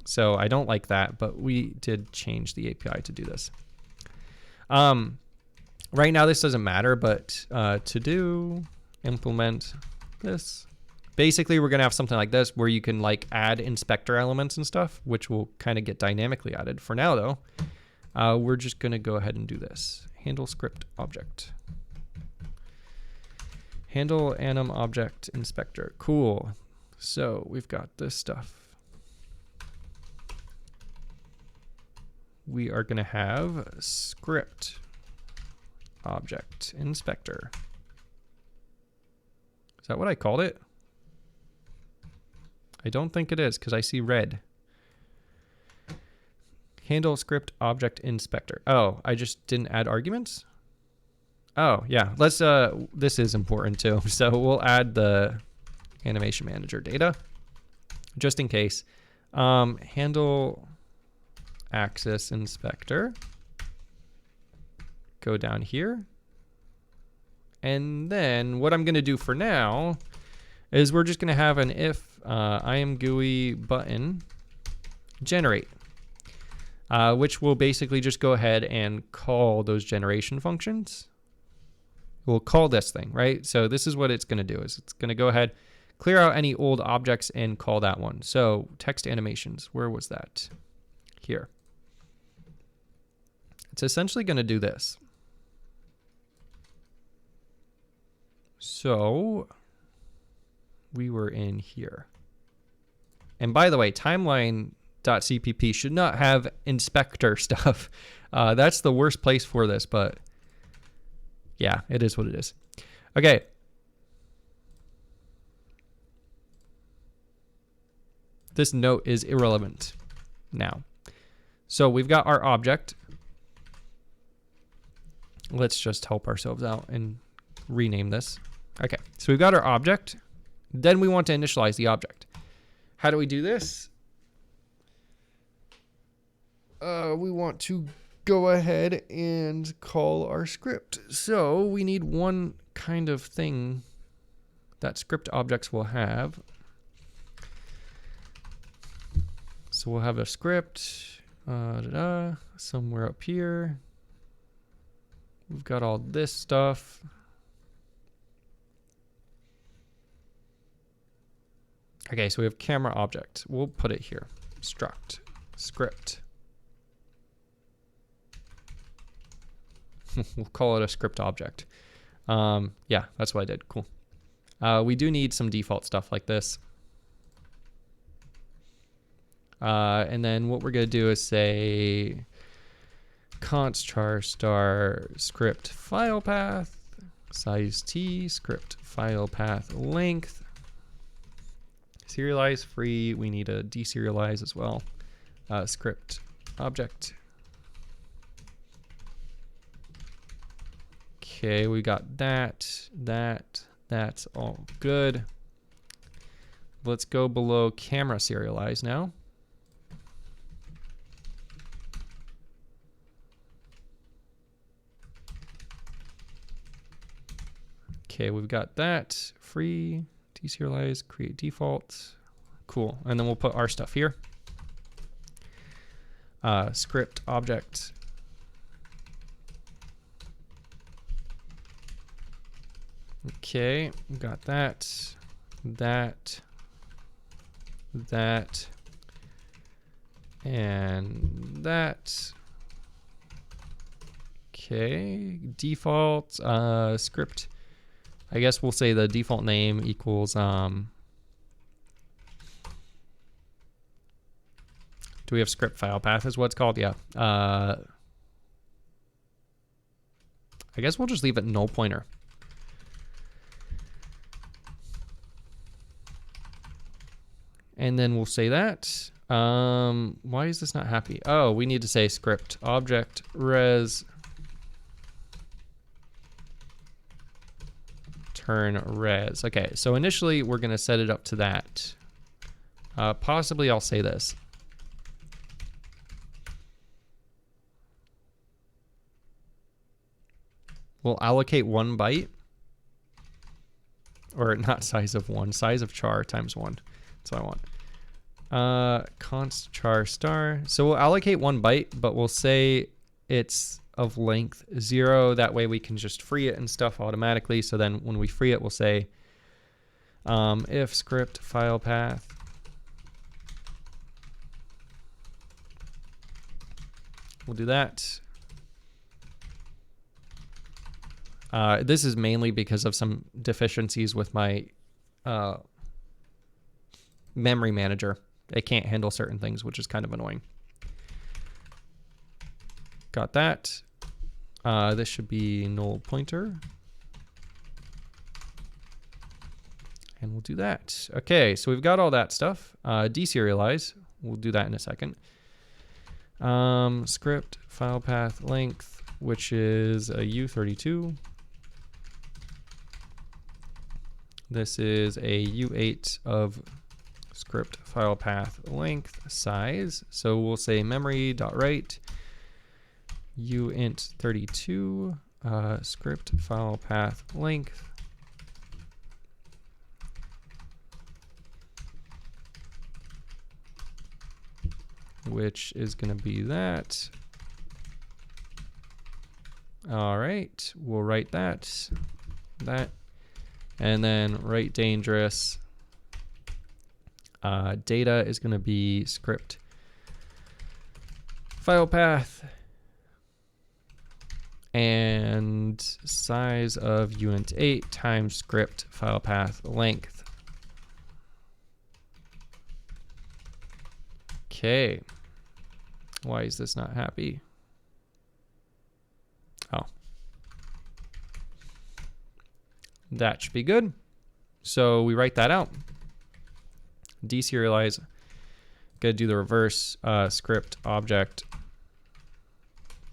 So I don't like that, but we did change the API to do this. Right now, this doesn't matter, but to do implement this. Basically, we're going to have something like this where you can like add inspector elements and stuff, which will kind of get dynamically added. For now, though, we're just going to go ahead and do this. Handle script object. Handle anim object inspector. Cool. So we've got this stuff. We are going to have script object inspector. Is that what I called it? I don't think it is because I see red. Handle script object inspector. Oh, I just didn't add arguments? Oh, yeah. Let's this is important too. So we'll add the animation manager data just in case. Handle axis inspector. Go down here. And then what I'm going to do for now is we're just going to have an if IamGUI button generate, which will basically just go ahead and call those generation functions. We'll call this thing, right? So this is what it's going to do, is it's going to go ahead, clear out any old objects and call that one. So text animations, where was that? Here. It's essentially going to do this. So we were in here. And by the way, timeline.cpp should not have inspector stuff. That's the worst place for this, but yeah, it is what it is. Okay. This note is irrelevant now. So we've got our object. Let's just help ourselves out and rename this. Okay, so we've got our object. Then we want to initialize the object. How do we do this? We want to go ahead and call our script. So we need one kind of thing that script objects will have. So we'll have a script somewhere up here. We've got all this stuff. Okay, so we have camera object. We'll put it here. Struct script. We'll call it a script object. Yeah, that's what I did. Cool. We do need some default stuff like this. And then what we're going to do is say const char star script file path size t script file path length serialize free. We need a deserialize as well. Script object. Okay, we got that. That's all good. Let's go below camera serialize now. Okay, we've got that. Free, deserialize, create default. Cool. And then we'll put our stuff here. Script object. Okay, we got that, and that. Okay, default script. I guess we'll say the default name equals do we have script file path is what it's called? Yeah. I guess we'll just leave it null pointer. And then we'll say that. Why is this not happy? Oh, we need to say script object res turn res. Okay, so initially we're going to set it up to that. Possibly I'll say this. We'll allocate 1 byte. Or not size of 1, size of char times 1. That's what I want. Const char star. So we'll allocate 1 byte, but we'll say it's of length 0. That way we can just free it and stuff automatically. So then when we free it, we'll say if script file path we'll do that. This is mainly because of some deficiencies with my memory manager. It can't handle certain things, which is kind of annoying. Got that. This should be null pointer. And we'll do that. Okay, so we've got all that stuff. Deserialize. We'll do that in a second. Script file path length, which is a U32. This is a U8 of script file path length size. So we'll say memory.write uint 32 script file path length which is going to be that. All right, we'll write that, and then write dangerous. Data is going to be script file path and size of uint8 times script file path length. Okay. Why is this not happy? Oh. That should be good. So we write that out. Deserialize. Gotta do the reverse script object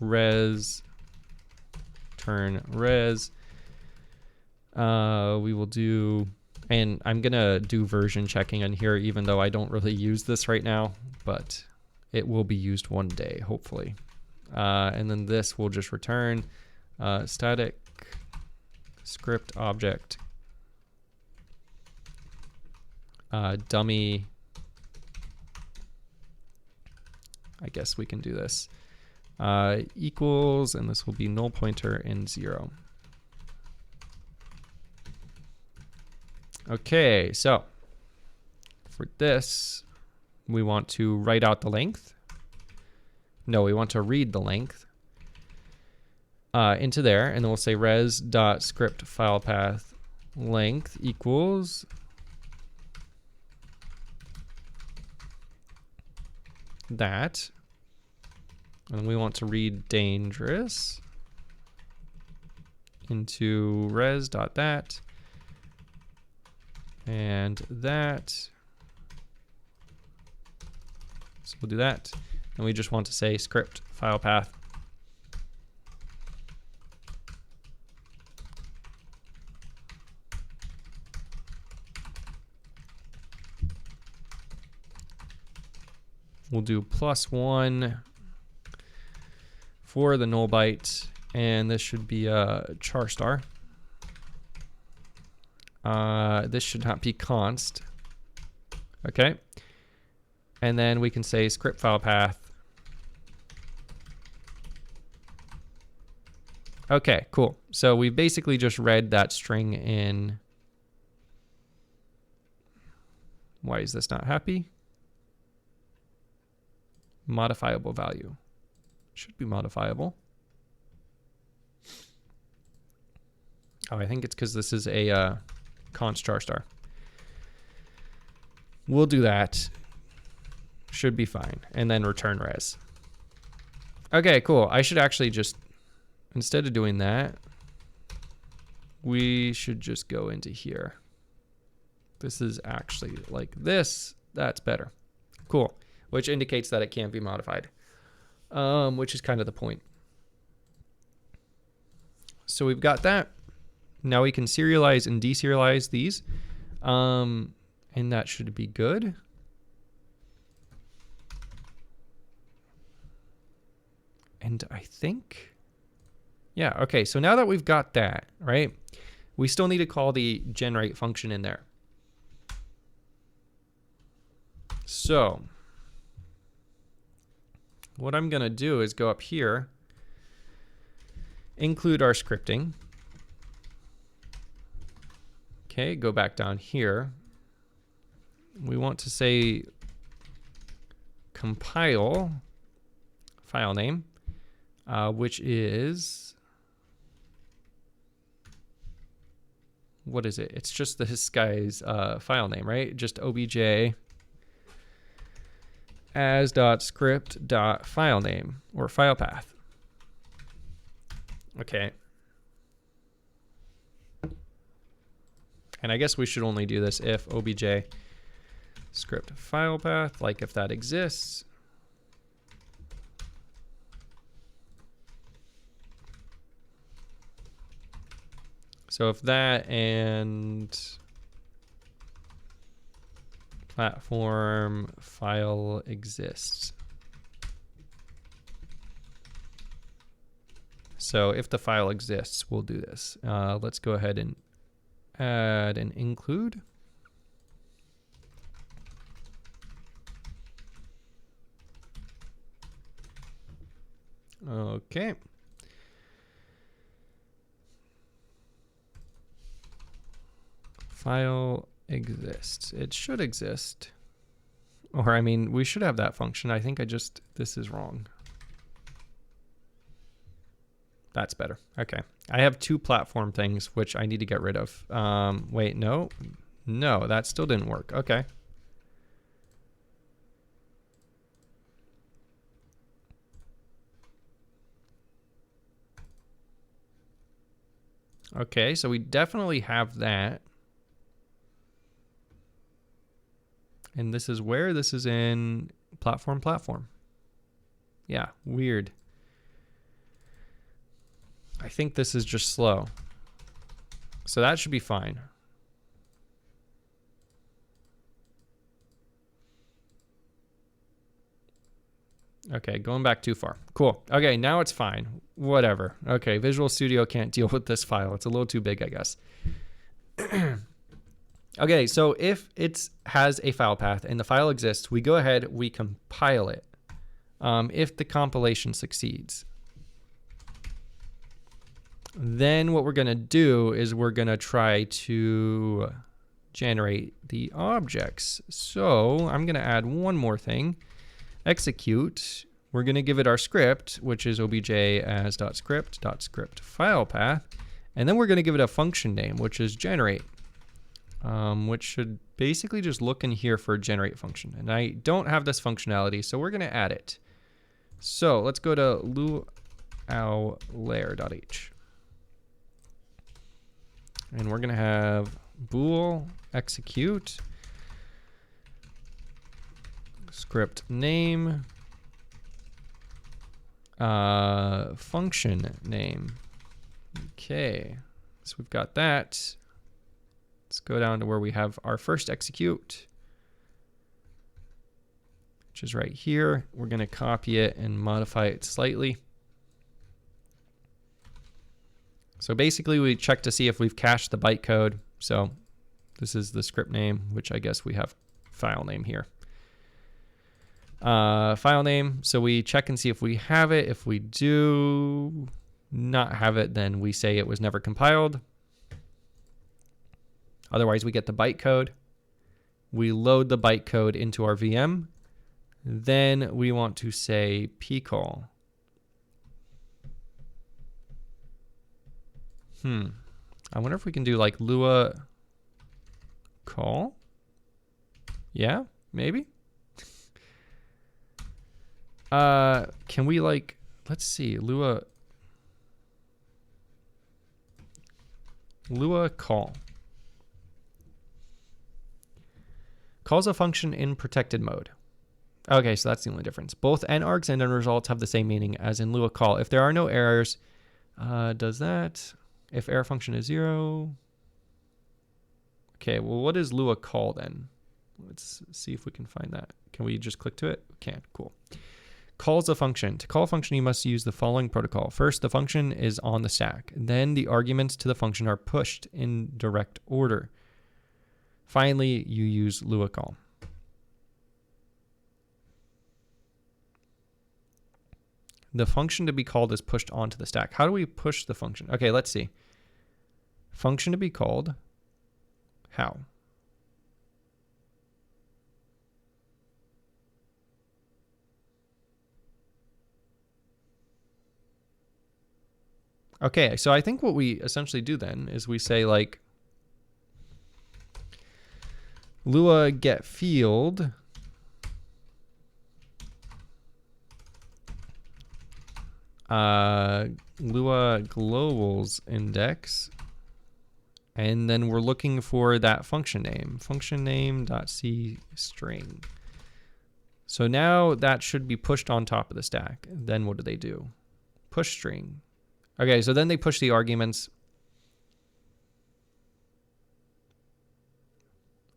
res turn res. We will do, and I'm gonna do version checking in here, even though I don't really use this right now, but it will be used one day, hopefully. And then this will just return static script object dummy. I guess we can do this equals, and this will be null pointer and 0. Okay, so for this, we want to write out the length. No, we want to read the length into there, and then we'll say res.script file path length equals that. And we want to read dangerous into res.that and that. So we'll do that. And we just want to say script file path. We'll do +1 for the null byte, and this should be a char star. This should not be const. Okay. And then we can say script file path. Okay, cool. So we basically just read that string in. Why is this not happy? Modifiable value. Should be modifiable. Oh, I think it's because this is a const char star. We'll do that. Should be fine. And then return res. Okay, cool. I should actually just, instead of doing that, we should just go into here. This is actually like this. That's better. Cool. Which indicates that it can't be modified, which is kind of the point. So we've got that. Now we can serialize and deserialize these, and that should be good. And I think, yeah, okay, so now that we've got that, right, we still need to call the generate function in there. So what I'm going to do is go up here, include our scripting. Okay, go back down here. We want to say compile file name, which is, what is it? It's just this guy's file name, right? Just obj as.script.file name or file path. Okay. And I guess we should only do this if obj script file path, like if that exists. So if that and platform file exists. So if the file exists, we'll do this. Let's go ahead and add an include. Okay. File exists. It should exist. Or, I mean, we should have that function. I think this is wrong. That's better. Okay. I have two platform things, which I need to get rid of. Wait, no. No, that still didn't work. Okay. Okay, so we definitely have that. And this is where? This is in platform. Yeah, weird. I think this is just slow. So that should be fine. Okay, going back too far. Cool. Okay, now it's fine. Whatever. Okay, Visual Studio can't deal with this file. It's a little too big, I guess. Okay, so if it has a file path and the file exists, we go ahead, we compile it. If the compilation succeeds, then what we're going to do is we're going to try to generate the objects. So I'm going to add one more thing. Execute. We're going to give it our script, which is obj as .script file path. And then we're going to give it a function name, which is generate. Which should basically just look in here for a generate function. And I don't have this functionality, so we're going to add it. So let's go to luau layer.h. And we're going to have bool execute script name function name. Okay, so we've got that. Let's go down to where we have our first execute, which is right here. We're going to copy it and modify it slightly. So basically we check to see if we've cached the bytecode. So this is the script name, which I guess we have file name here. File name. So we check and see if we have it. If we do not have it, then we say it was never compiled. Otherwise, we get the bytecode. We load the bytecode into our VM. Then we want to say pcall. I wonder if we can do like Lua call. Yeah, maybe. Can we like, let's see, Lua call. Calls a function in protected mode. Okay, so that's the only difference. Both nargs and results have the same meaning as in Lua call. If there are no errors, does that? If error function is 0. Okay, well, what is Lua call then? Let's see if we can find that. Can we just click to it? We can. Cool. Calls a function. To call a function, you must use the following protocol. First, the function is on the stack. Then the arguments to the function are pushed in direct order. Finally, you use Lua call. The function to be called is pushed onto the stack. How do we push the function? Okay, let's see. Function to be called. How? Okay, so I think what we essentially do then is we say like Lua get field Lua globals index, and then we're looking for that function name .c string. So now that should be pushed on top of the stack. Then what do? Push string. Okay, so then they push the arguments,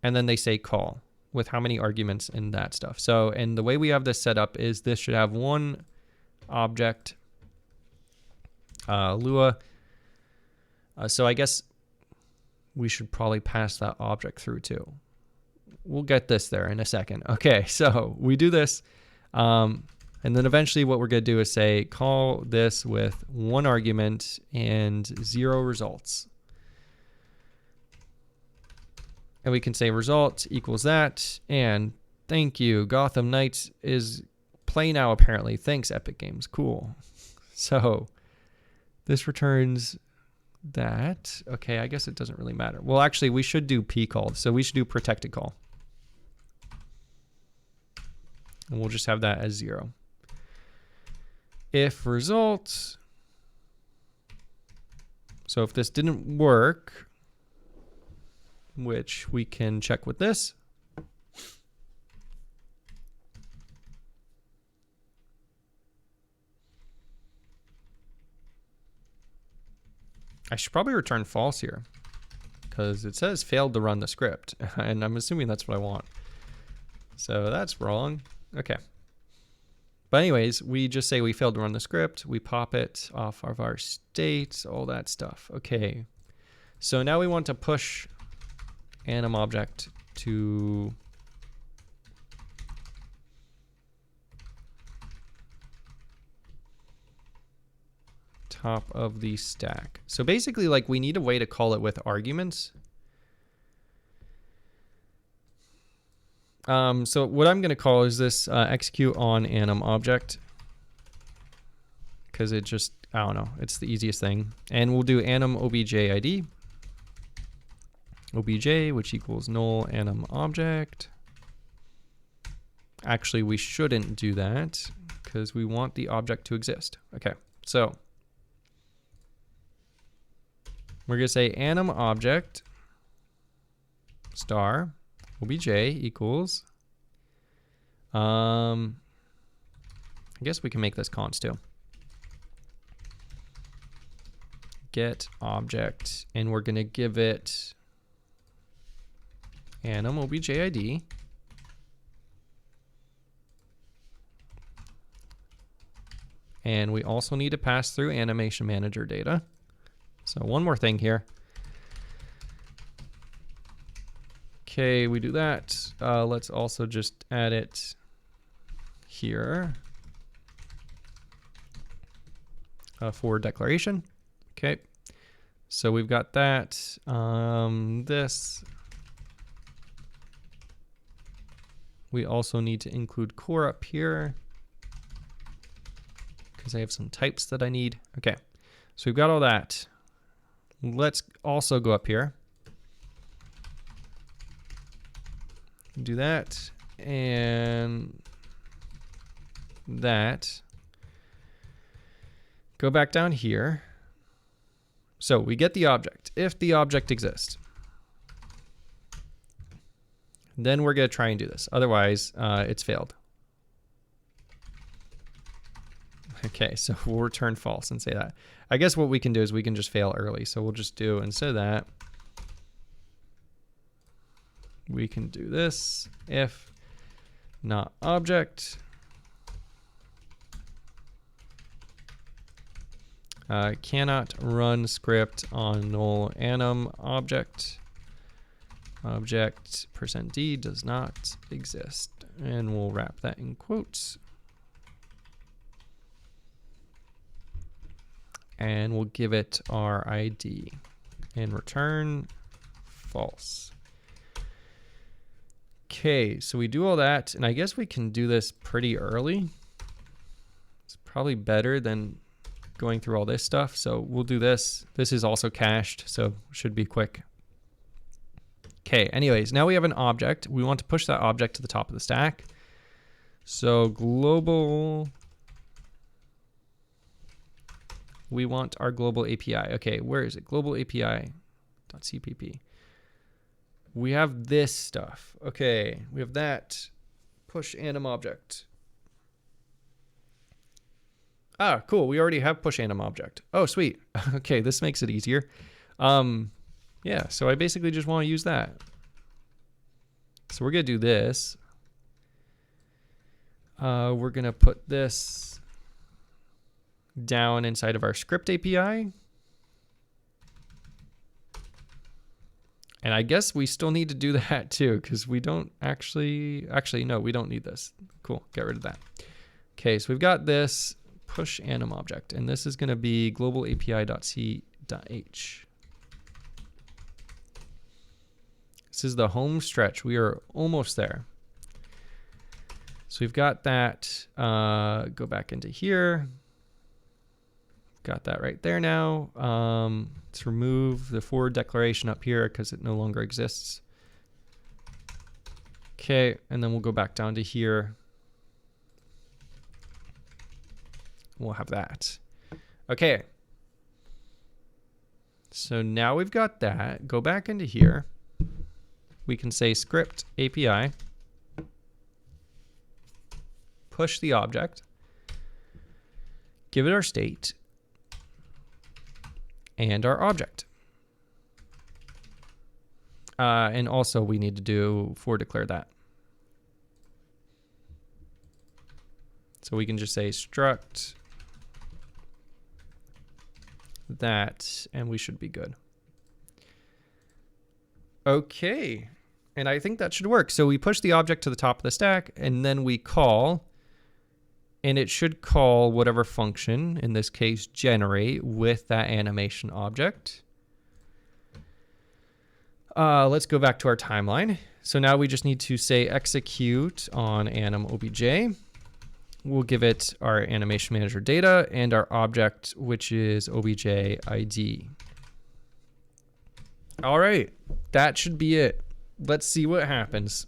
and then they say call with how many arguments in that stuff. So, and the way we have this set up is this should have one object, Lua. So I guess we should probably pass that object through too. We'll get this there in a second. Okay, so we do this. And then eventually what we're going to do is say, call this with 1 argument and 0 results. And we can say result equals that. And thank you. Gotham Knights is play now, apparently. Thanks, Epic Games. Cool. So this returns that. Okay, I guess it doesn't really matter. Well, actually, we should do p call. So we should do protected call. And we'll just have that as 0. If results. So if this didn't work, which we can check with this. I should probably return false here because it says failed to run the script, and I'm assuming that's what I want. So that's wrong. Okay. But anyways, we just say we failed to run the script. We pop it off of our state, all that stuff. Okay. So now we want to push anim object to top of the stack. So basically, like, we need a way to call it with arguments. So what I'm going to call is this execute on anim object, because it just, I don't know, it's the easiest thing. And we'll do anim obj id, obj, which equals null anim object. Actually, we shouldn't do that because we want the object to exist. Okay, so we're going to say anim object star obj equals, I guess we can make this const too. Get object, and we're going to give it anim obj id. And we also need to pass through animation manager data. So one more thing here. Okay, we do that. Let's also just add it here for declaration. Okay, so we've got that. This. We also need to include core up here because I have some types that I need. Okay, so we've got all that. Let's also go up here. Do that and that. Go back down here. So we get the object. If the object exists, then we're going to try and do this. Otherwise, it's failed. Okay, so we'll return false and say that. I guess what we can do is we can just fail early. So we'll just do, instead of that, we can do this. If not object, cannot run script on null anim object. Object %d does not exist. And we'll wrap that in quotes. And we'll give it our ID and return false. Okay, so we do all that, and I guess we can do this pretty early. It's probably better than going through all this stuff. So we'll do this. This is also cached, so should be quick. Okay, anyways, now we have an object. We want to push that object to the top of the stack. So global, we want our global API. Okay, where is it? Global API.cpp. We have this stuff. Okay, we have that. Push anim object. Ah, cool. We already have push anim object. Oh, sweet. Okay, this makes it easier. Yeah, so I basically just want to use that. So we're going to do this. We're going to put this down inside of our script API. And I guess we still need to do that too, because we don't actually, no, we don't need this. Cool, get rid of that. Okay, so we've got this push anim object, and this is going to be global API.c.h. This is the home stretch. We are almost there. So we've got that. Go back into here. Got that right there now. Let's remove the forward declaration up here because it no longer exists. Okay, and then we'll go back down to here. We'll have that. Okay. So now we've got that. Go back into here. We can say script API. Push the object. Give it our state. And our object. And also we need to do for declare that. So we can just say struct that, and we should be good. Okay, and I think that should work. So we push the object to the top of the stack, and then we call, and it should call whatever function, in this case generate, with that animation object. Let's go back to our timeline. So now we just need to say execute on anim obj. We'll give it our animation manager data and our object, which is obj ID. All right, that should be it. Let's see what happens.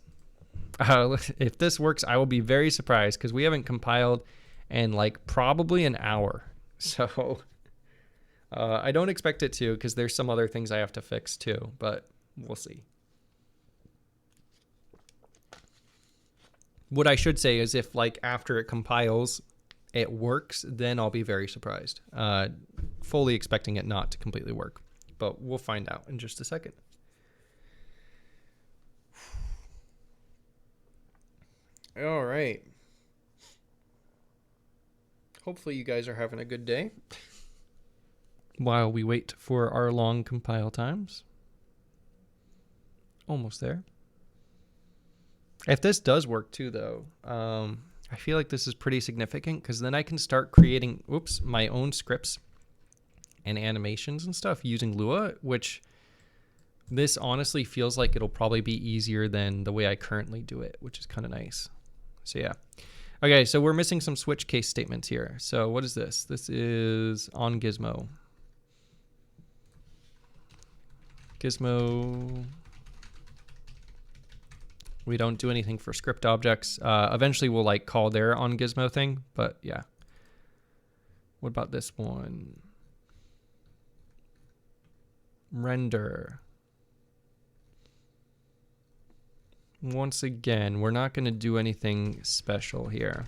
If this works, I will be very surprised because we haven't compiled in like probably an hour. So I don't expect it to because there's some other things I have to fix too, but we'll see. What I should say is if like after it compiles, it works, then I'll be very surprised. Fully expecting it not to completely work, but we'll find out in just a second. All right. Hopefully you guys are having a good day while we wait for our long compile times. Almost there. If this does work too, though, I feel like this is pretty significant because then I can start creating, my own scripts and animations and stuff using Lua, which this honestly feels like it'll probably be easier than the way I currently do it, which is kind of nice. So yeah. Okay, so we're missing some switch case statements here. So what is this? This is on Gizmo. Gizmo. We don't do anything for script objects. Eventually we'll like call their on Gizmo thing, but yeah. What about this one? Render. Once again, we're not going to do anything special here.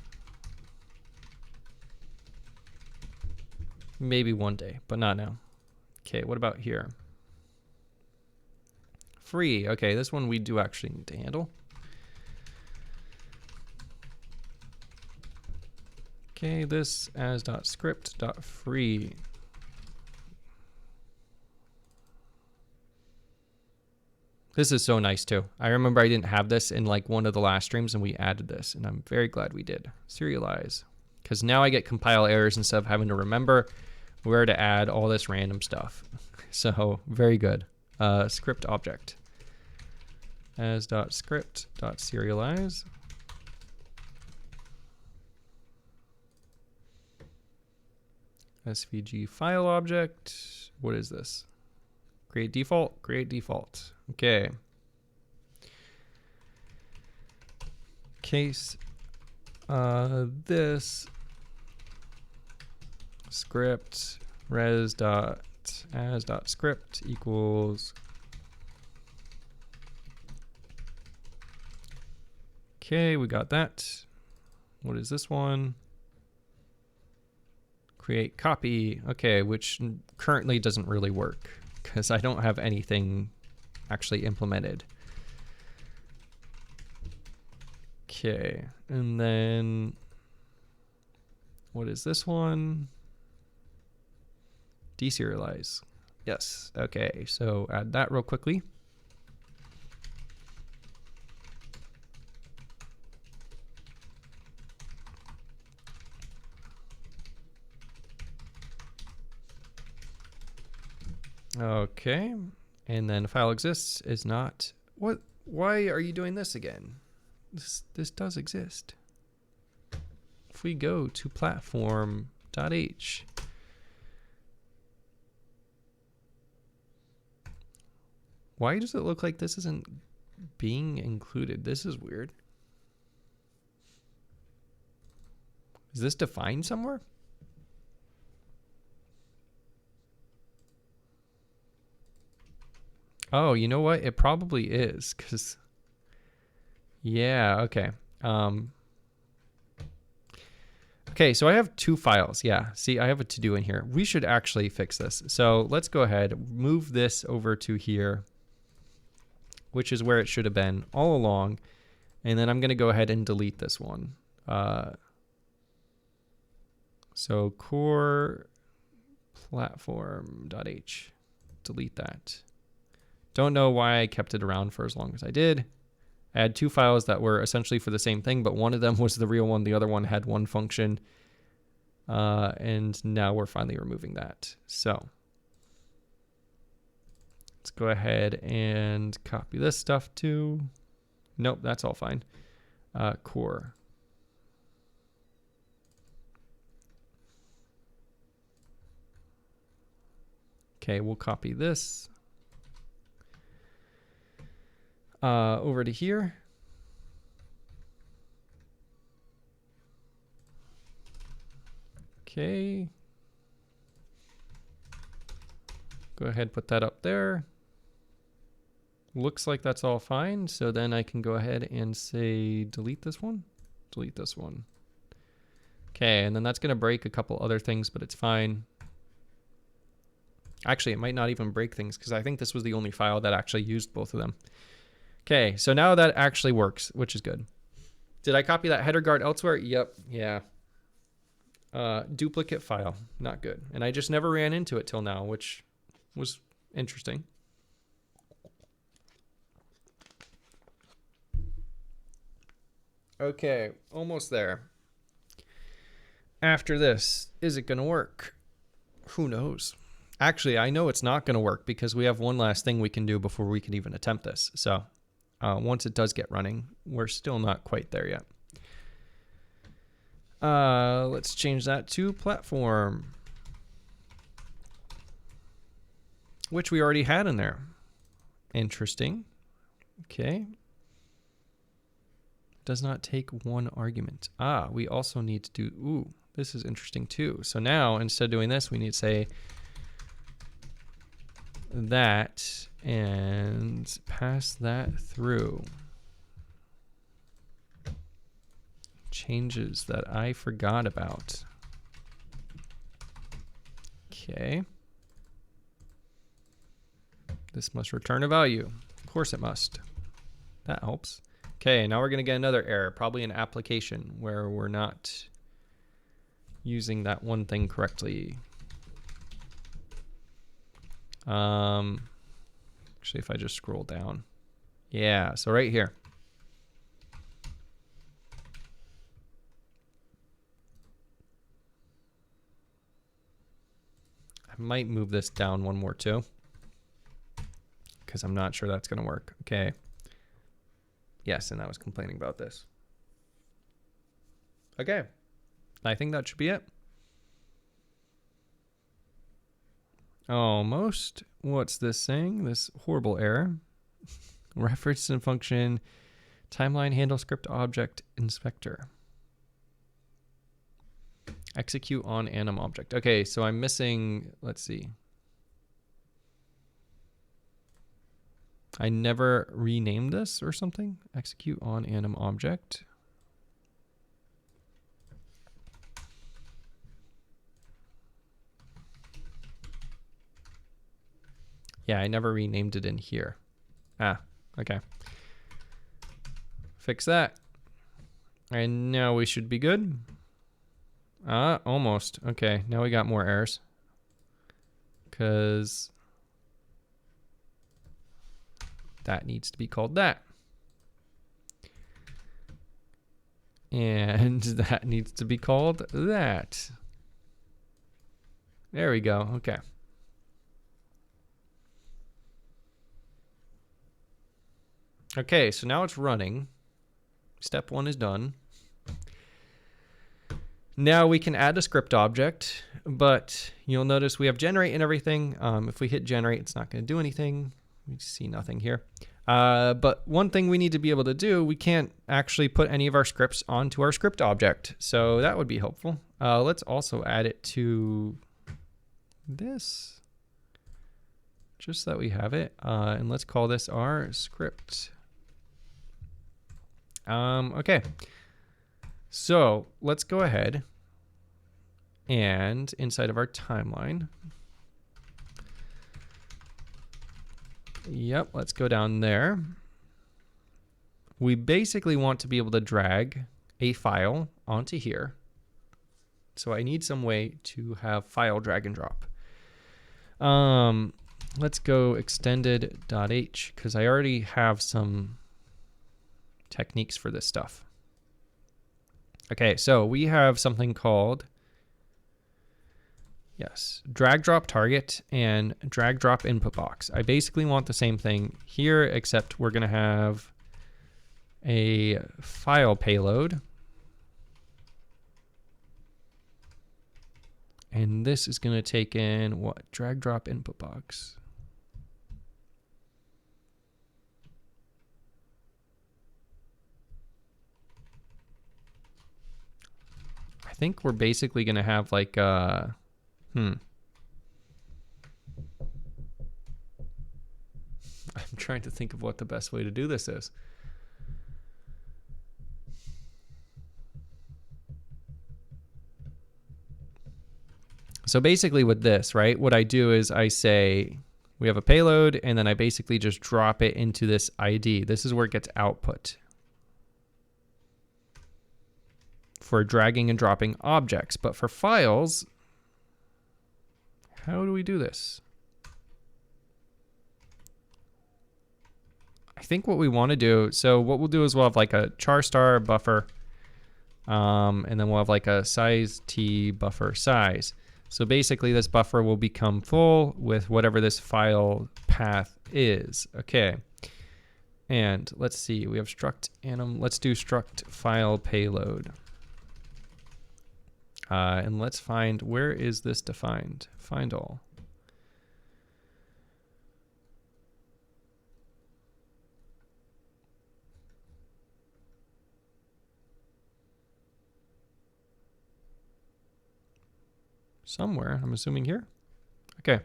Maybe one day, but not now. Okay, what about here? Free. Okay, this one we do actually need to handle. Okay, this as.script.free. This is so nice too. I remember I didn't have this in like one of the last streams and we added this and I'm very glad we did. Serialize. Because now I get compile errors instead of having to remember where to add all this random stuff. So very good. Script object. As.script.serialize. SVG file object. What is this? Create default. Create default. Okay. Case this script res dot as dot script equals. Okay, we got that. What is this one? Create copy. Okay, which currently doesn't really work because I don't have anything actually implemented. Okay, and then what is this one? Deserialize. Yes, okay, so add that real quickly. Okay. And then file exists is not. What? Why are you doing this again? This does exist. If we go to platform.h, why does it look like this isn't being included? This is weird. Is this defined somewhere? Oh, you know what? It probably is, because yeah, okay. Okay, so I have two files. Yeah, see, I have a to-do in here. We should actually fix this. So let's go ahead, move this over to here, which is where it should have been all along. And then I'm going to go ahead and delete this one. So core platform.h, delete that. Don't know why I kept it around for as long as I did. I had two files that were essentially for the same thing, but one of them was the real one. The other one had one function. And now we're finally removing that. So let's go ahead and copy this stuff too. Nope, that's all fine. Core. Okay, we'll copy this over to here. Okay. Go ahead, put that up there. Looks like that's all fine. So then I can go ahead and say delete this one, delete this one. Okay, and then that's going to break a couple other things, but it's fine. Actually, it might not even break things because I think this was the only file that actually used both of them. Okay, so now that actually works, which is good. Did I copy that header guard elsewhere? Yep, yeah. Duplicate file, not good. And I just never ran into it till now, which was interesting. Okay, almost there. After this, is it going to work? Who knows? Actually, I know it's not going to work because we have one last thing we can do before we can even attempt this. So once it does get running, we're still not quite there yet. Let's change that to platform, which we already had in there. Interesting. Okay. Does not take one argument. We also need to do, ooh, this is interesting too. So now instead of doing this, we need to say that and pass that through. Changes that I forgot about. Okay. This must return a value. Of course it must. That helps. Okay, now we're going to get another error, probably an application where we're not using that one thing correctly. Actually, if I just scroll down. Yeah, so right here. I might move this down one more too, because I'm not sure that's going to work. Okay. Yes, and I was complaining about this. Okay. I think that should be it. Almost. What's this saying? This horrible error. Reference and function, timeline handle script object inspector. Execute on anim object. Okay, so I'm missing, let's see. I never renamed this or something. Execute on anim object. Yeah, I never renamed it in here. Okay. Fix that. And now we should be good. Almost. Okay, now we got more errors. Because that needs to be called that. And that needs to be called that. There we go. Okay. Okay, so now it's running. Step 1 is done. Now we can add a script object, but you'll notice we have generate and everything. If we hit generate, it's not going to do anything. We see nothing here. But one thing we need to be able to do, we can't actually put any of our scripts onto our script object. So that would be helpful. Let's also add it to this, just so that we have it. And let's call this our script. Okay. So let's go ahead and inside of our timeline. Yep, let's go down there. We basically want to be able to drag a file onto here. So I need some way to have file drag and drop. Let's go extended.h because I already have some techniques for this stuff. Okay, so we have something called, yes, drag drop target and drag drop input box. I basically want the same thing here, except we're going to have a file payload. And this is going to take in what? Drag drop input box. I think we're basically going to have like I'm trying to think of what the best way to do this is. So basically with this, right, what I do is I say we have a payload and then I basically just drop it into this ID. This is where it gets output for dragging and dropping objects. But for files, how do we do this? I think what we want to do, so what we'll do is we'll have like a char star buffer, and then we'll have like a size t buffer size. So basically this buffer will become full with whatever this file path is. Okay. And let's see, we have struct anim, let's do struct file payload. And let's find, where is this defined? Find all. Somewhere, I'm assuming here. Okay.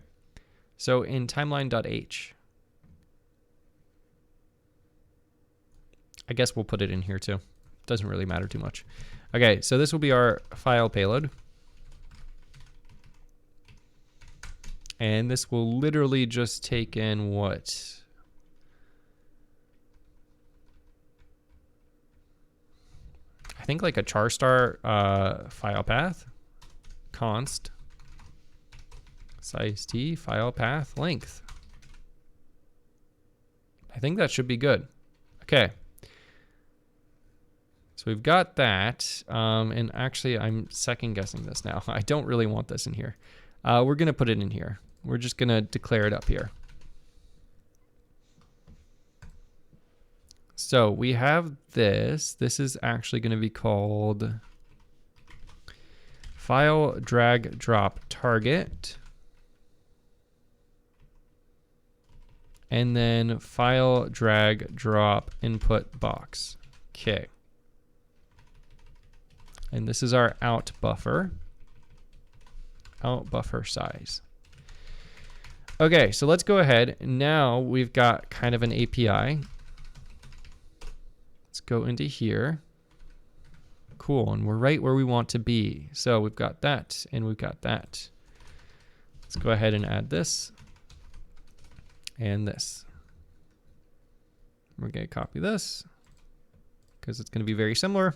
So in timeline.h, I guess we'll put it in here too. Doesn't really matter too much. Okay, so this will be our file payload. And this will literally just take in what? I think like a char star file path, const size t file path length. I think that should be good. Okay. So we've got that, and actually I'm second guessing this now. I don't really want this in here. We're gonna put it in here. We're just gonna declare it up here. So we have this. This is actually gonna be called file drag drop target. And then file drag drop input box. Okay. And this is our out buffer size. Okay, so let's go ahead. Now we've got kind of an API. Let's go into here. Cool, and we're right where we want to be. So we've got that and we've got that. Let's go ahead and add this and this. We're gonna copy this because it's gonna be very similar.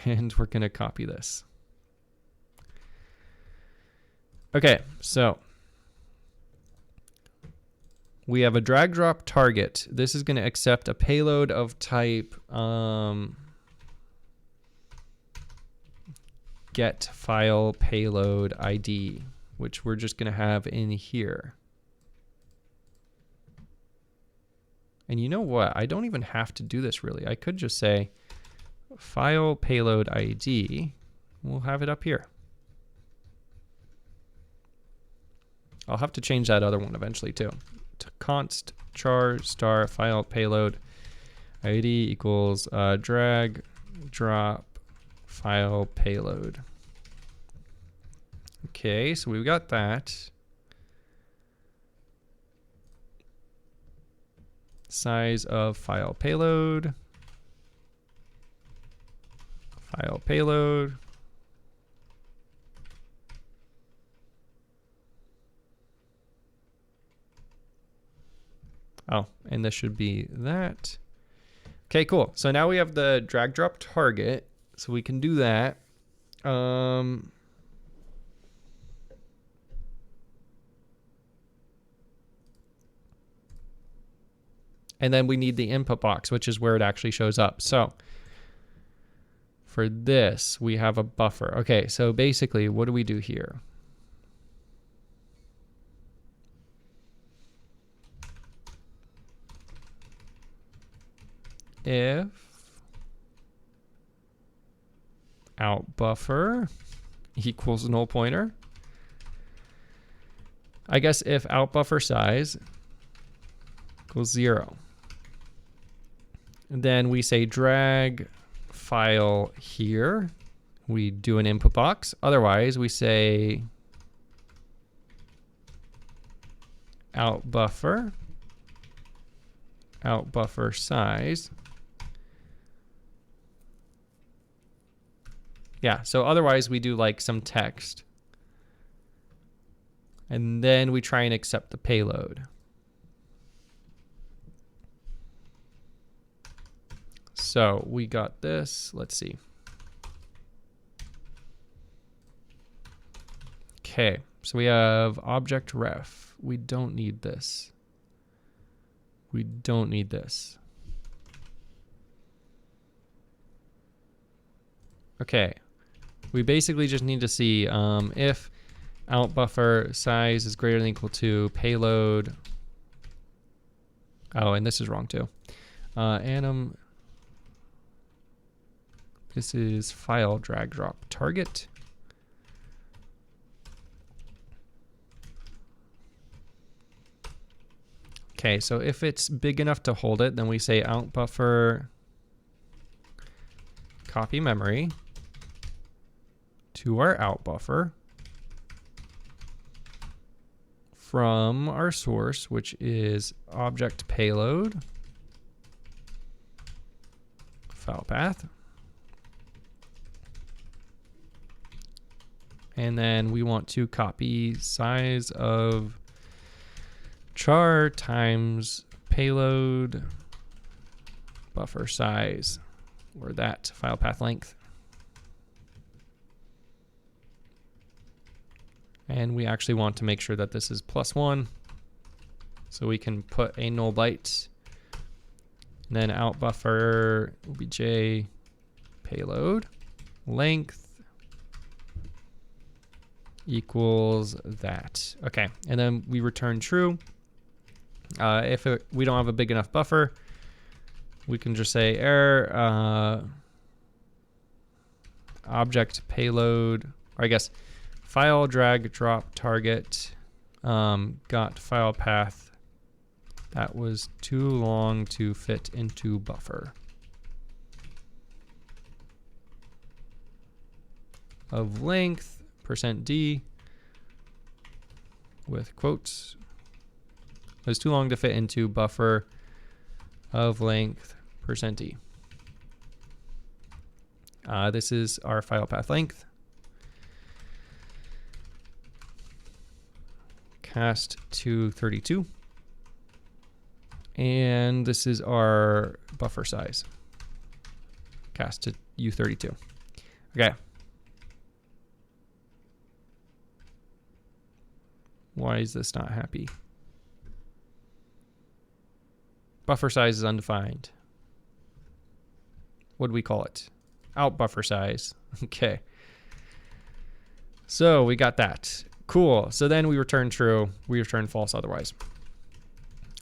And we're gonna copy this. Okay, so we have a drag drop target. This is gonna accept a payload of type get file payload ID, which we're just gonna have in here. And you know what? I don't even have to do this really. I could just say file payload ID. We'll have it up here. I'll have to change that other one eventually too. To const char star file payload ID equals drag drop file payload. Okay, so we've got that. Size of file payload. File payload. Oh, and this should be that. Okay, cool. So now we have the drag drop target, so we can do that. And then we need the input box, which is where it actually shows up. So for this, we have a buffer. Okay, so basically, what do we do here? If out buffer equals null pointer, I guess if out buffer size equals 0, then we say drag file here. We do an input box. Otherwise, we say out buffer size. Yeah, so otherwise we do like some text. And then we try and accept the payload. So we got this. Let's see. Okay, so we have object ref. We don't need this. We don't need this. Okay, we basically just need to see if out buffer size is greater than or equal to payload. Oh, and this is wrong too. Anim. This is file drag drop target. Okay, so if it's big enough to hold it, then we say out buffer copy memory to our out buffer from our source, which is object payload file path. And then we want to copy size of char times payload buffer size, or that file path length. And we actually want to make sure that this is +1. So we can put a null byte. And then out buffer obj payload length equals that. Okay, and then we return true. If we don't have a big enough buffer, we can just say error object payload, or I guess file drag drop target got file path that was too long to fit into buffer of length %d with quotes. It was too long to fit into buffer of length %d. This is our file path length. Cast to 32. And this is our buffer size. Cast to U32. Okay. Why is this not happy? Buffer size is undefined. What do we call it? Out buffer size. Okay. So we got that. Cool. So then we return true. We return false otherwise.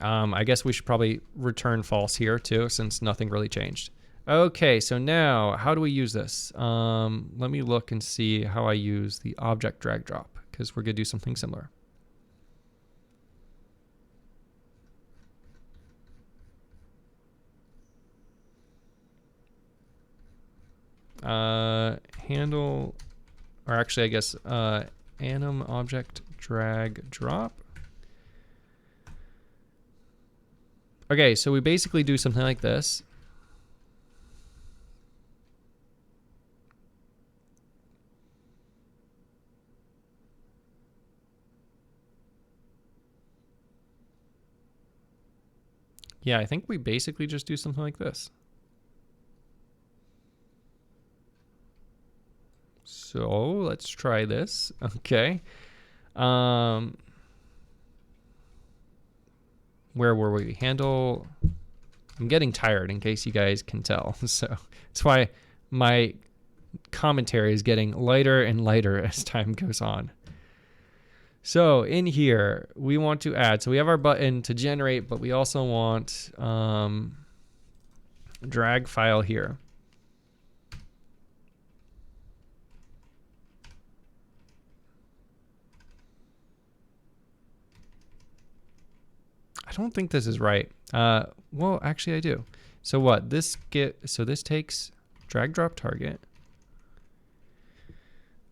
I guess we should probably return false here too, since nothing really changed. Okay, so now how do we use this? Let me look and see how I use the object drag drop, because we're gonna do something similar. Handle, or actually I guess anim object drag drop. Okay, so we basically do something like this. Yeah, I think we basically just do something like this. So let's try this. Okay. Where were we? Handle. I'm getting tired, in case you guys can tell. So that's why my commentary is getting lighter and lighter as time goes on. So in here, we want to add, so we have our button to generate, but we also want drag file here. I don't think this is right. Well, actually I do. So what? This takes drag drop target.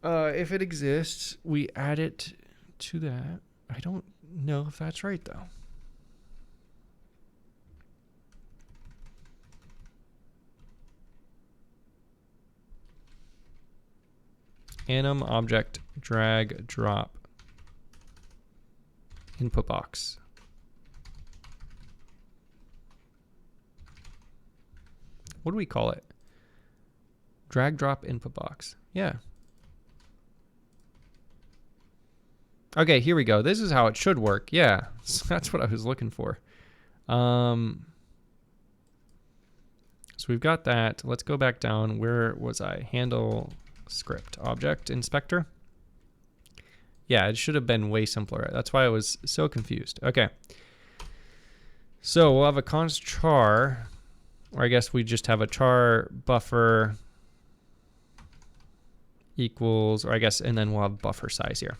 If it exists, we add it to that. I don't know if that's right though. Anim object drag drop input box. What do we call it? Drag drop input box. Yeah. Okay, here we go. This is how it should work. Yeah, so that's what I was looking for. So we've got that. Let's go back down. Where was I? Handle script object inspector. Yeah, it should have been way simpler. That's why I was so confused. Okay. So we'll have a const char, or I guess we just have a char buffer equals, or I guess, and then we'll have buffer size here.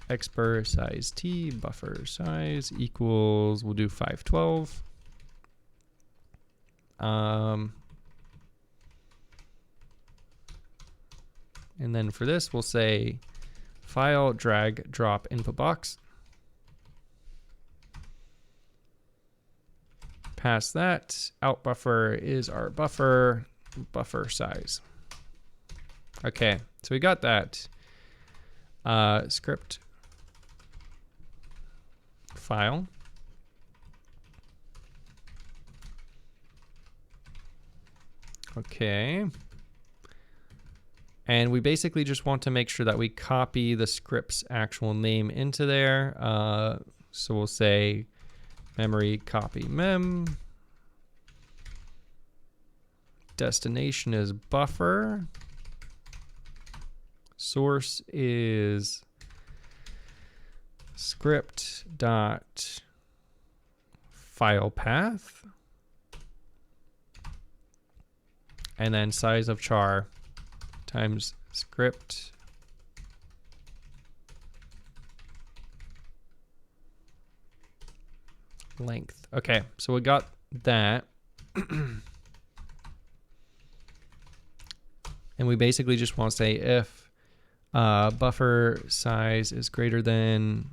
Expr size t buffer size equals, we'll do 512. And then for this, we'll say file drag drop input box. Past that, out buffer is our buffer size. Okay, so we got that. Script file. Okay. And we basically just want to make sure that we copy the script's actual name into there. So we'll say memory copy mem. Destination is buffer. Source is script dot file path. And then size of char times script length. Okay, so we got that. And we basically just want to say if buffer size is greater than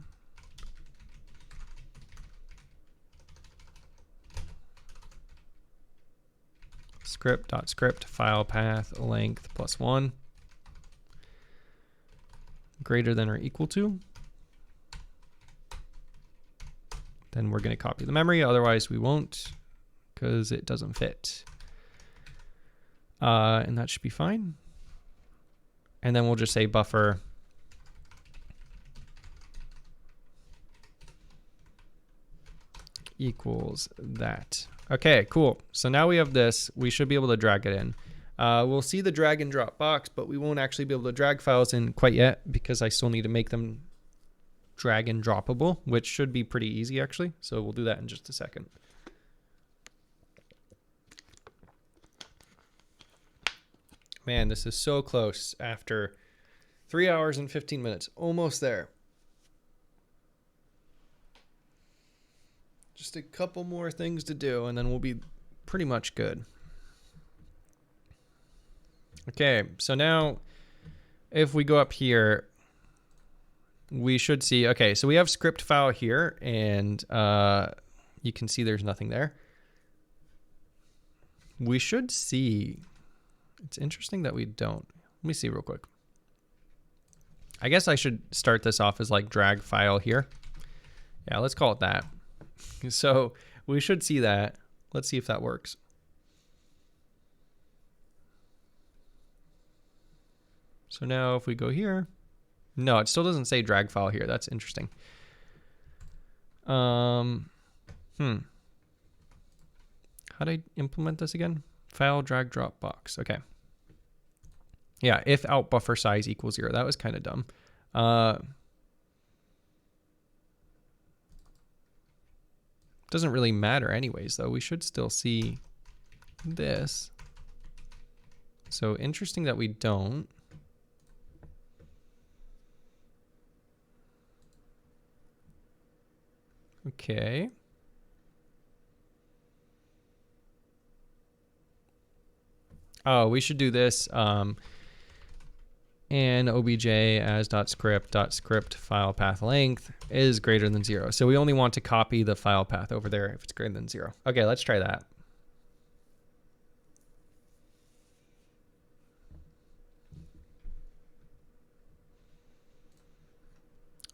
script file path length +1 greater than or equal to, then we're going to copy the memory. Otherwise we won't, because it doesn't fit. And that should be fine. And then we'll just say buffer equals that. Okay, cool. So now we have this. We should be able to drag it in. We'll see the drag and drop box, but we won't actually be able to drag files in quite yet because I still need to make them drag and droppable, which should be pretty easy actually. So we'll do that in just a second. Man, this is so close after 3 hours and 15 minutes. Almost there. Just a couple more things to do and then we'll be pretty much good. Okay, so now if we go up here, we should see, okay, so we have script file here and you can see there's nothing there. We should see, it's interesting that we don't. Let me see real quick. I guess I should start this off as like drag file here. Yeah, let's call it that. So we should see that. Let's see if that works. So now if we go here, no, it still doesn't say drag file here. That's interesting. How do I implement this again? File, drag, drop, box. Okay. Yeah, if out buffer size equals 0. That was kind of dumb. Doesn't really matter anyways, though. We should still see this. So interesting that we don't. Okay. Oh, we should do this. And obj as .script file path length is greater than 0. So we only want to copy the file path over there if it's greater than 0. Okay, let's try that.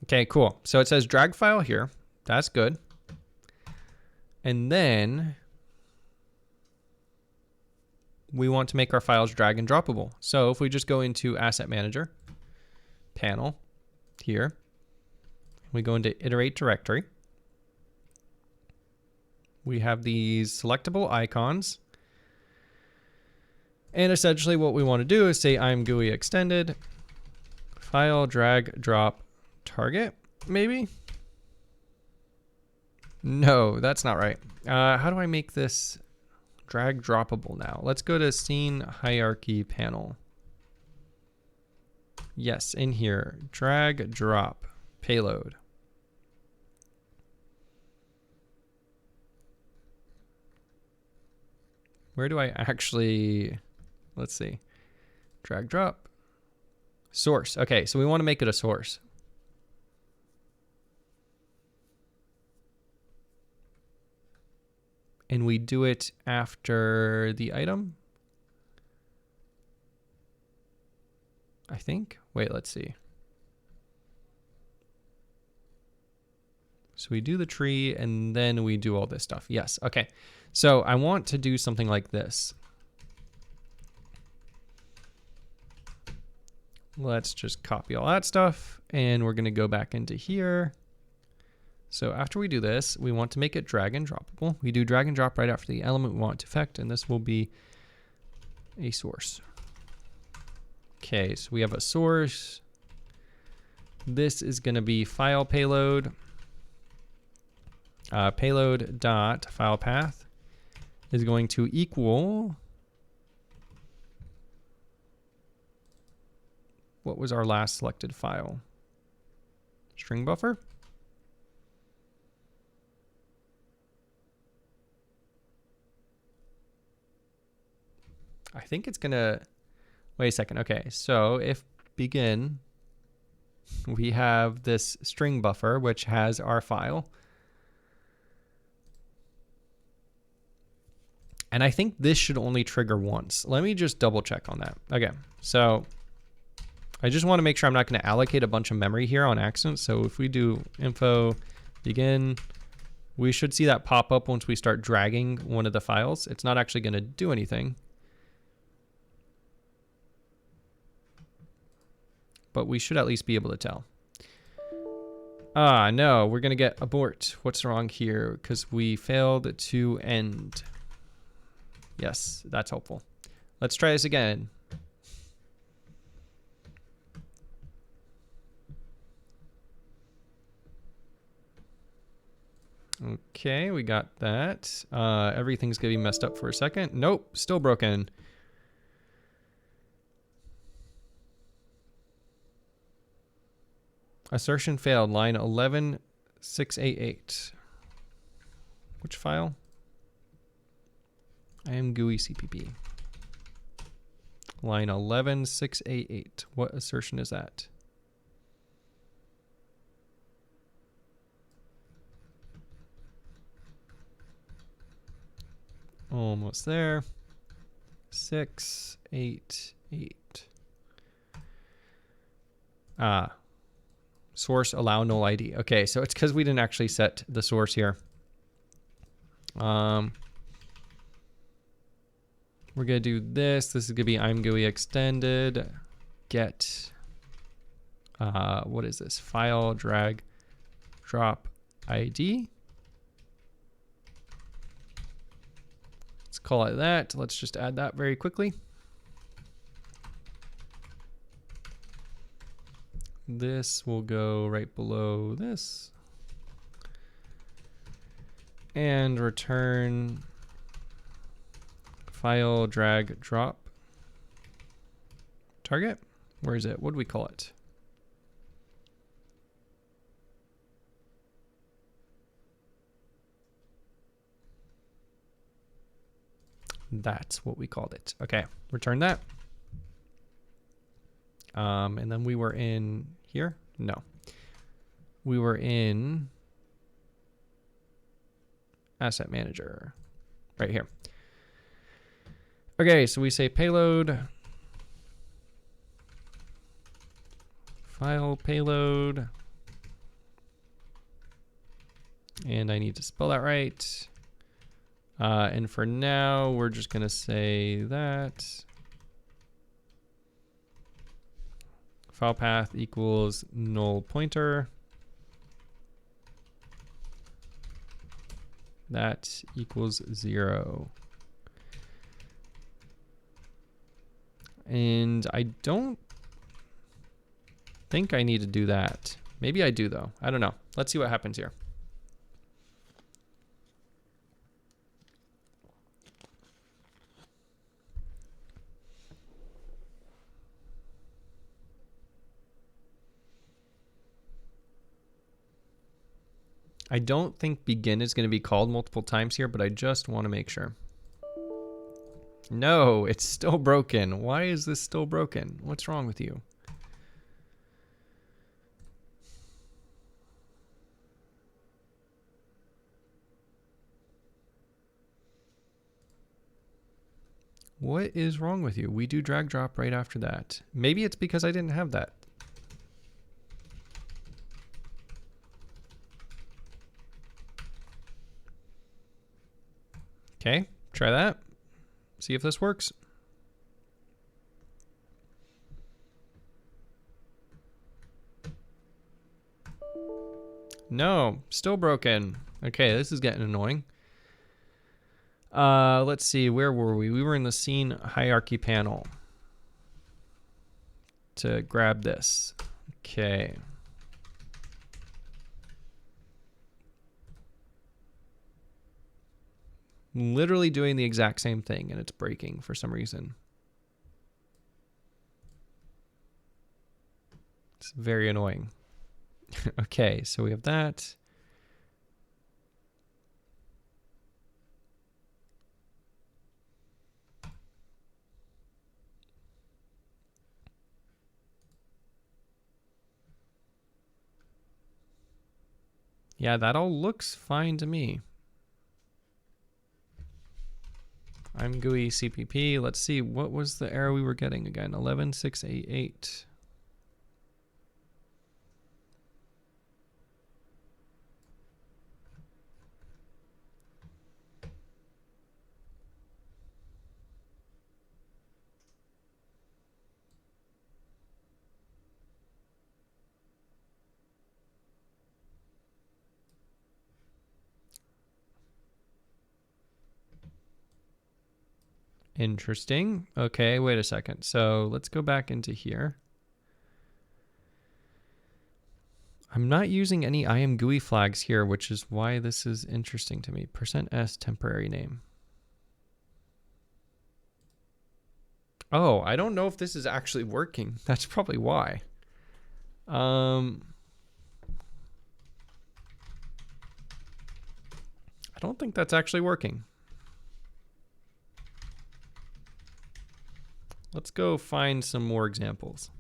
Okay, cool. So it says drag file here. That's good. And then we want to make our files drag and droppable. So if we just go into Asset Manager, panel here, we go into Iterate Directory. We have these selectable icons. And essentially what we want to do is say I'm GUI extended, file drag drop target, maybe? No, that's not right. How do I make this drag droppable now? Let's go to Scene Hierarchy panel. Yes, in here, drag drop payload. Where do I actually, let's see, drag drop source. Okay, so we want to make it a source. And we do it after the item, I think. Wait, let's see. So we do the tree and then we do all this stuff. Yes, okay. So I want to do something like this. Let's just copy all that stuff and we're gonna go back into here. So after we do this, we want to make it drag and droppable. We do drag and drop right after the element we want to affect, and this will be a source. Okay, so we have a source. This is going to be file payload. Payload dot file path is going to equal, what was our last selected file? String buffer? I think it's gonna, wait a second. Okay, so if begin, we have this string buffer, which has our file. And I think this should only trigger once. Let me just double check on that. Okay, so I just want to make sure I'm not going to allocate a bunch of memory here on accident. So if we do info begin, we should see that pop up once we start dragging one of the files. It's not actually going to do anything. But we should at least be able to tell. Ah, no, we're going to get abort. What's wrong here? Because we failed to end. Yes, that's helpful. Let's try this again. Okay, we got that. Everything's gonna be messed up for a second. Nope, still broken. Assertion failed. Line 11688. Which file? I am GUI CPP. Line 11688. What assertion is that? Almost there. 688. Source allow null ID. Okay, so it's because we didn't actually set the source here. We're gonna do this. This is gonna be I'm GUI extended. Get. What is this? File drag drop ID. Let's call it that. Let's just add that very quickly. This will go right below this. And return file drag drop target. Where is it? What do we call it? That's what we called it. Okay, return that. And then we were in here? No. We were in asset manager right here. Okay, so we say payload, file payload, and I need to spell that right. And for now, we're just gonna say that file path equals null pointer. That equals 0. And I don't think I need to do that. Maybe I do though. I don't know. Let's see what happens here. I don't think begin is going to be called multiple times here, but I just want to make sure. No, it's still broken. Why is this still broken? What's wrong with you? What is wrong with you? We do drag drop right after that. Maybe it's because I didn't have that. Okay, try that. See if this works. No, still broken. Okay, this is getting annoying. Let's see, where were we? We were in the scene hierarchy panel to grab this. Okay. Literally doing the exact same thing and it's breaking for some reason. It's very annoying. Okay, so we have that. Yeah, that all looks fine to me. I'm GUI CPP. Let's see, what was the error we were getting again? 11688. Interesting. Okay, wait a second. So let's go back into here. I'm not using any IAM-GUI flags here, which is why this is interesting to me. %s temporary name. Oh, I don't know if this is actually working. That's probably why. I don't think that's actually working. Let's go find some more examples.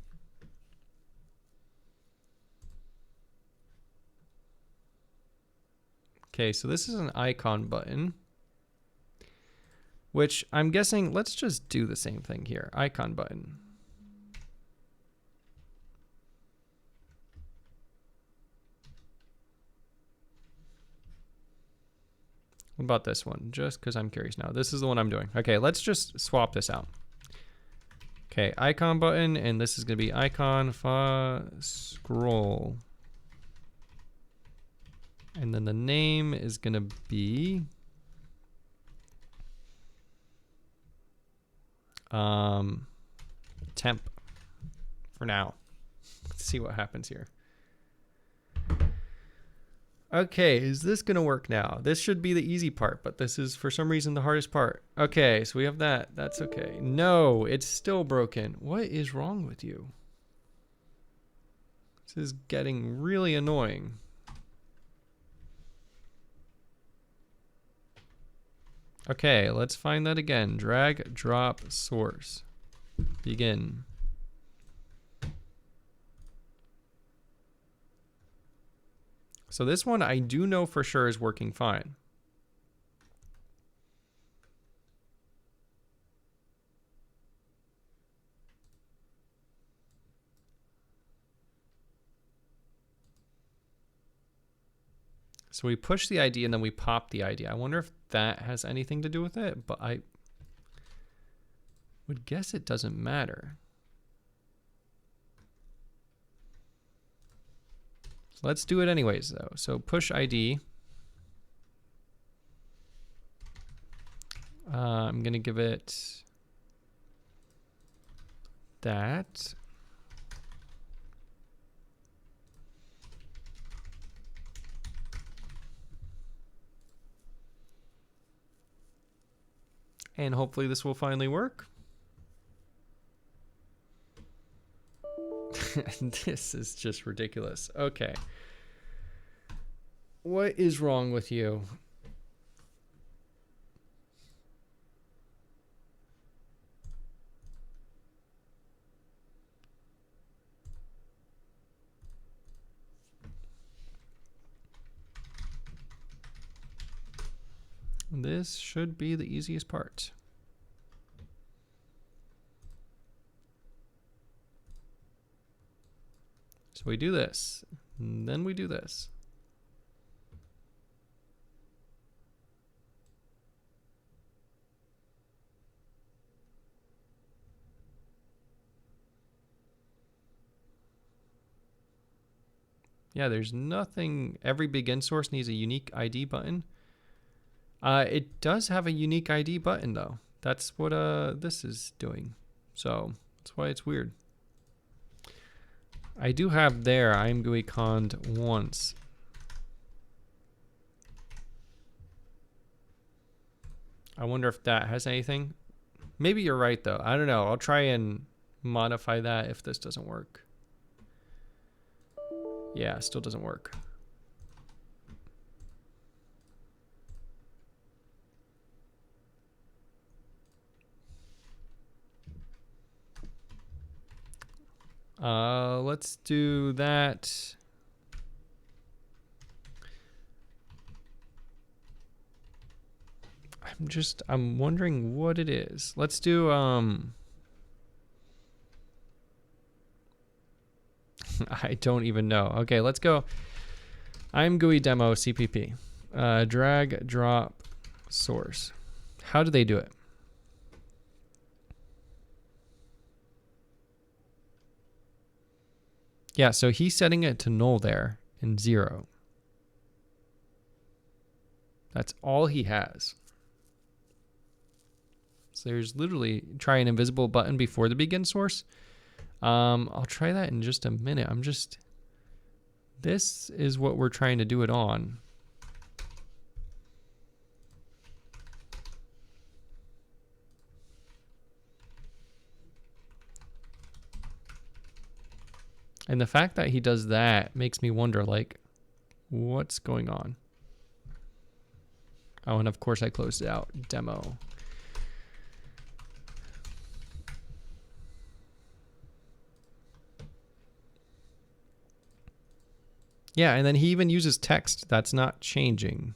Okay, so this is an icon button, which I'm guessing, let's just do the same thing here. Icon button. What about this one? Just because I'm curious now. This is the one I'm doing. Okay, let's just swap this out. Okay, icon button, and this is going to be icon scroll. And then the name is going to be temp for now. Let's see what happens here. Okay, is this going to work now? This should be the easy part, but this is for some reason the hardest part. Okay, so we have that. That's okay. No, it's still broken. What is wrong with you? This is getting really annoying. Okay, let's find that again. Drag, drop, source. Begin. So this one I do know for sure is working fine. So we push the ID and then we pop the ID. I wonder if that has anything to do with it, but I would guess it doesn't matter. So let's do it anyways though. So push ID. I'm gonna give it that. And hopefully this will finally work. This is just ridiculous. Okay. What is wrong with you? This should be the easiest part. So we do this, and then we do this. Yeah, there's nothing. Every begin source needs a unique ID button. It does have a unique ID button though. That's what this is doing. So that's why it's weird. I do have there I'm GUI conned once. I wonder if that has anything. Maybe you're right though. I don't know. I'll try and modify that if this doesn't work. Yeah, still doesn't work. Let's do that. I'm wondering what it is. Let's do, I don't even know. Okay, let's go. I'm GUI demo CPP. Drag, drop, source. How do they do it? Yeah, so he's setting it to null there and 0. That's all he has. So there's literally try an invisible button before the begin source. I'll try that in just a minute. I'm just This is what we're trying to do it on. And the fact that he does that makes me wonder, like, what's going on? Oh, and of course I closed it out. Demo. Yeah, and then he even uses text. That's not changing.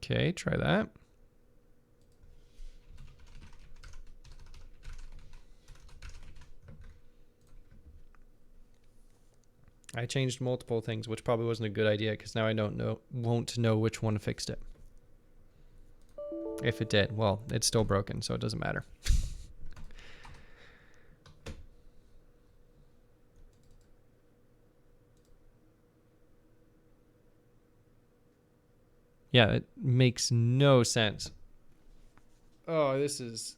Okay, try that. I changed multiple things, which probably wasn't a good idea because now I won't know which one fixed it. If it did, well, it's still broken, so it doesn't matter. Yeah, it makes no sense. Oh, this is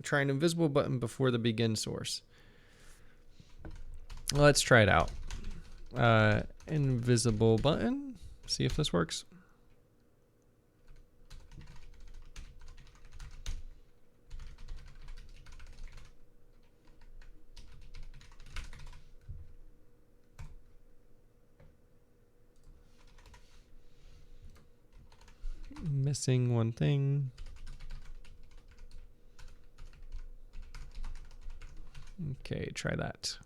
try an invisible button before the begin source. Let's try it out. Invisible button. See if this works. Missing one thing. Okay, try that.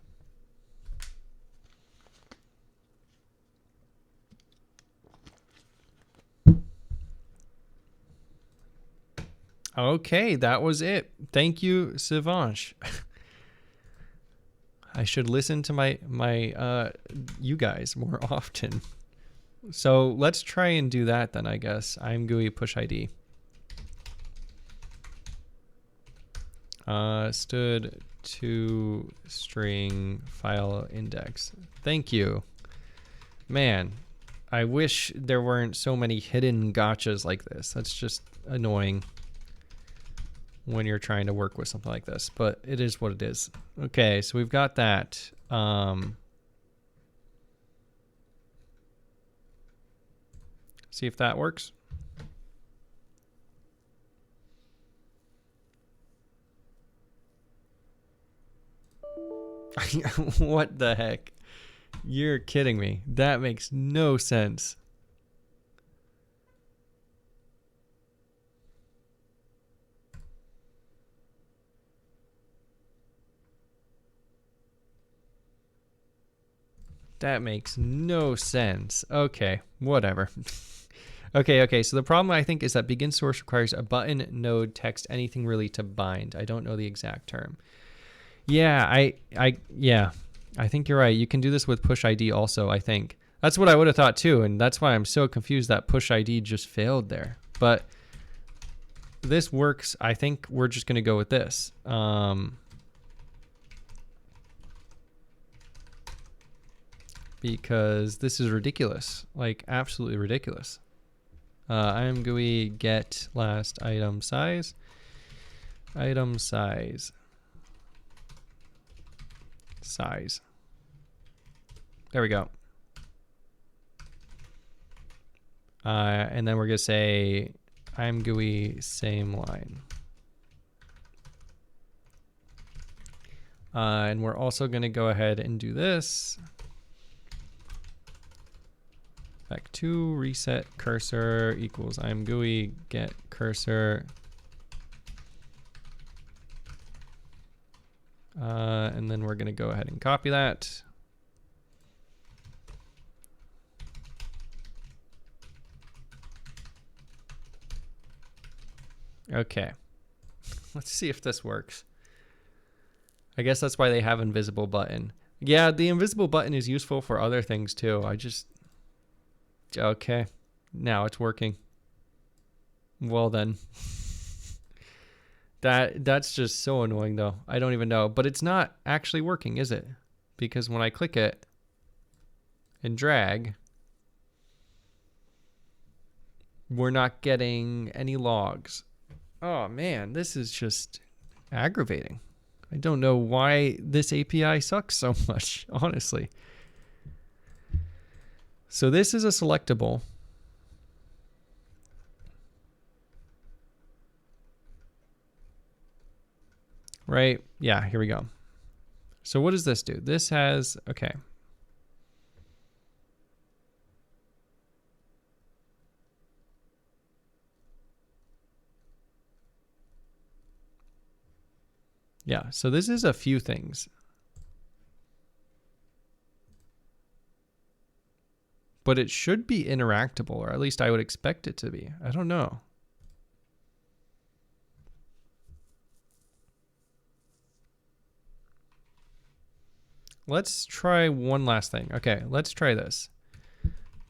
Okay, that was it. Thank you, Sivansh. I should listen to my you guys more often. So let's try and do that then, I guess. I'm GUI push ID. Stood to string file index. Thank you. Man, I wish there weren't so many hidden gotchas like this. That's just annoying when you're trying to work with something like this, but it is what it is. Okay, so we've got that. See if that works. What the heck? You're kidding me. That makes no sense. That makes no sense. Okay, whatever. Okay, so the problem I think is that begin source requires a button, node, text, anything really to bind. I don't know the exact term. Yeah, I think you're right. You can do this with push ID also, I think. That's what I would have thought too, and that's why I'm so confused that push ID just failed there. But this works. I think we're just going to go with this. Because this is ridiculous, like absolutely ridiculous. I'm GUI get last item size. Item size. Size. There we go. And then we're going to say I'm GUI same line. And we're also going to go ahead and do this. Back to reset cursor equals I'm GUI get cursor. And then we're going to go ahead and copy that. Okay. Let's see if this works. I guess that's why they have invisible button. Yeah, the invisible button is useful for other things too. Okay, now it's working. Well then. That's just so annoying though. I don't even know, but it's not actually working, is it? Because when I click it and drag, we're not getting any logs. Oh man, this is just aggravating. I don't know why this API sucks so much, honestly. So this is a selectable. Right? Yeah, here we go. So what does this do? This has, okay. Yeah, so this is a few things. But it should be interactable, or at least I would expect it to be. I don't know. Let's try one last thing. Okay, let's try this.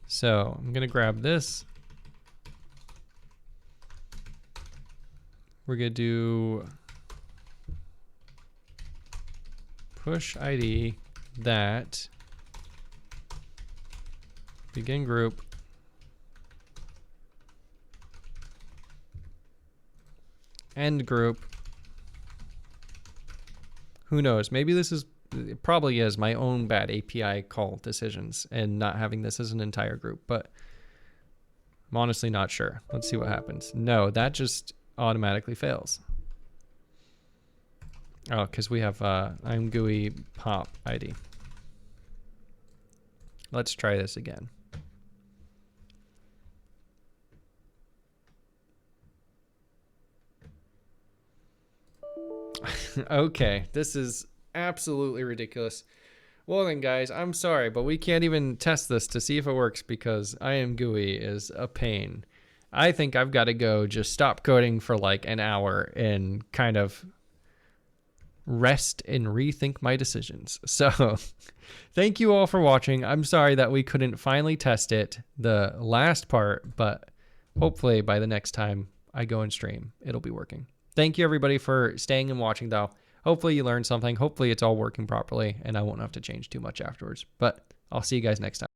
So I'm going to grab this. We're going to do push ID that begin group end group. Who knows? Maybe this is, it probably is my own bad API call decisions and not having this as an entire group, but I'm honestly not sure. Let's see what happens. No, that just automatically fails. Oh, because we have I'm GUI pop ID. Let's try this again. Okay, this is absolutely ridiculous. Well then guys, I'm sorry, but we can't even test this to see if it works because IM GUI is a pain. I think I've got to go just stop coding for like an hour and kind of rest and rethink my decisions. So thank you all for watching. I'm sorry that we couldn't finally test it, the last part, but hopefully by the next time I go and stream, it'll be working. Thank you everybody for staying and watching though. Hopefully you learned something. Hopefully it's all working properly and I won't have to change too much afterwards, but I'll see you guys next time.